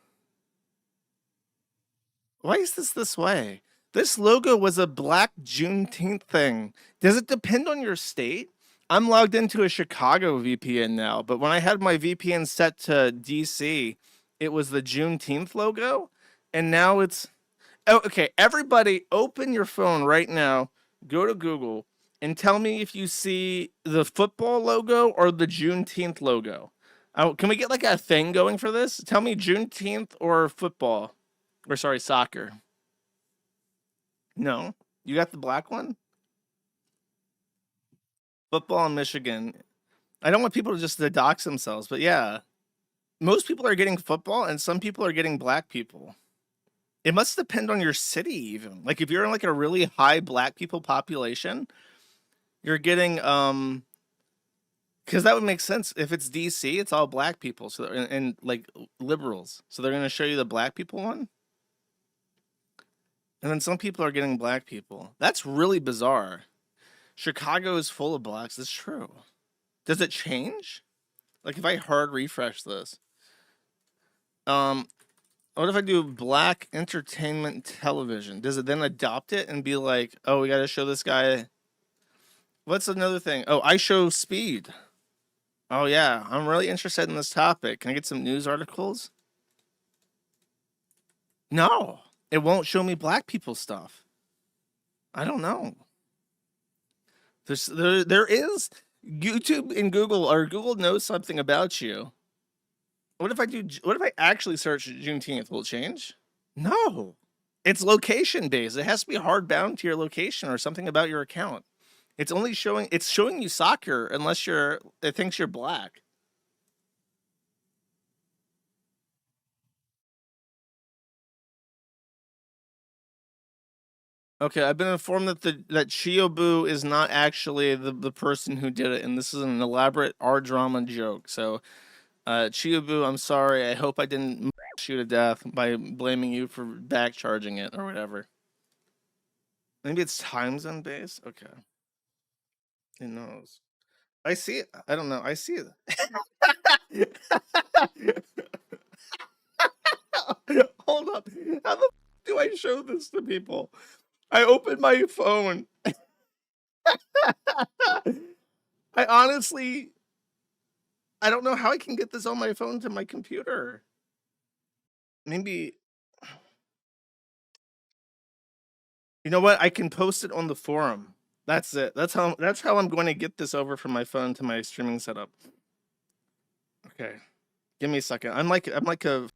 Why is this way? This logo was a Black Juneteenth thing. Does it depend on your state? I'm logged into a Chicago VPN now, but when I had my VPN set to DC, it was the Juneteenth logo, and now it's... Oh, okay, everybody open your phone right now, go to Google, and tell me if you see the football logo or the Juneteenth logo. Can we get like a thing going for this? Tell me Juneteenth or football. Or sorry, soccer. No? You got the black one? Football in Michigan. I don't want people to just dox themselves, but yeah. Most people are getting football and some people are getting black people. It must depend on your city even. Like if you're in like a really high black people population, you're getting because that would make sense. If it's DC, it's all black people, so and like liberals. So they're going to show you the black people one. And then some people are getting black people. That's really bizarre. Chicago is full of blacks. That's true. Does it change? Like if I hard refresh this. What if I do black entertainment television? Does it then adopt it and be like, oh, we got to show this guy? What's another thing? Oh, I show speed. Oh, yeah. I'm really interested in this topic. Can I get some news articles? No. It won't show me black people stuff. I don't know. There is YouTube and Google, or Google knows something about you. What if I actually search Juneteenth? Will it change? No. It's location based. It has to be hard bound to your location or something about your account. It's showing you soccer unless it thinks you're black. Okay, I've been informed that that Chiyobu is not actually the person who did it, and this is an elaborate R-drama joke. So, Chiyobu, I'm sorry. I hope I didn't you to death by blaming you for backcharging it or whatever. Maybe it's time zone based? Okay. Who knows? I see it. I don't know. I see it. Hold up. How the do I show this to people? I opened my phone. I honestly, I don't know how I can get this on my phone to my computer. Maybe, you know what? I can post it on the forum. That's it. That's how I'm going to get this over from my phone to my streaming setup. Okay. Give me a second. I'm like a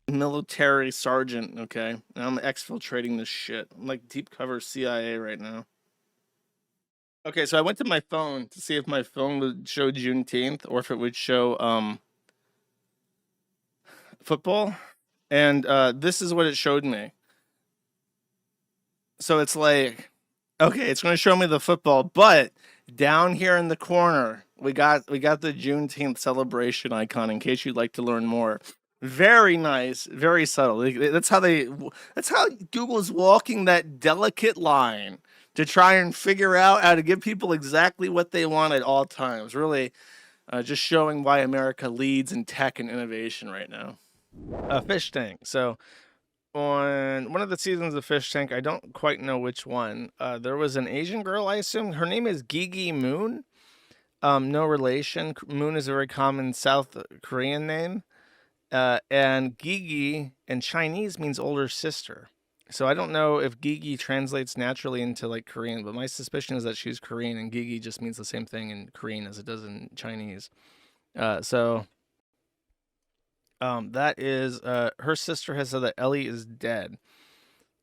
military sergeant, okay? And I'm exfiltrating this shit. I'm like deep cover CIA right now. Okay, so I went to my phone to see if my phone would show Juneteenth or if it would show football. And this is what it showed me. So it's like, okay, it's going to show me the football, but down here in the corner, we got the Juneteenth celebration icon in case you'd like to learn more. Very nice, very subtle. That's how Google's walking that delicate line to try and figure out how to give people exactly what they want at all times. Really, just showing why America leads in tech and innovation right now. Fishtank. So on one of the seasons of Fishtank, I don't quite know which one, there was an Asian girl, I assume. Her name is Gigi Moon. No relation. Moon is a very common South Korean name. And Gigi in Chinese means older sister. So I don't know if Gigi translates naturally into like Korean, but my suspicion is that she's Korean and Gigi just means the same thing in Korean as it does in Chinese. That is, her sister has said that Ellie is dead.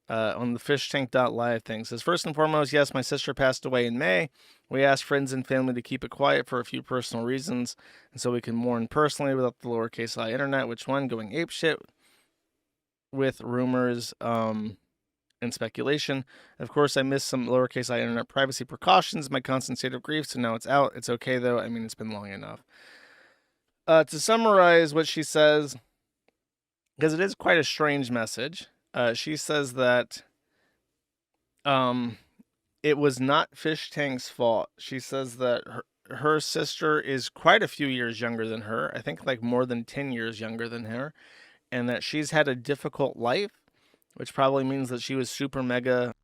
On the fishtank.live thing. Says, first and foremost, yes, my sister passed away in May. We asked friends and family to keep it quiet for a few personal reasons, and so we can mourn personally without the lowercase I internet, which one going apeshit with rumors and speculation. Of course, I missed some lowercase I internet privacy precautions, my constant state of grief, so now it's out. It's okay, though. I mean, it's been long enough. To summarize what she says, because it is quite a strange message, she says that it was not Fishtank's fault. She says that her sister is quite a few years younger than her. I think like more than 10 years younger than her. And that she's had a difficult life, which probably means that she was super mega,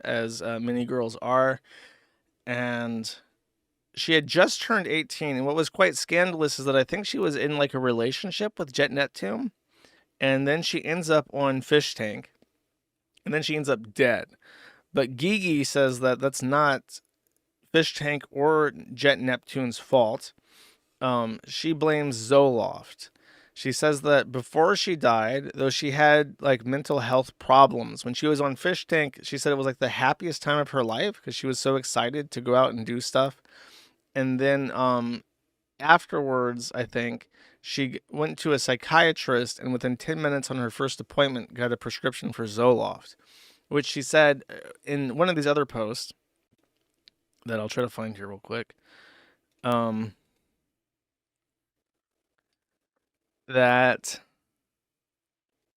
as many girls are. And she had just turned 18. And what was quite scandalous is that I think she was in like a relationship with Jet Neptune. And then she ends up on Fishtank. And then she ends up dead. But Gigi says that that's not Fishtank or Jet Neptune's fault. She blames Zoloft. She says that before she died, though she had like mental health problems, when she was on Fishtank, she said it was like the happiest time of her life because she was so excited to go out and do stuff. And then afterwards, I think, she went to a psychiatrist and within 10 minutes on her first appointment got a prescription for Zoloft, which she said in one of these other posts that I'll try to find here real quick. That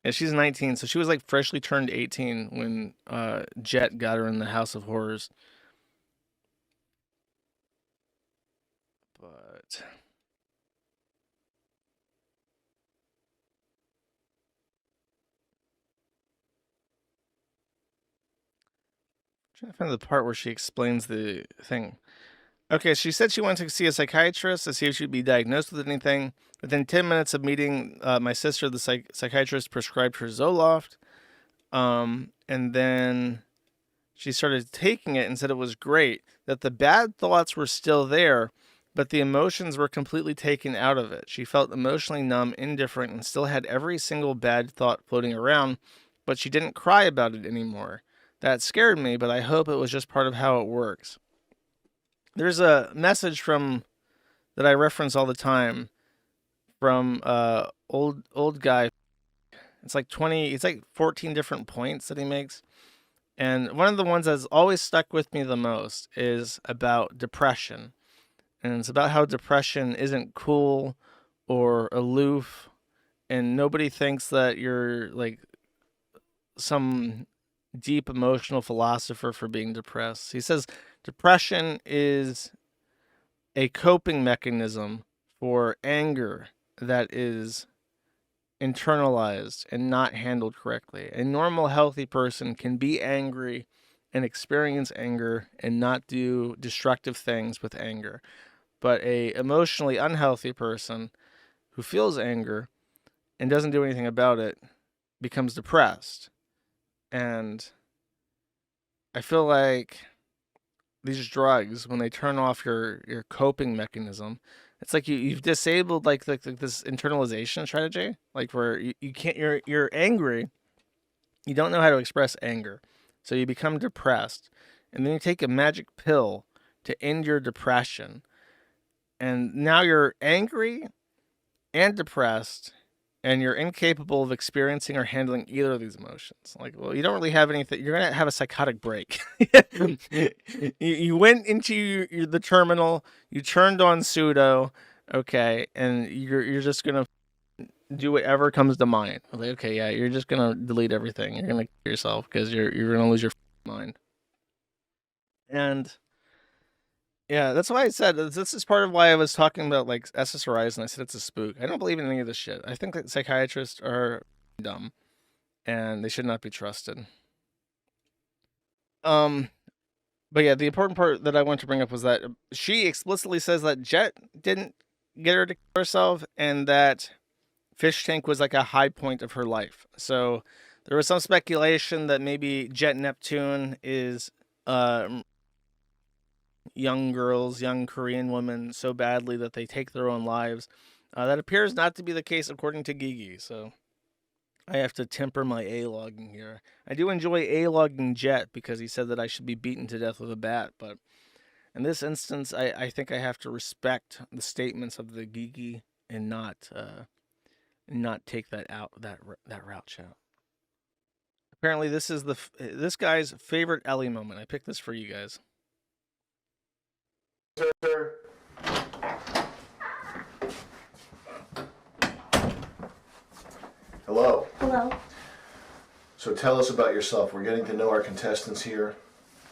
yeah, she's 19, so she was like freshly turned 18 when Jet got her in the House of Horrors. But trying to find the part where she explains the thing. Okay, she said she wanted to see a psychiatrist to see if she'd be diagnosed with anything. Within 10 minutes of meeting my sister, the psychiatrist prescribed her Zoloft. And then she started taking it and said it was great, that the bad thoughts were still there, but the emotions were completely taken out of it. She felt emotionally numb, indifferent, and still had every single bad thought floating around, but she didn't cry about it anymore. That scared me, but I hope it was just part of how it works. There's a message that I reference all the time from old guy. It's like 14 different points that he makes. And one of the ones that's always stuck with me the most is about depression. And it's about how depression isn't cool or aloof, and nobody thinks that you're like some deep emotional philosopher for being depressed. He says depression is a coping mechanism for anger that is internalized and not handled correctly. A normal, healthy person can be angry and experience anger and not do destructive things with anger. But a emotionally unhealthy person who feels anger and doesn't do anything about it becomes depressed. And I feel like these drugs, when they turn off your coping mechanism, it's like you've disabled like this internalization strategy, like where you can't, you're angry, you don't know how to express anger, so you become depressed, and then you take a magic pill to end your depression, and now you're angry and depressed, and you're incapable of experiencing or handling either of these emotions. Like, well, you don't really have anything. You're gonna have a psychotic break. You went into the terminal. You turned on pseudo, okay, and you're just gonna do whatever comes to mind. Like, okay, yeah, you're just gonna delete everything. You're gonna kill yourself because you're gonna lose your mind. And yeah, that's why I said this is part of why I was talking about like SSRIs, and I said it's a spook. I don't believe in any of this shit. I think that psychiatrists are dumb, and they should not be trusted. But yeah, the important part that I want to bring up was that she explicitly says that Jet didn't get her to kill herself, and that Fishtank was like a high point of her life. So there was some speculation that maybe Jet Neptune is young girls, young Korean women so badly that they take their own lives. That appears not to be the case according to Gigi, so I have to temper my A-logging here. I do enjoy A-logging Jet because he said that I should be beaten to death with a bat, but in this instance, I think I have to respect the statements of the Gigi and not take that route shout. Apparently, this is this guy's favorite Ellie moment. I picked this for you guys. Sir. Hello. Hello. So tell us about yourself. We're getting to know our contestants here.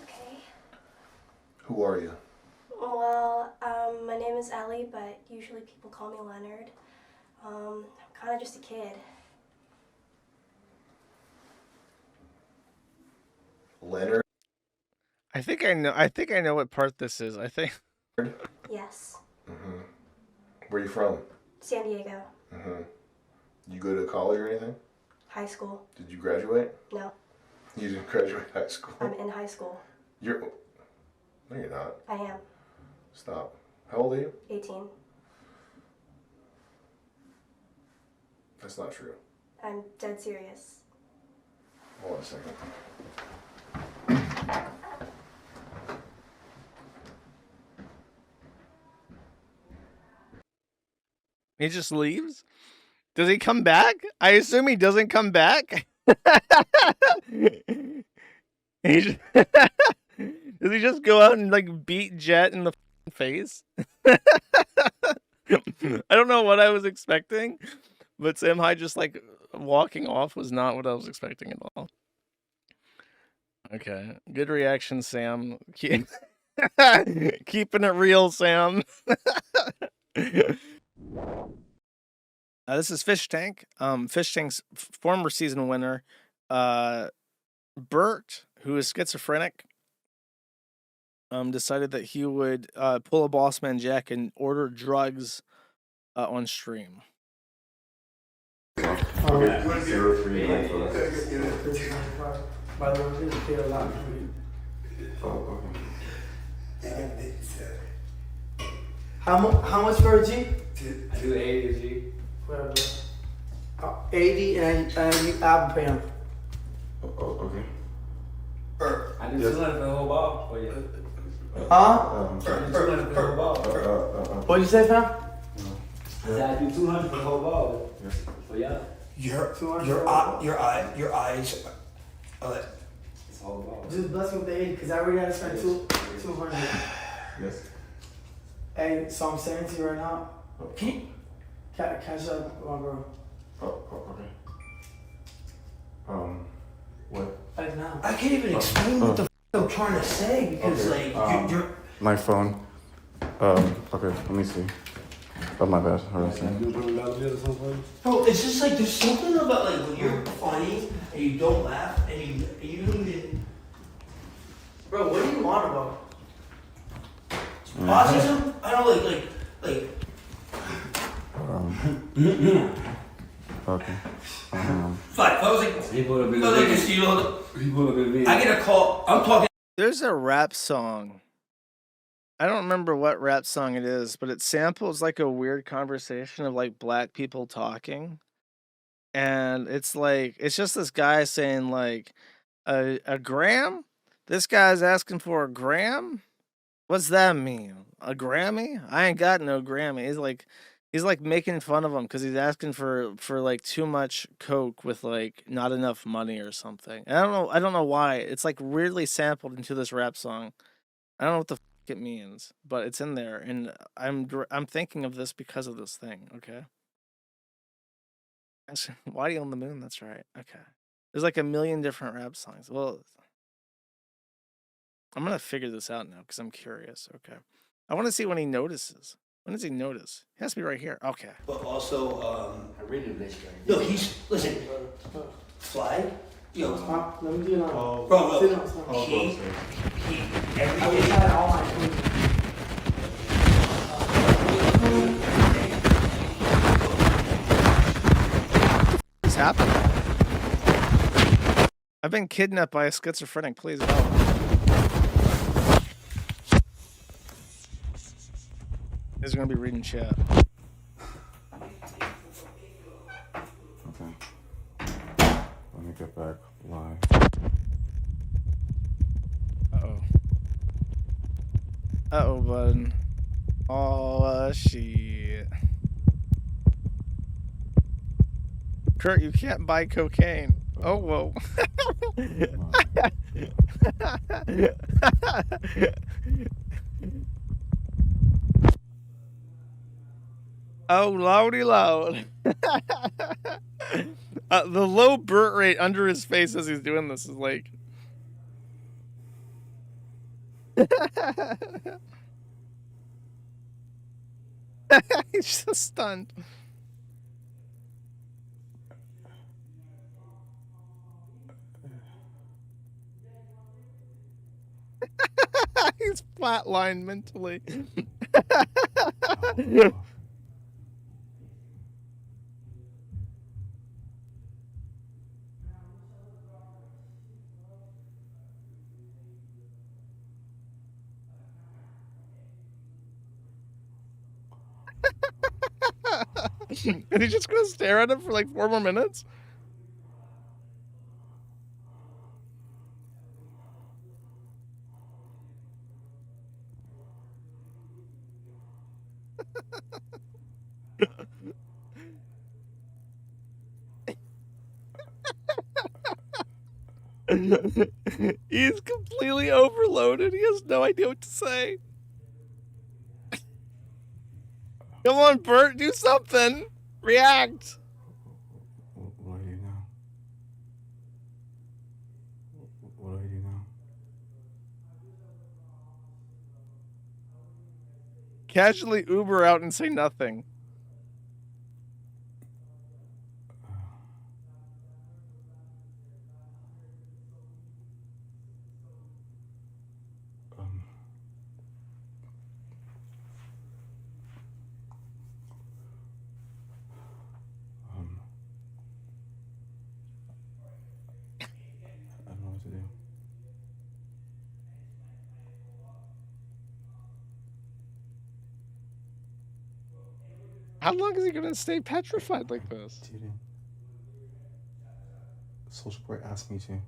Okay. Who are you? Well, my name is Ellie, but usually people call me Leonard. I'm kind of just a kid. Leonard? I think I know what part this is. I think. Yes. Mm-hmm. Where are you from? San Diego. Mm-hmm. You go to college or anything? High school. Did you graduate? No. You didn't graduate high school? I'm in high school. No, you're not. I am. Stop. How old are you? 18. That's not true. I'm dead serious. Hold on a second. He just leaves? Does he come back? I assume he doesn't come back. Does he just go out and like beat Jet in the face? I don't know what I was expecting, but Sam Hyde just like walking off was not what I was expecting at all. Okay, good reaction, Sam. Keeping it real, Sam. This is Fishtank. Fishtank's former season winner, Burt, who is schizophrenic, decided that he would pull a boss man Jack and order drugs on stream. By the way, this is a lot for you. Oh, okay. How much for a G? 280 a G. Well, 80 and I'll pay him. Oh, okay. I do 200 for the whole ball for you. Huh? I do 200 for the whole ball. What'd you say, fam? I said I do 200 for the whole ball for y'all. Your eyes. It's Just bless me with the 80, because I already had to spend 200. Yes. Hey, so I'm saying to you right now, can you catch up, my bro? Okay. What? Like now. I can't even explain what the f I'm trying to say because you're. My phone. Okay, let me see. Oh my bad. What was I saying? Bro, it's just like there's something about like when you're funny and you don't laugh and you don't even. Bro, what do you want about? Autism? I don't like. Okay. Like, I was like, I get a call. I'm talking. There's a rap song. I don't remember what rap song it is, but it samples like a weird conversation of like black people talking. And it's just this guy saying like a gram? This guy's asking for a gram? What's that mean? A Grammy? I ain't got no Grammy. He's like making fun of him because he's asking for like too much coke with like not enough money or something. And I don't know why. It's like weirdly sampled into this rap song. I don't know what the it means, but it's in there, and I'm thinking of this because of this thing. Okay. Why on the moon? That's right. Okay. There's like a million different rap songs. Well, I'm gonna figure this out now because I'm curious. Okay. I want to see when he notices. When does he notice? He has to be right here. Okay. But also, I really miss you. no, listen, Fly, yo, Let me do it now. bro, Sit down, he, every I day. wish I had all my food. What's happening? I've been kidnapped by a schizophrenic. Please help. He's gonna be reading chat. Okay. Let me get back live. Uh-oh, bud. Oh, shit. Kurt, you can't buy cocaine. Oh, whoa. Oh, lordy loud. The low Burt rate under his face as he's doing this is like... He's just stunned. He's flatlined mentally. And he's just gonna stare at him for like 4 more minutes? He's completely overloaded. He has no idea what to say. Come on, Burt, do something. React. What do you know? What do you know? Casually Uber out and say nothing. I don't know what to do. How long is he gonna stay petrified like this? Social support asked me to.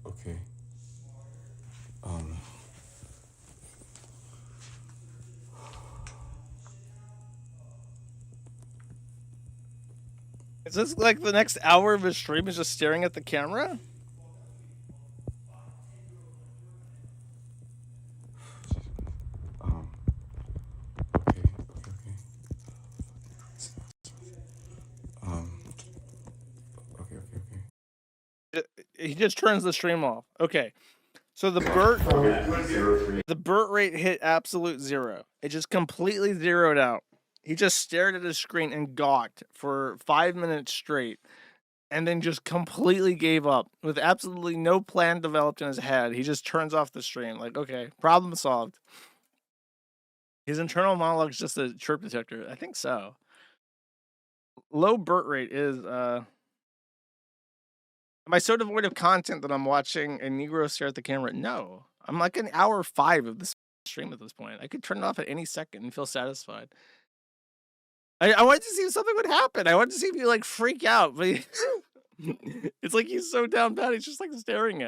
Okay. Is this like the next hour of his stream is just staring at the camera? He just turns the stream off. Okay. So the Burt rate hit absolute 0. It just completely zeroed out. He just stared at his screen and gawked for 5 minutes straight and then just completely gave up with absolutely no plan developed in his head. He just turns off the stream like, okay, problem solved. His internal monologue is just a chirp detector. I think so. Low Burt rate is am I so devoid of content that I'm watching a Negro stare at the camera? No. I'm like an hour 5 of this stream at this point. I could turn it off at any second and feel satisfied. I wanted to see if something would happen. I wanted to see if you like freak out, but it's like he's so down bad. He's just like staring at